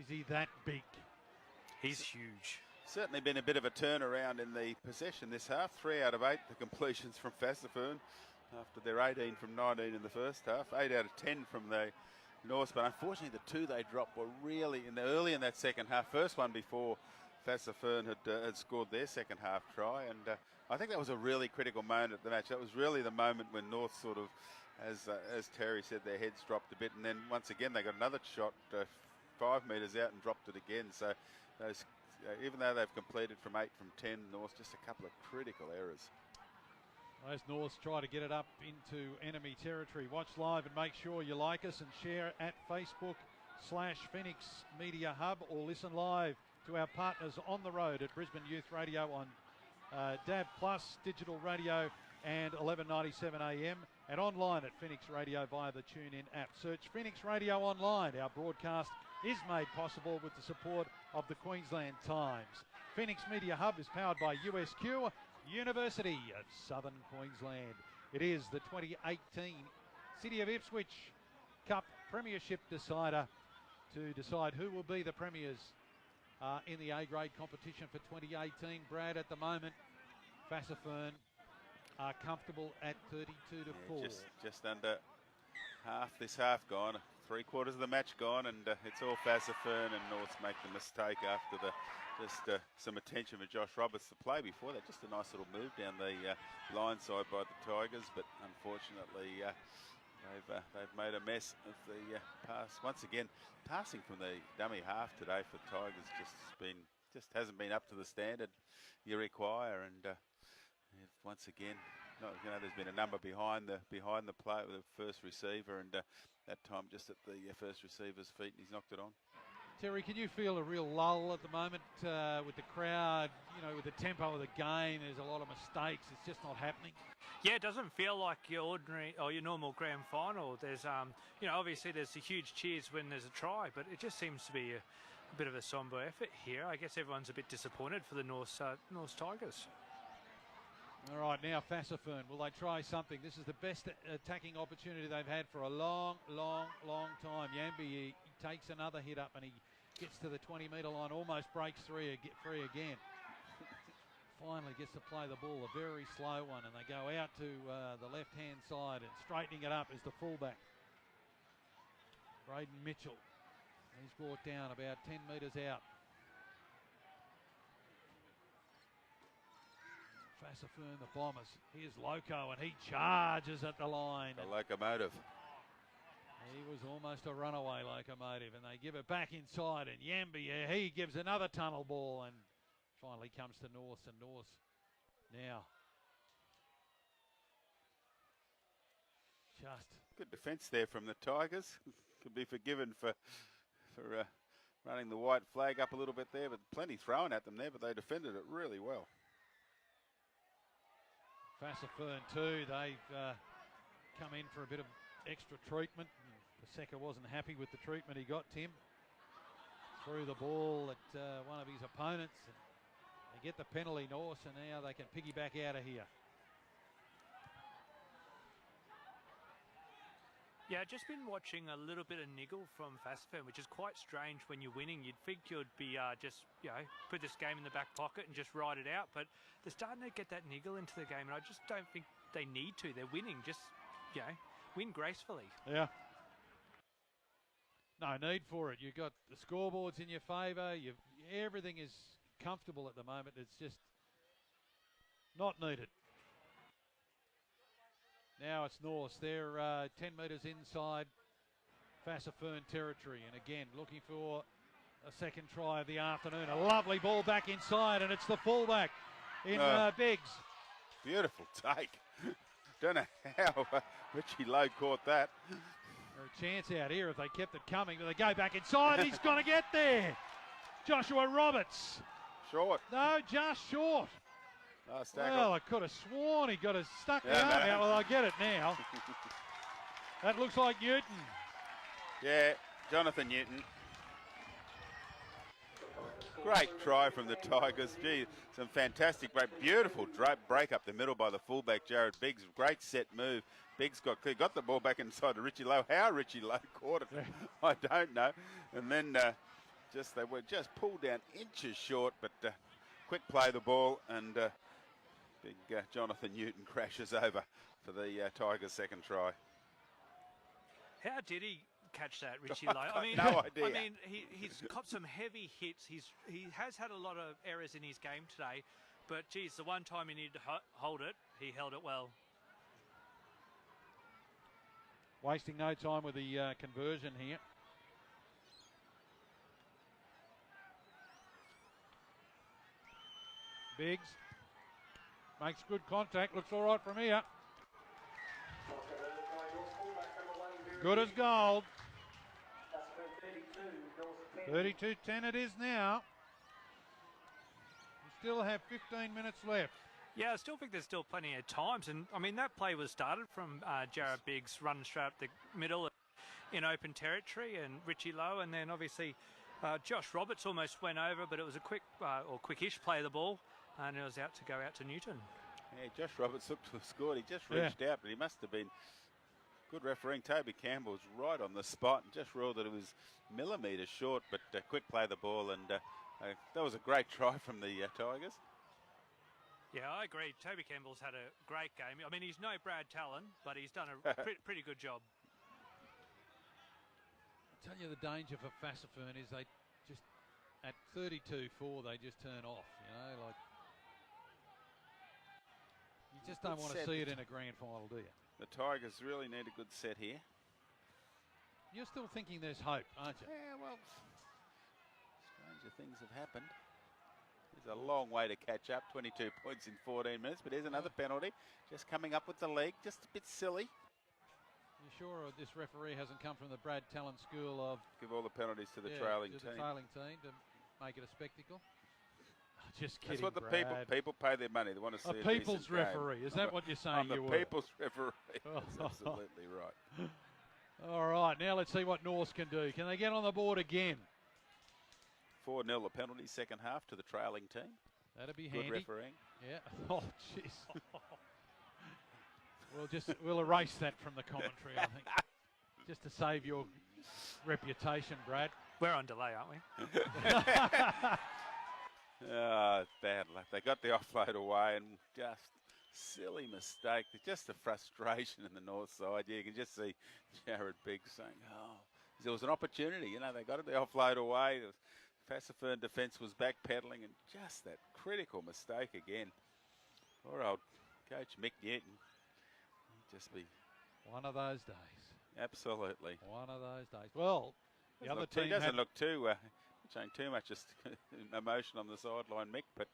Is he that big? He's huge. Certainly been a bit of a turnaround in the possession this half. 3 out of 8 the completions from Fassifern after their 18 from 19 in the first half. 8 out of 10 from the North, but unfortunately the 2 they dropped were really early in that second half. First one before Fassifern had scored their second half try, and I think that was a really critical moment at the match. That was really the moment when North sort of, as Terry said, their heads dropped a bit, and then once again they got another shot 5 metres out and dropped it again. So those, even though they've completed from 8 from 10, North just a couple of critical errors. Those Norths try to get it up into enemy territory. Watch live and make sure you like us and share at Facebook/Phoenix Media Hub, or listen live to our partners on the road at Brisbane Youth Radio on DAB Plus, digital radio, and 1197 AM, and online at Phoenix Radio via the TuneIn app. Search Phoenix Radio online. Our broadcast is made possible with the support of the Queensland Times. Phoenix Media Hub is powered by USQ, University of Southern Queensland. It is the 2018 City of Ipswich Cup Premiership decider to decide who will be the premiers in the A-grade competition for 2018. Brad, at the moment, Fassifern are comfortable at 32-4. Just under half this half gone. 3/4 of the match gone, and it's all Fassifern, and Norths make the mistake after some attention for Josh Roberts to play before that. Just a nice little move down the line side by the Tigers, but unfortunately they've made a mess of the pass. Once again, passing from the dummy half today for Tigers just hasn't been up to the standard you require, and once again, there's been a number behind the play with the first receiver, and that time just at the first receiver's feet, and he's knocked it on. Terry, can you feel a real lull at the moment with the crowd, with the tempo of the game? There's a lot of mistakes. It's just not happening. Yeah, it doesn't feel like your ordinary or your normal grand final. There's, obviously there's the huge cheers when there's a try, but it just seems to be a bit of a sombre effort here. I guess everyone's a bit disappointed for the North Tigers. All right, now Fassifern, will they try something? This is the best attacking opportunity they've had for a long, long, long time. Yambi, he takes another hit up and he gets to the 20-metre line, almost breaks free again. Finally gets to play the ball, a very slow one, and they go out to the left-hand side, and straightening it up is the fullback, Bryton Mitchell. He's brought down about 10 metres out. Fassifern, the Bombers. Here's Loco, and he charges at the line. The locomotive. He was almost a runaway locomotive, and they give it back inside, and Yambi, he gives another tunnel ball, and finally comes to North, and North now just good defence there from the Tigers. Could be forgiven for running the white flag up a little bit there, but plenty thrown at them there, but they defended it really well. Fassifern too, they've come in for a bit of extra treatment. Paseka wasn't happy with the treatment he got, Tim. Threw the ball at one of his opponents. And they get the penalty, North, and now they can piggyback out of here. Yeah, I've just been watching a little bit of niggle from Fassifern, which is quite strange when you're winning. You'd think you'd be just, put this game in the back pocket and just ride it out. But they're starting to get that niggle into the game, and I just don't think they need to. They're winning. Just, win gracefully. Yeah. No need for it. You've got the scoreboards in your favour. Everything is comfortable at the moment. It's just not needed. Now it's Norse. They're 10 metres inside Fassifern territory. And again, looking for a second try of the afternoon. A lovely ball back inside, and it's the fullback in Biggs. Beautiful take. Don't know how Richie Lowe caught that. A chance out here if they kept it coming, but they go back inside. He's going to get there. Joshua Roberts. Short. No, just short. Last Well, I could have sworn he got a stuck the arm out. Well, I get it now. That looks like Newton. Yeah, Jonathan Newton. Great try from the Tigers. Gee, some fantastic beautiful break up the middle by the fullback, Jared Biggs. Great set move. Biggs got clear, got the ball back inside to Richie Lowe. How Richie Lowe caught it, I don't know. And then they were just pulled down inches short, but quick play the ball, and big Jonathan Newton crashes over for the Tigers' second try. How did he catch that, Richie Lowe? I mean, no idea. I mean, he's got some heavy hits. He has had a lot of errors in his game today, but geez, the one time he needed to hold it, he held it well. Wasting no time with the conversion here. Biggs makes good contact, looks all right from here. Good as gold. 32-10 it is now. We still have 15 minutes left. Yeah, I still think there's still plenty of times. And, I mean, that play was started from Jared Biggs running straight up the middle in open territory and Richie Lowe. And then, obviously, Josh Roberts almost went over, but it was a quick or quickish play of the ball. And it was out to Newton. Yeah, Josh Roberts looked to have scored. He just reached out, but he must have been good refereeing. Toby Campbell was right on the spot and just ruled that it was millimetres short, but quick play the ball. And that was a great try from the Tigers. Yeah, I agree. Toby Campbell's had a great game. I mean, he's no Brad Talon, but he's done a pretty good job. I tell you, the danger for Fassifern is they just, at 32-4, they just turn off, like... You just don't want to see it in a grand final, do you? The Tigers really need a good set here. You're still thinking there's hope, aren't you? Yeah, well, stranger things have happened. There's a long way to catch up, 22 points in 14 minutes, but here's another penalty. Just coming up with the leg, just a bit silly. You sure this referee hasn't come from the Brad Talon school of... Give all the penalties to the trailing team. To the trailing team to make it a spectacle. Just kidding, that's what the people pay their money. They want to see a people's referee. Is that what you're saying? I'm the people's referee. That's absolutely right. All right, now let's see what Norse can do. Can they get on the board again? 4-0 a penalty second half to the trailing team. That'd be good handy. Refereeing. Yeah. Oh, jeez. We'll erase that from the commentary, I think, just to save your reputation, Brad. We're on delay, aren't we? Bad luck. They got the offload away and just silly mistake. Just the frustration in the north side. Yeah, you can just see Jared Biggs saying, there was an opportunity. They got the offload away. Fassifern defence was backpedaling and just that critical mistake again. Poor old coach Mick Newton. He'd just be... One of those days. Absolutely. One of those days. Well, the other team doesn't look too... showing too much just emotion on the sideline, Mick, but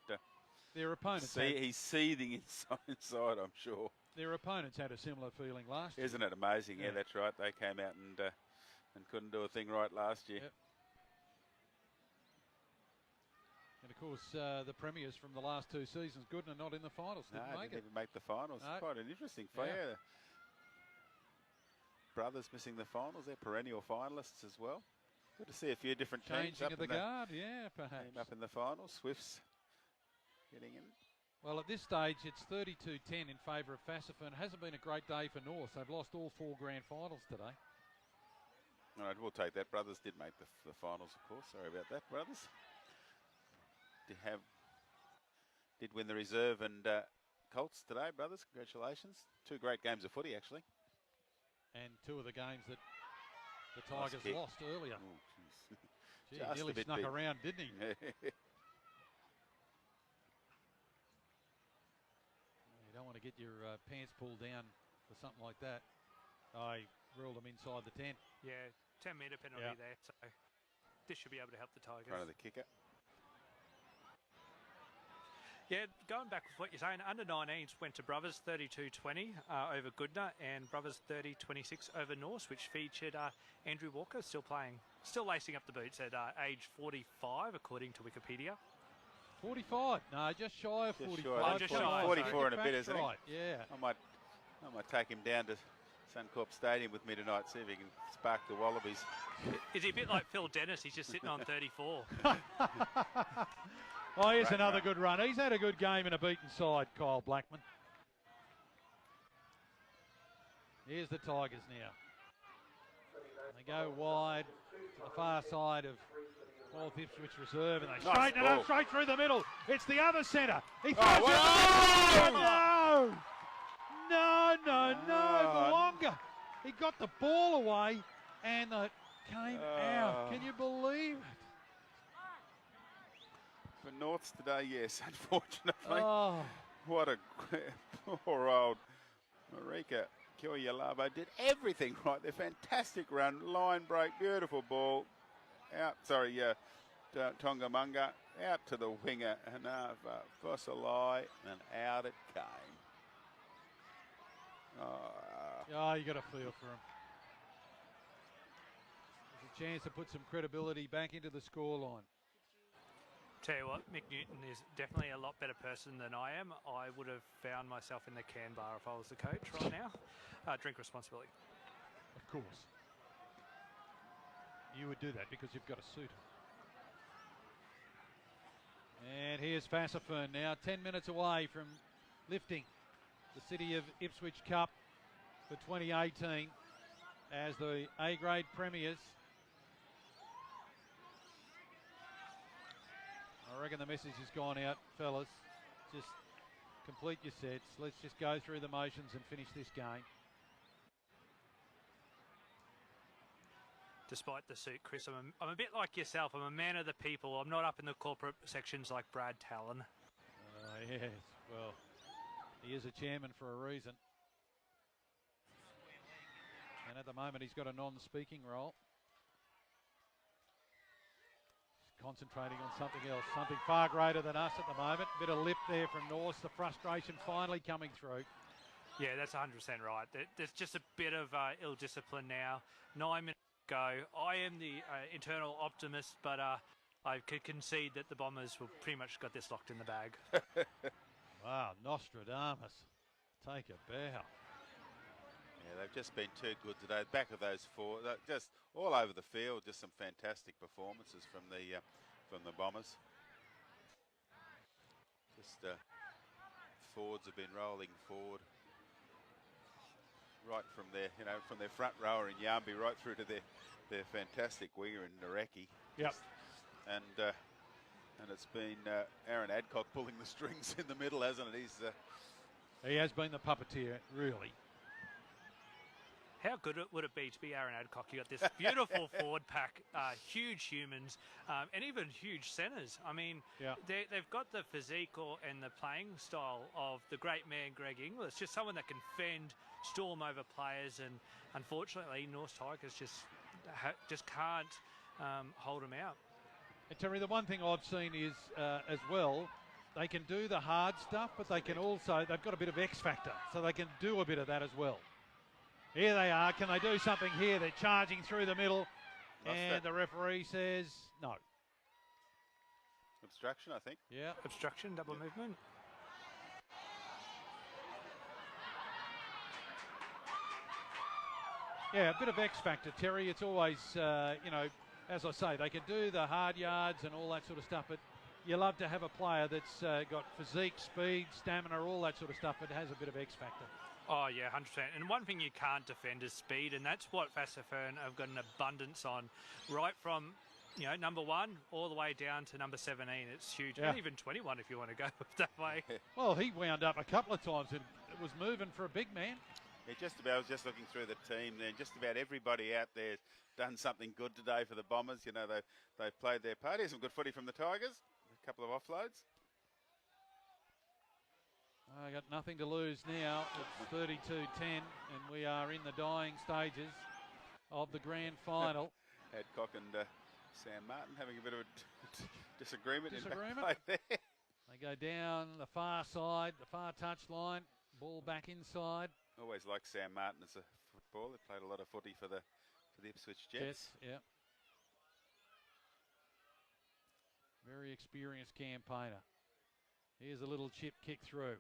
their opponents he's seething inside, I'm sure. Their opponents had a similar feeling last year. Isn't it amazing? Yeah, that's right. They came out and couldn't do a thing right last year. Yep. And of course, the premiers from the last two seasons, Goodna not in the finals. Didn't even make the finals. No. Quite an interesting fair. brothers missing the finals. They're perennial finalists as well. Good to see a few different teams Changing of the guard, yeah, perhaps. Team up in the finals. Swifts getting in. Well, at this stage, it's 32-10 in favour of Fassifern. It hasn't been a great day for North. They've lost all 4 grand finals today. All right, we'll take that. Brothers did make the finals, of course. Sorry about that, brothers. Did win the reserve and Colts today, brothers. Congratulations. 2 great games of footy, actually. And 2 of the games that the Tigers lost earlier. Oh, Gee, he nearly snuck around, didn't he? You don't want to get your pants pulled down for something like that. I ruled him inside the 10. Yeah, 10-metre penalty there, so this should be able to help the Tigers. Front of the kicker. Yeah, going back with what you're saying, under 19s went to Brothers 32-20 over Goodna, and Brothers 30-26 over Norse, which featured Andrew Walker still playing, still lacing up the boots at age 45, according to Wikipedia. 45? No, just shy of 45. Oh, just shy. 44 and a bit, isn't he? Right, yeah. I might take him down to Suncorp Stadium with me tonight, see if he can spark the Wallabies. Is he a bit like Phil Dennis? He's just sitting on 34. Oh, here's another good run. He's had a good game in a beaten side, Kyle Blackman. Here's the Tigers now. They go wide to the far side of North Ipswich Reserve, and they straighten it up straight through the middle. It's the other centre. He throws it. No! No, Longer. He got the ball away, and it came out. Can you believe it? For Norths today, yes, unfortunately. Oh. What a poor old Marika Kyoyalabo did everything right. They're fantastic run, line break, beautiful ball. Out, Tongamunga, out to the winger, Hanava Fossilai, and out it came. Oh, you got a feel for him. There's a chance to put some credibility back into the scoreline. Tell you what, Mick Newton is definitely a lot better person than I am. I would have found myself in the can bar if I was the coach right now. Drink responsibly. Of course. You would do that because you've got a suit. And here's Fassifern now, 10 minutes away from lifting the City of Ipswich Cup for 2018 as the A-grade premiers. I reckon the message has gone out, fellas. Just complete your sets. Let's just go through the motions and finish this game. Despite the suit, Chris, I'm a bit like yourself. I'm a man of the people. I'm not up in the corporate sections like Brad Talon. Yes, well, he is a chairman for a reason. And at the moment, he's got a non-speaking role. Concentrating on something else, something far greater than us at the moment. Bit of lip there from Norse, the frustration finally coming through. Yeah, that's 100% right. There's just a bit of ill discipline now. 9 minutes to go. I am the internal optimist, but I could concede that the Bombers will pretty much got this locked in the bag. Wow, Nostradamus, take a bow. Yeah, they've just been too good today. Back of those 4, just all over the field. Just some fantastic performances from the Bombers. Just forwards have been rolling forward, right from their front rower in Yambi right through to their fantastic winger in Nareki. Yep. And it's been Aaron Adcock pulling the strings in the middle, hasn't it? He has been the puppeteer, really. How good would it be to be Aaron Adcock? You got this beautiful forward pack, huge humans, and even huge centres. I mean, they've got the physique and the playing style of the great man Greg Inglis, just someone that can fend, storm over players, and unfortunately, North Tigers just can't hold them out. And Terry, the one thing I've seen is as well, they can do the hard stuff, but they can also, they've got a bit of X factor, so they can do a bit of that as well. Here they are. Can they do something here? They're charging through the middle. And the referee says no. Obstruction, I think. Yeah. Obstruction, double movement. Yeah, a bit of X factor, Terry. It's always, you know, as I say, they can do the hard yards and all that sort of stuff, but you love to have a player that's got physique, speed, stamina, all that sort of stuff, but has a bit of X factor. Oh, yeah, 100%. And one thing you can't defend is speed, and that's what Fassifern have got an abundance on. Right from, you know, number 1 all the way down to number 17. It's huge. Yeah. And even 21 if you want to go that way. Well, he wound up a couple of times and it was moving for a big man. Yeah, I was just looking through the team there. Just about everybody out there done something good today for the Bombers. You know, they've played their part. Here's some good footy from the Tigers. A couple of offloads. I got nothing to lose now. It's 32-10, and we are in the dying stages of the grand final. Adcock and Sam Martin having a bit of a disagreement. Disagreement? There. They go down the far side, the far touch line, ball back inside. Always liked Sam Martin as a footballer. Played a lot of footy for the Ipswich Jets. Yeah. Very experienced campaigner. Here's a little chip kick through.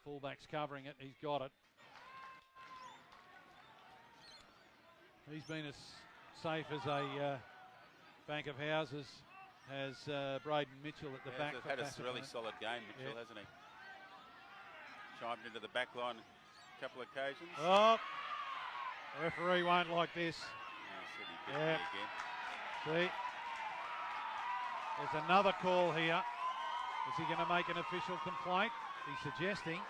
Fullback's covering it. He's got it. He's been as safe as a bank of houses as Bryton Mitchell at the back. He's had a really solid game, Mitchell, hasn't he? Chimed into the back line a couple of occasions. Oh, the referee won't like this. Again. See, there's another call here. Is he going to make an official complaint? He's suggesting.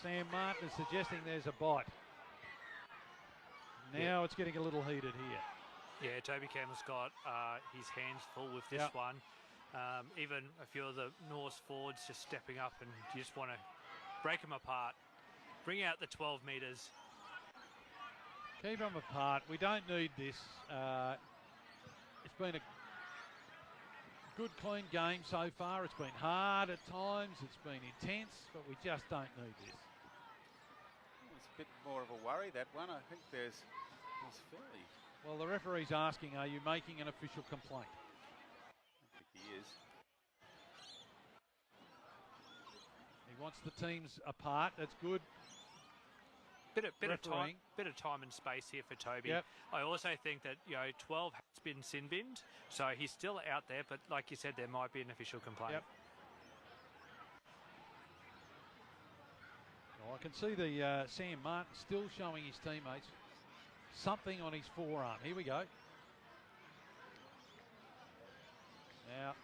Sam Martin is suggesting there's a bite. Now it's getting a little heated here. Yeah, Toby Campbell's got his hands full with this one. Even a few of the Norse forwards just stepping up, and you just want to break them apart. Bring out the 12 metres. Keep them apart. We don't need this. It's been a good, clean game so far. It's been hard at times. It's been intense, but we just don't need this. It's a bit more of a worry, that one. I think there's fairly... Well, the referee's asking, are you making an official complaint? I think he is. He wants the teams apart. That's good. Bit of time and space here for Toby. Yep. I also think that 12 has been sin binned, so he's still out there. But like you said, there might be an official complaint. Yep. Well, I can see the Sam Martin still showing his teammates something on his forearm. Here we go. Now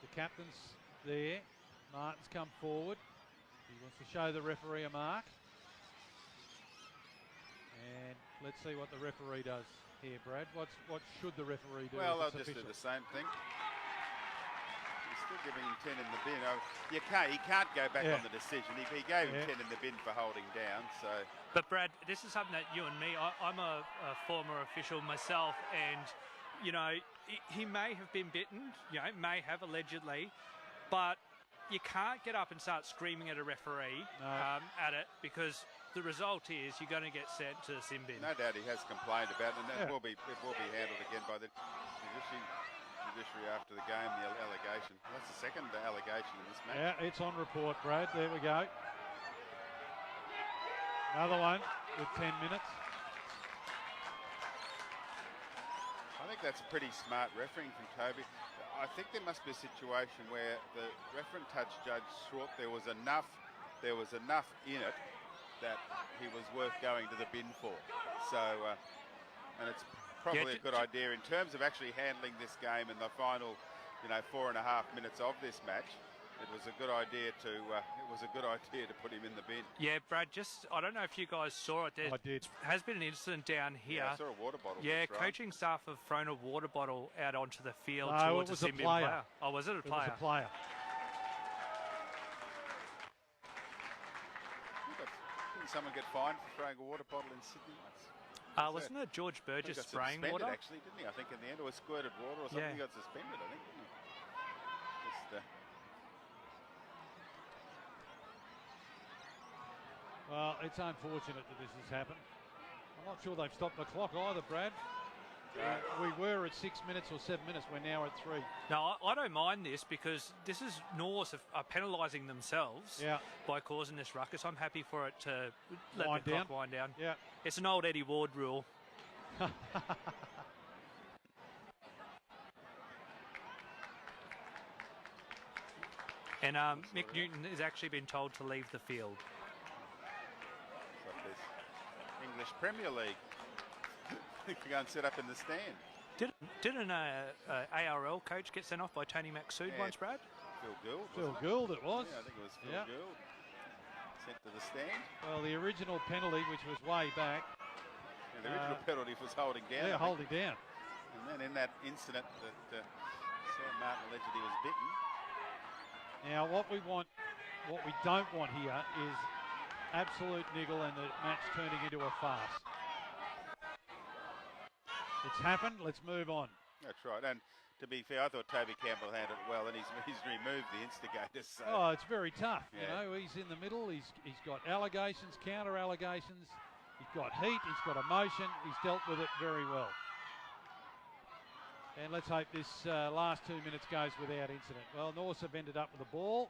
the captain's there. Martin's come forward. He wants to show the referee a mark. And let's see what the referee does here, Brad. What should the referee do? Well, they'll just do the same thing. He's still giving him 10 in the bin. He can't go back on the decision. He gave him 10 in the bin for holding down. So. But Brad, this is something that you and me, I'm a former official myself, and he may have been bitten, may have allegedly, but you can't get up and start screaming at a referee at it, because the result is you're going to get sent to the sin bin. No doubt he has complained about it, and it will be handled again by the judiciary after the game, the allegation. That's the second allegation in this match. Yeah, it's on report, Brad. There we go. Another one with 10 minutes. I think that's a pretty smart refereeing from Toby. I think there must be a situation where the referee touch judge thought there was enough in it that he was worth going to the bin for. So, and it's probably a good idea in terms of actually handling this game in the final, 4.5 minutes of this match. It was a good idea to put him in the bin. Yeah, Brad, I don't know if you guys saw it. There I did. Has been an incident down here. Yeah, I saw a water bottle. Yeah, coaching staff have thrown a water bottle out onto the field no, towards it was a sin bin player. Oh, was it a player? It was a player. Didn't someone get fined for throwing a water bottle in Sydney once? Wasn't it George Burgess spraying water? water? Actually, didn't he? I think in the end it was squirted water or something. Yeah. He got suspended, I think, didn't he? Well, it's unfortunate that this has happened. I'm not sure they've stopped the clock either, Brad. We were at 6 minutes or 7 minutes. We're now at 3. No, I don't mind this because this is Norse are penalising themselves by causing this ruckus. I'm happy for it to let the clock wind down. Yeah. It's an old Eddie Ward rule. And Mick Newton has actually been told to leave the field. It's like this English Premier League. To go and sit up in the stand. Didn't ARL coach get sent off by Tony Maxsood once, Brad? Phil Gould. Phil Gould it was. Yeah, I think it was Phil Gould. Sent to the stand. Well, the original penalty, which was way back. Yeah, the original penalty was holding down. Yeah, holding down. And then in that incident that Sam Martin alleged he was bitten. Now, what we don't want here is absolute niggle and the match turning into a farce. It's happened. Let's move on. That's right. And to be fair, I thought Toby Campbell handled it well, and he's removed the instigators. So. Oh, it's very tough. Yeah. You know, he's in the middle. He's got allegations, counter allegations. He's got heat. He's got emotion. He's dealt with it very well. And let's hope this last 2 minutes goes without incident. Well, Norse have ended up with the ball.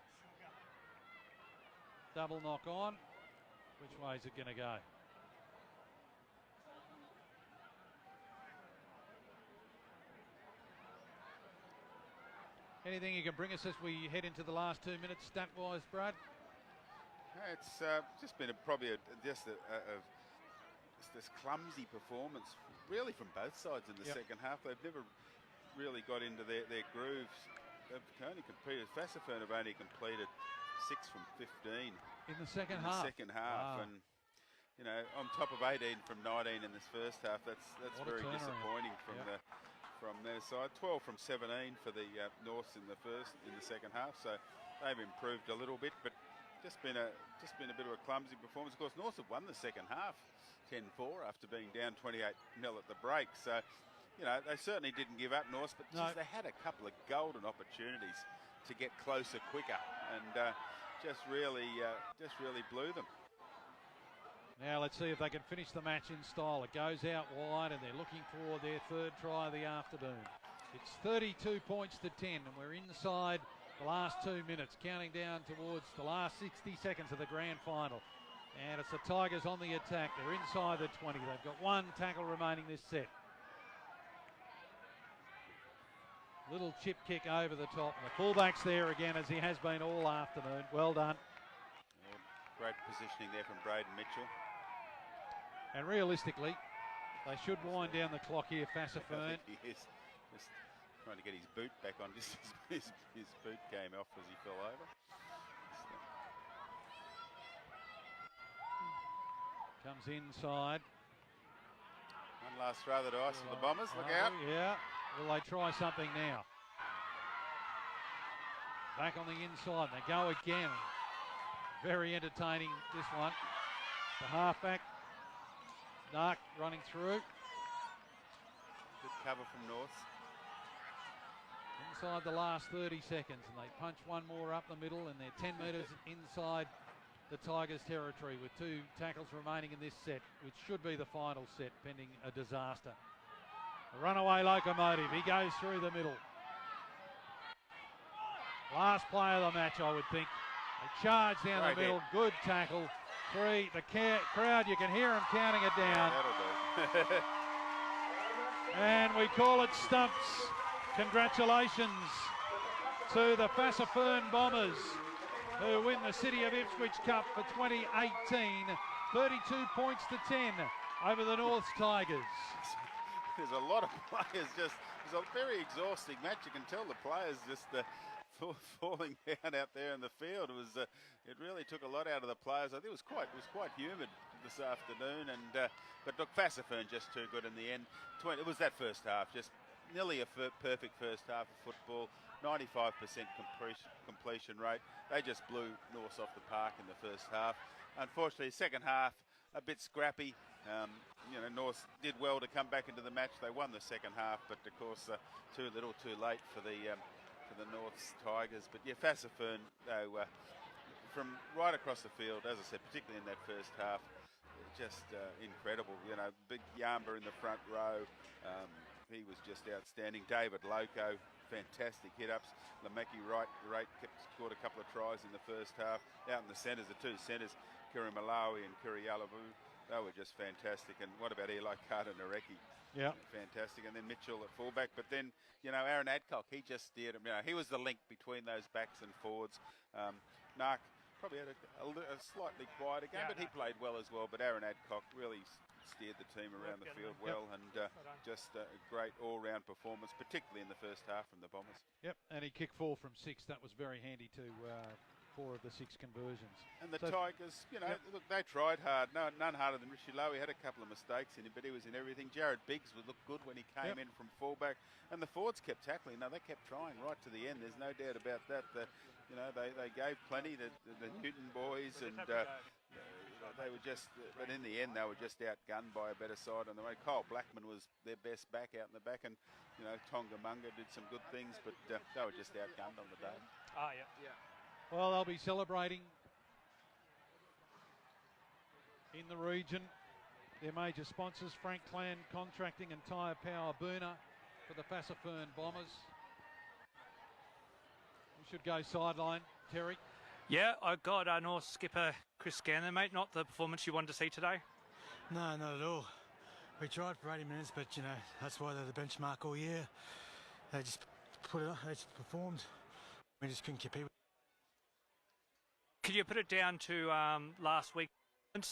Double knock on. Which way is it going to go? Anything you can bring us as we head into the last 2 minutes, stat-wise, Brad? It's just been probably just this clumsy performance, really from both sides in the second half. They've never really got into their grooves. They've only completed, Fassifern have only completed 6 from 15 in the second half. Wow. And you know, on top of 18 from 19 in this first half, that's very disappointing from their side. 12 from 17 for the Norths in the second half, so they've improved a little bit, but just been a bit of a clumsy performance. Of course, Norths have won the second half 10-4 after being down 28-0 at the break, so you know they certainly didn't give up, Norths, but they had a couple of golden opportunities to get closer quicker, and just really blew them. Now let's see if they can finish the match in style. It goes out wide and they're looking for their third try of the afternoon. It's 32 points to 10 and we're inside the last 2 minutes, counting down towards the last 60 seconds of the grand final. And it's the Tigers on the attack. They're inside the 20. They've got one tackle remaining this set. Little chip kick over the top. And the fullback's there again as he has been all afternoon. Well done. Great positioning there from Bryton Mitchell. And realistically, they should wind down the clock here, Fassifern. He is just trying to get his boot back on. Just his boot came off as he fell over. Comes inside. One last throw of the dice for the Bombers. Look out. Yeah. Will they try something now? Back on the inside. They go again. Very entertaining, this one. The halfback. Nark running through. Good cover from North. Inside the last 30 seconds, and they punch one more up the middle, and they're 10 metres inside the Tigers' territory with 2 tackles remaining in this set, which should be the final set, pending a disaster. A runaway locomotive, he goes through the middle. Last play of the match, I would think. They charge down the middle, good tackle. 3, the crowd, you can hear them counting it down. That'll do. And we call it stumps. Congratulations to the Fassifern Bombers, who win the City of Ipswich Cup for 2018. 32 points to 10 over the Norths Tigers. There's a lot of players it's a very exhausting match. You can tell the players just falling down out there in the field. It really took a lot out of the players. I think it was quite humid this afternoon, and but look, Fassifern just too good in the end. It was that first half, just nearly a perfect first half of football. 95% completion rate. They just blew North off the park in the first half. Unfortunately, second half a bit scrappy. You know, North did well to come back into the match. They won the second half, but of course too little, too late for the North's Tigers. But yeah, Fassifern, from right across the field, as I said, particularly in that first half, just incredible. You know, big Yamba in the front row. he was just outstanding. David Loco, fantastic hit-ups. Lameki Wright scored a couple of tries in the first half. Out in the centres, the two centres, Kiri Malawi and Kiri Yalavu, they were just fantastic. And what about Eli Carter-Nareki? Yeah. Fantastic. And then Mitchell at fullback. But then, Aaron Adcock, he just steered him. He was the link between those backs and forwards. Narc probably had a slightly quieter game, but he played well as well. But Aaron Adcock really steered the team around the field well, and just a great all-round performance, particularly in the first half from the Bombers. Yep, and he kicked 4 from 6. That was very handy to 4 of the 6 conversions. And the Tigers, look, they tried hard. None harder than Richie Lowe. He had a couple of mistakes in him, but he was in everything. Jared Biggs would look good when he came in from fullback, and the forwards kept tackling. No, they kept trying right to the end. There's no doubt about that. They gave plenty. The Newton boys, and they were just, but in the end, they were just outgunned by a better side on the way. Kyle Blackman was their best back out in the back, and Tongamunga did some good things, but they were just outgunned on the day. Well, they'll be celebrating in the region. Their major sponsors, Frank Clan Contracting and Tyre Power Booner for the Fassifern Bombers. We should go sideline, Terry. Yeah, I got North skipper Chris Xander, mate. Not the performance you wanted to see today? No, not at all. We tried for 80 minutes, but that's why they're the benchmark all year. They just they just performed. We just couldn't compete. Could you put it down to last week?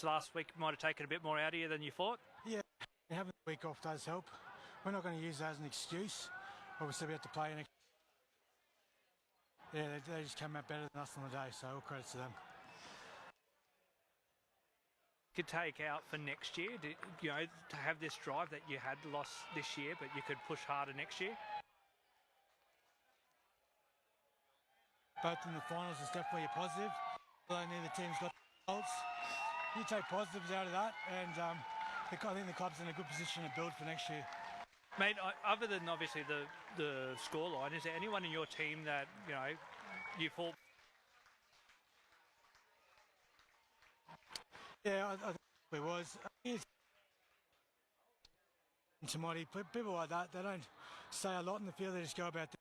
Last week might have taken a bit more out of you than you thought? Yeah, having the week off does help. We're not going to use that as an excuse. Obviously, we have to play next. Yeah, they just came out better than us on the day, so all credit to them. Could take out for next year, to have this drive that you had lost this year, but you could push harder next year? Both in the finals is definitely a positive. Although neither team's got results. You take positives out of that, and I think the club's in a good position to build for next year. Mate, other than obviously the scoreline, is there anyone in your team that, you thought? Yeah, I think there was. Tamati, people like that, they don't say a lot in the field, they just go about their.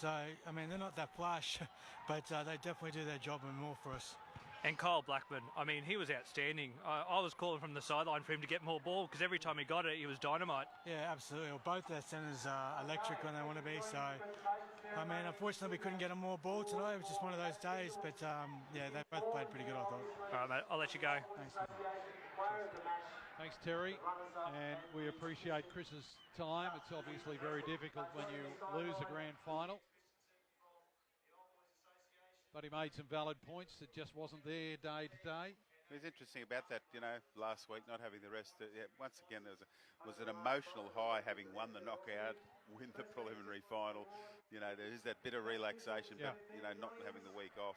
So, I mean, they're not that flash, but they definitely do their job and more for us. And Kyle Blackman, I mean, he was outstanding. I was calling from the sideline for him to get more ball, because every time he got it, he was dynamite. Yeah, absolutely. Well, both their centres are electric when they want to be. So, I mean, unfortunately, we couldn't get them more ball tonight. It was just one of those days. But, yeah, they both played pretty good, I thought. All right, mate, I'll let you go. Thanks. Thanks, Terry. And we appreciate Chris's time. It's obviously very difficult when you lose a grand final. But he made some valid points. It just wasn't there day to day. It was interesting about that, last week not having the rest. Once again, there was an emotional high having won the knockout, win the preliminary final. There is that bit of relaxation, but not having the week off.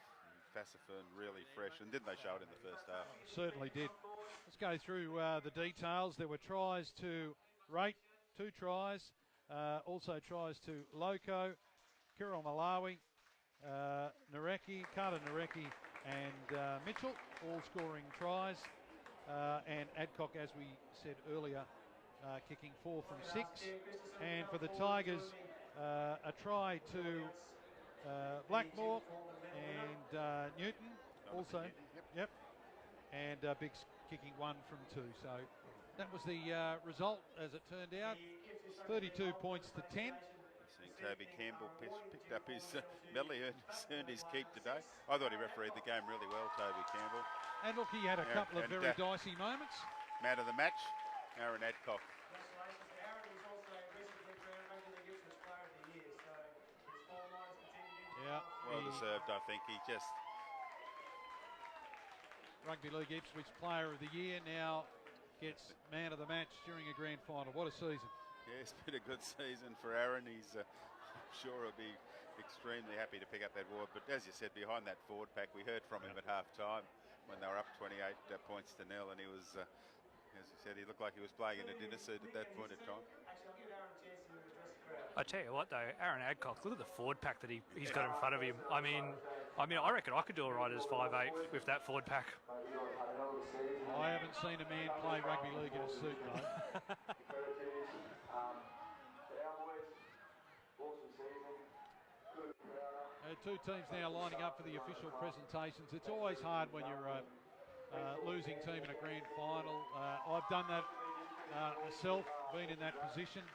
Fassifern really fresh, and didn't they show it in the first half? Certainly did. Let's go through the details. There were tries to Rate, 2 tries. Also tries to Loco, Kirill Malawi, Carter Nareki and Mitchell, all scoring tries. And Adcock, as we said earlier, kicking 4 from 6. And for the Tigers, a try to Blackmore and Newton also. Yep. And Biggs kicking 1 from 2. So that was the result as it turned out. 32 points to 10. Toby Campbell picked up his medal. He earned his keep today. I thought he refereed the game really well, Toby Campbell. And look, he had a couple of very dicey moments. Man of the match, Aaron Adcock. Congratulations to Aaron, who's also recently crowned Rugby League Ipswich Player of the Year. So his form lines continue. Yeah, well deserved, I think. He just Rugby League Ipswich Player of the Year now gets man of the match during a grand final. What a season. Yeah, it's been a good season for Aaron. He's I'm sure he'll be extremely happy to pick up that award. But as you said, behind that forward pack, we heard from him at half-time when they were up 28 points to 0, and he was, as you said, he looked like he was playing in a dinner suit at that point in time. Actually, I'll give Aaron a chance to address the crowd. I tell you what, though, Aaron Adcock, look at the forward pack that he's got in front of him. I mean, I reckon I could do all right as 5'8" with that forward pack. I haven't seen a man play rugby league in a suit, though. Two teams now lining up for the official presentations. It's always hard when you're a losing team in a grand final. I've done that myself, been in that position.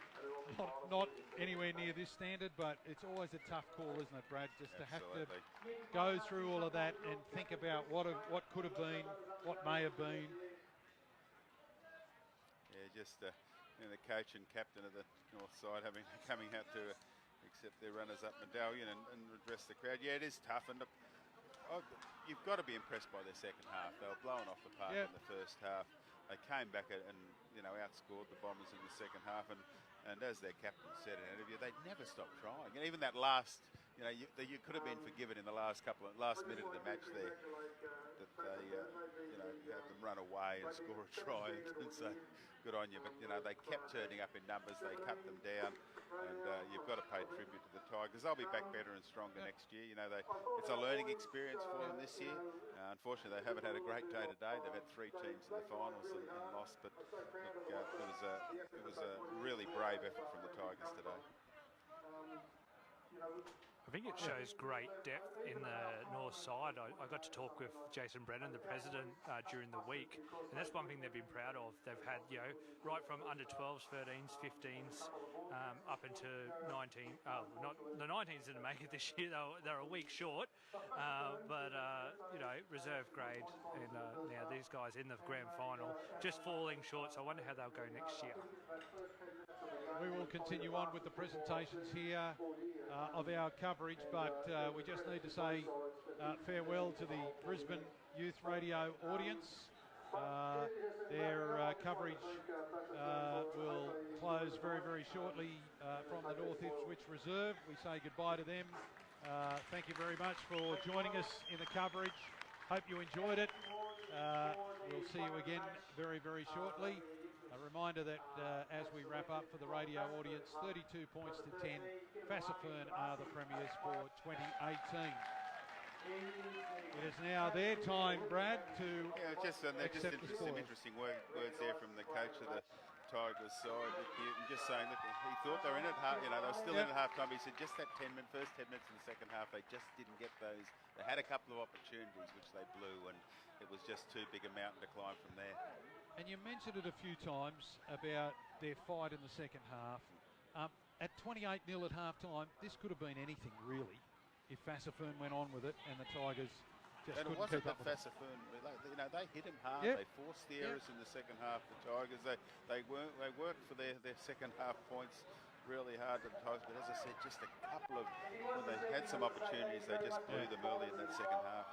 Not anywhere near this standard, but it's always a tough call, isn't it, Brad? Just to have to go through all of that and think about what could have been, what may have been. Yeah, just the coach and captain of the North side coming out to accept their runners-up medallion and address the crowd. Yeah, it is tough, and you've got to be impressed by their second half. They were blowing off the park in the first half. They came back and outscored the Bombers in the second half, and as their captain said in an interview, they'd never stop trying. And even that last, you could have been forgiven in the last minute of the match there, that they had them run away and score a try and say good on you. But they kept turning up in numbers. They cut them down, and you've got to pay tribute to the Tigers. They'll be back better and stronger next year. It's a learning experience for them this year. Unfortunately, they haven't had a great day today. They've had 3 teams in the finals and lost, but it was a really brave effort from the Tigers today. I think it shows great depth in the north side. I got to talk with Jason Brennan, the president, during the week, and that's one thing they've been proud of. They've had, right from under 12s, 13s, 15s, up into 19. The 19s didn't make it this year. They're a week short, but reserve grade, and now these guys in the grand final just falling short. So I wonder how they'll go next year. We will continue on with the presentations here of our coverage, but we just need to say farewell to the Brisbane Youth Radio audience. Their coverage will close very, very shortly from the North Ipswich Reserve. We say goodbye to them. Thank you very much for joining us in the coverage. Hope you enjoyed it. We'll see you again very, very shortly. A reminder that as we wrap up for the radio audience, 32 points to 10, Fassifern are the premiers for 2018. It is now their time, Brad, to some interesting words there from the coach of the Tigers side. Just saying that he thought they were in at half. They were still in at half time. He said just that first 10 minutes in the second half, they just didn't get those. They had a couple of opportunities which they blew, and it was just too big a mountain to climb from there. And you mentioned it a few times about their fight in the second half. At 28-0 at half-time, this could have been anything, really, if Fassifern went on with it and the Tigers just couldn't keep up with it. Fassifern, they hit him hard. Yep. They forced the errors in the second half. The Tigers, they worked for their second half points really hard to the Tigers. But as I said, just a couple of when they had some opportunities, they just blew them early in that second half.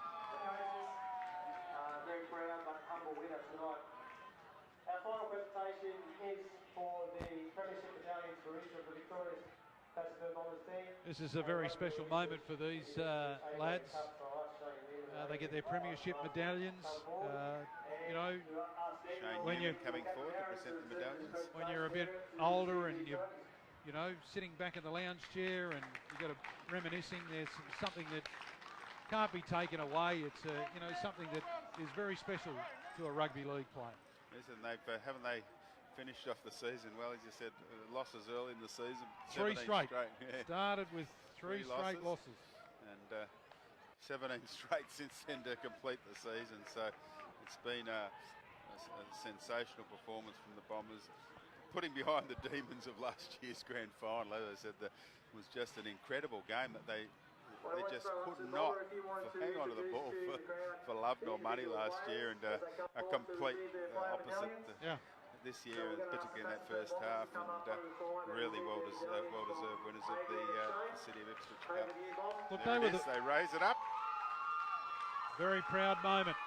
Very proud but humble winner tonight. Our final presentation is for the Premiership Medallion for each of the victorious Fassifern Bombers team. This is a very special moment for these lads. They get their Premiership medallions. When you're coming forward to present the medallions. When you're a bit older and you're, sitting back in the lounge chair and you've got a reminiscing, there's something that can't be taken away. It's something that is very special to a rugby league player. Listen, haven't they finished off the season well? As you said, losses early in the season. 3 straight. Yeah. Started with 3 straight losses. And 17 straight since then to complete the season. So it's been a sensational performance from the Bombers. Putting behind the demons of last year's grand final, as I said, was just an incredible game that they just could not hang on to the ball for love nor money last year, and a complete opposite this year, particularly in that first half, and really well-deserved winners of the City of Ipswich Cup. Look, they raise it up. Very proud moment.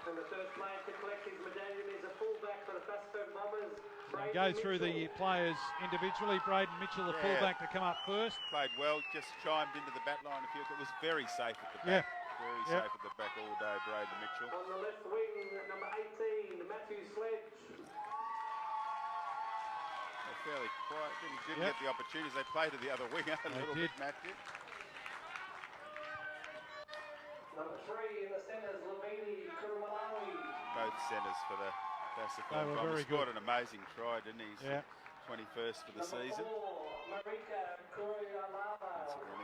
And the first player to collect his medallion is a fullback for the Fassifern Bombers. We'll go through the players individually. Bryton Mitchell, the fullback, to come up first. Played well, just chimed into the back line a few. It was very safe at the back. Very safe at the back all day, Bryton Mitchell. On the left wing, number 18, Matthew Sledge. They're fairly quiet. Didn't get the opportunities. They played to the other winger a little bit, Matthew. Number 3 in the centres, Lavini Kurumalawi. centres for the They Fassifern were Bombers. very Scored good. an amazing try, didn't he? Yeah. 21st for the season. And he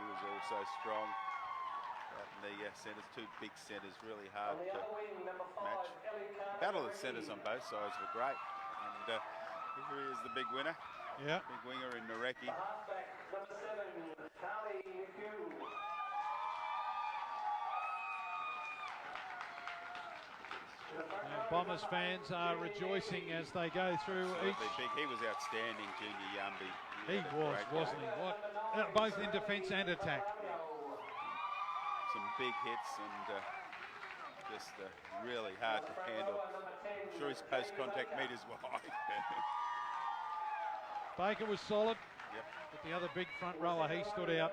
was also strong. And the centres, two big centres, really hard to match. The battle of the centres on both sides were great. And here he is, the big winner. Yeah. Big winger in Nareki. And Bombers fans are rejoicing as they go through each. Big. He was outstanding, Junior Yumby. He was, wasn't he? What? Both in defence and attack. Some big hits and just really hard to handle. I'm sure his post-contact meters were high. Baker was solid. Yep. But the other big front rower, he stood out.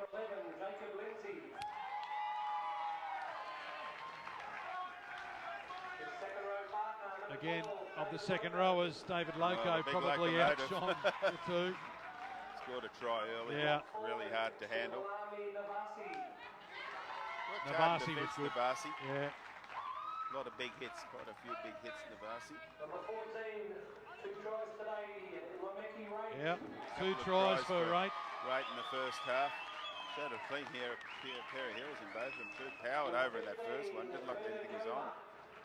Again, of the second rowers, David Loco probably outshone the two. Scored a try early. Yeah. Really hard to handle. Navasi was good. Navasi. Yeah. A lot of big hits, quite a few big hits, Navasi. Yeah, two tries for Wright. Wright in the first half. Showed a clean pair of heels in both of them too. Powered over in that first one, didn't look like anything was on.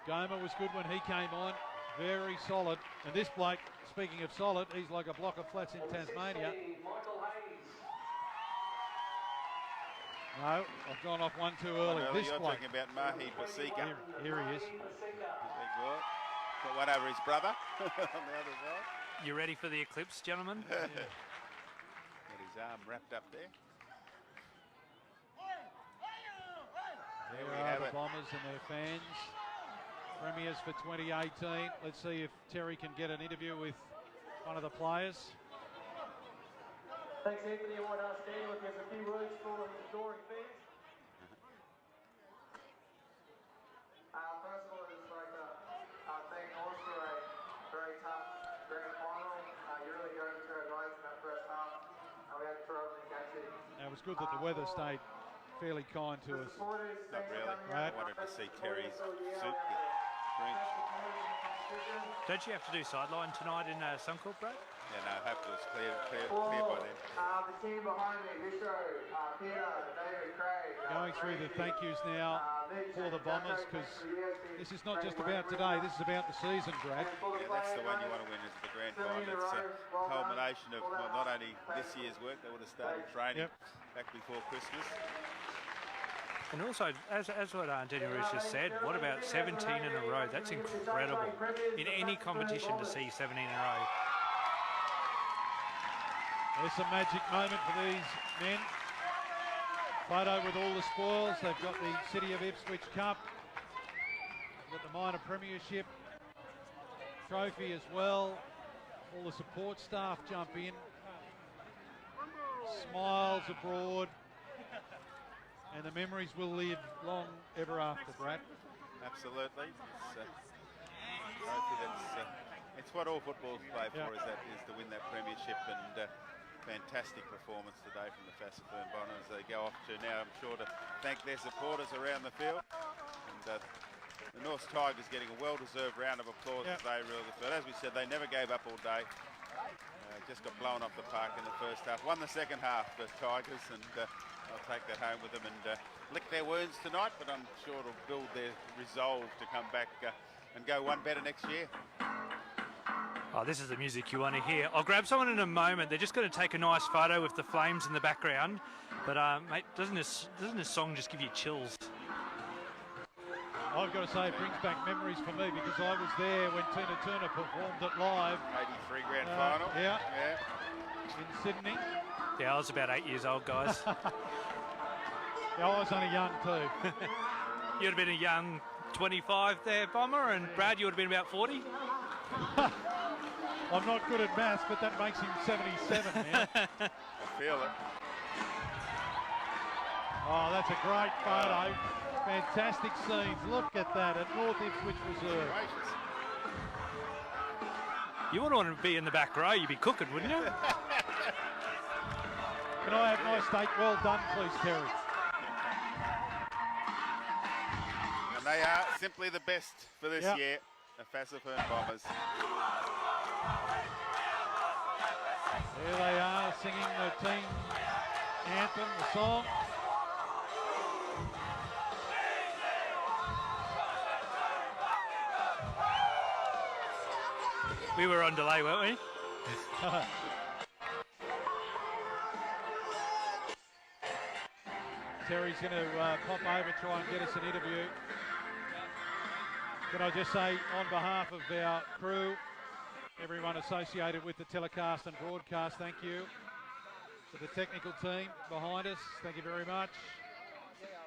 Gomer was good when he came on, very solid. And this bloke, speaking of solid, he's like a block of flats in Tasmania. No, I've gone off one too early. This You're bloke. talking about Mahi Pasika. Here he is. Big boy. Got one over his brother on the other side. You ready for the eclipse, gentlemen? Got his arm wrapped up there. There we are have the it. Bombers and their fans. Premiers for 2018. Let's see if Terry can get an interview with one of the players. Thanks, Anthony. I want to stand with us a few words for the adoring fans. First of all, I'd just like to thank North for a very tough grand final. You really got into our guys in that first half. We had to throw them in game city. Now, it was good that the weather stayed fairly kind to us. Not really. Right. I wanted to see Terry's suit get drenched. Don't you have to do sideline tonight in Suncorp, Brad? Yeah, no, I hope it was clear by then. The team behind me, Visho, Peter, David, Craig. Going through the thank yous now for the Bombers, because this is not just about today, this is about the season, Brad. Yeah, that's the one you want to win, is the grand final. It's a culmination of not only this year's work, they would have started training back before Christmas. And also, as what Daniel Roos just said, what about 17 in a row? That's incredible. In any competition to see 17 in a row. There's a magic moment for these men. Photo with all the spoils. They've got the City of Ipswich Cup. They've got the minor premiership trophy as well. All the support staff jump in. Smiles abroad. And the memories will live long ever after, Brad. Absolutely. It's what all football's play for, is to win that premiership, and fantastic performance today from the Fassifern Bombers. They go off to now, I'm sure, to thank their supporters around the field. And the North Tigers getting a well-deserved round of applause as they really. But as we said, they never gave up all day. Just got blown off the park in the first half. Won the second half, the Tigers, and I'll take that home with them and lick their wounds tonight, but I'm sure it'll build their resolve to come back and go one better next year. Oh, this is the music you want to hear. I'll grab someone in a moment. They're just going to take a nice photo with the flames in the background. But, mate, doesn't this song just give you chills? I've got to say, it brings back memories for me, because I was there when Tina Turner performed it live. 83 grand final. Yeah. In Sydney. Yeah, I was about 8 years old, guys. I was only young too. You'd have been a young 25 there, Bomber, and Brad, you would have been about 40. I'm not good at maths, but that makes him 77 now. I feel it. Oh, that's a great photo. Fantastic scenes. Look at that at North Ipswich Reserve. Gracious. You wouldn't want to be in the back row. You'd be cooking, wouldn't you? Can I have my steak well done, please, Terry? And they are simply the best for this year. the Fassifern Bombers. There they are, singing the team anthem, the song. We were on delay, weren't we? Terry's going to pop over, try and get us an interview. Can I just say, on behalf of our crew, everyone associated with the telecast and broadcast, thank you. To the technical team behind us, thank you very much.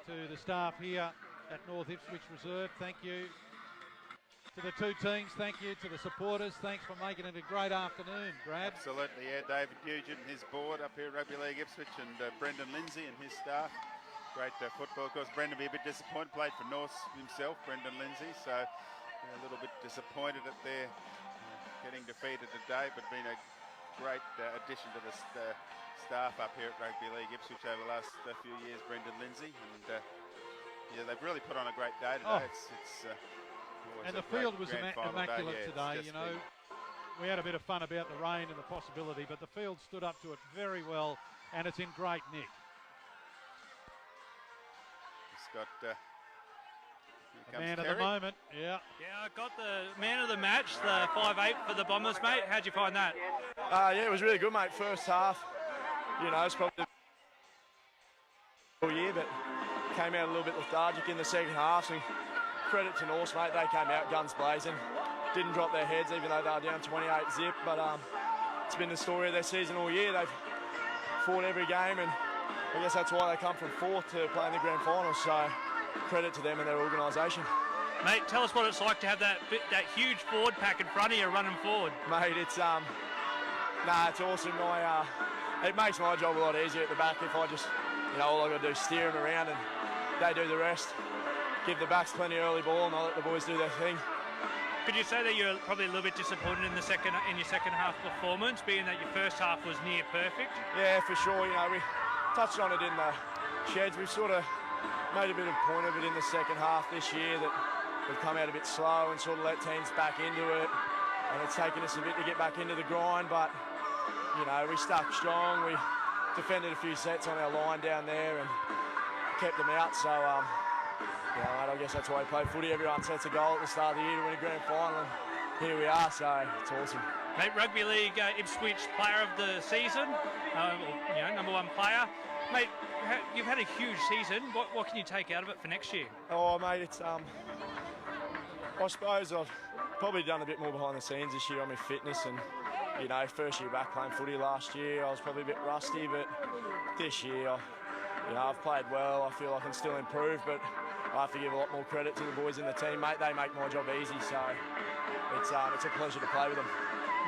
To the staff here at North Ipswich Reserve, thank you. To the two teams, thank you. To the supporters, thanks for making it a great afternoon, Brad. Absolutely, yeah. David Nugent and his board up here at Rugby League Ipswich, and Brendan Lindsay and his staff. Great football. Of course, Brendan will be a bit disappointed. Played for North himself, Brendan Lindsay, so a little bit disappointed at their getting defeated today, but been a great addition to the staff up here at Rugby League Ipswich over the last few years, Brendan Lindsay, and yeah, they've really put on a great day today. And the field was immaculate today, you know. We had a bit of fun about the rain and the possibility, but the field stood up to it very well, and it's in great nick. It's got man of the moment, yeah. Yeah, I got the man of the match, the 5'8" for the Bombers, mate. How'd you find that? Yeah, it was really good, mate. First half, you know, it's probably all year, but came out a little bit lethargic in the second half. So credit to Norse, mate. They came out guns blazing, didn't drop their heads even though they were down 28-0. But it's been the story of their season all year. They've fought every game, and I guess that's why they come from fourth to play in the grand final. So credit to them and their organisation. Mate, tell us what it's like to have that huge forward pack in front of you running forward. Mate, it's it's awesome. It makes my job a lot easier at the back if I just, you know, all I got to do is steer them around and they do the rest. Give the backs plenty of early ball and I'll let the boys do their thing. Could you say that you're probably a little bit disappointed in your second half performance, being that your first half was near perfect? Yeah, for sure. You know, we touched on it in the sheds. We've sort of made a bit of a point of it in the second half this year that we've come out a bit slow and sort of let teams back into it, and it's taken us a bit to get back into the grind, but you know, we stuck strong. We defended a few sets on our line down there and kept them out. So you know, I guess that's why we play footy. Everyone sets a goal at the start of the year to win a grand final, and here we are, so it's awesome. Mate, Rugby League Ipswich Player of the Season, you know, number one player. Mate, you've had a huge season. What can you take out of it for next year? Oh, mate, it's I suppose I've probably done a bit more behind the scenes this year on my fitness, and you know, first year back playing footy last year, I was probably a bit rusty, but this year, you know, I've played well. I feel I can still improve, but I have to give a lot more credit to the boys in the team, mate. They make my job easy, so it's a pleasure to play with them.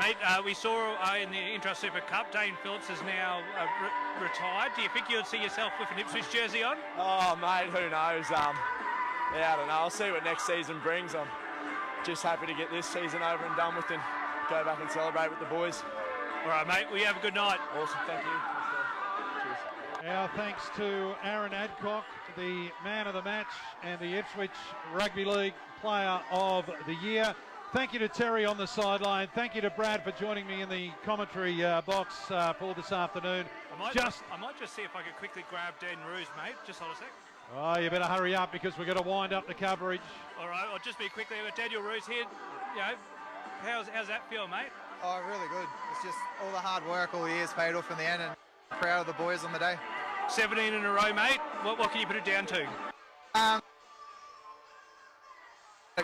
Mate, we saw in the Intra Super Cup, Dane Phillips is now retired. Do you think you'll see yourself with an Ipswich jersey on? Oh, mate, who knows? Yeah, I don't know. I'll see what next season brings. I'm just happy to get this season over and done with and go back and celebrate with the boys. All right, mate. Well, you have a good night. Awesome. Thank you. Cheers. Our thanks to Aaron Adcock, the man of the match and the Ipswich Rugby League Player of the Year. Thank you to Terry on the sideline. Thank you to Brad for joining me in the commentary box for this afternoon. I might just see if I could quickly grab Dan Roos, mate. Just hold a sec. Oh, you better hurry up because we're going to wind up the coverage. All right, I'll just be quickly with Daniel Roos here. You know, how's that feel, mate? Oh, really good. It's just all the hard work all the years paid off in the end, and proud of the boys on the day. 17 in a row, mate. What can you put it down to?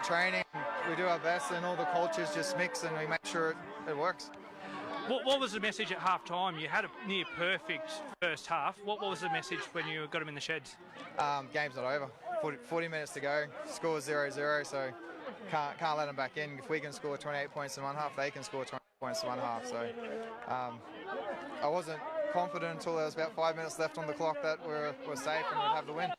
Training, we do our best, and all the cultures just mix, and we make sure it works. What was the message at half time? You had a near perfect first half. What was the message when you got them in the sheds? Game's not over. 40 minutes to go. Score 0-0, so can't let them back in. If we can score 28 points in one half, they can score 20 points in one half. So I wasn't confident until there was about 5 minutes left on the clock that we're safe and we'd have the win.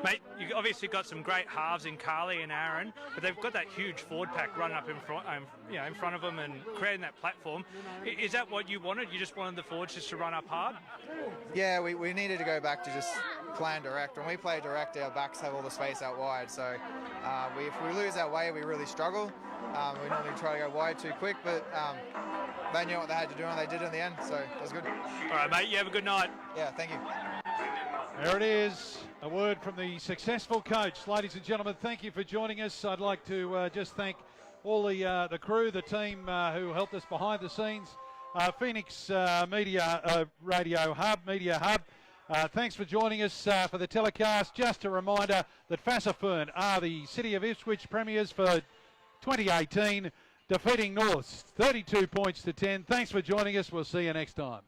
Mate, you've obviously got some great halves in Carly and Aaron, but they've got that huge forward pack running up in front, in front of them and creating that platform. Is that what you wanted? You just wanted the forwards just to run up hard? Yeah, we needed to go back to just playing direct. When we play direct, our backs have all the space out wide. So if we lose that way, we really struggle. We normally try to go wide too quick, but they knew what they had to do and they did in the end, so it was good. All right, mate, you have a good night. Yeah, thank you. There it is, a word from the successful coach. Ladies and gentlemen, thank you for joining us. I'd like to just thank all the crew, the team who helped us behind the scenes. Phoenix Media Radio Hub, Media Hub. Thanks for joining us for the telecast. Just a reminder that Fassifern are the City of Ipswich premiers for 2018, defeating Norths 32 points to 10. Thanks for joining us. We'll see you next time.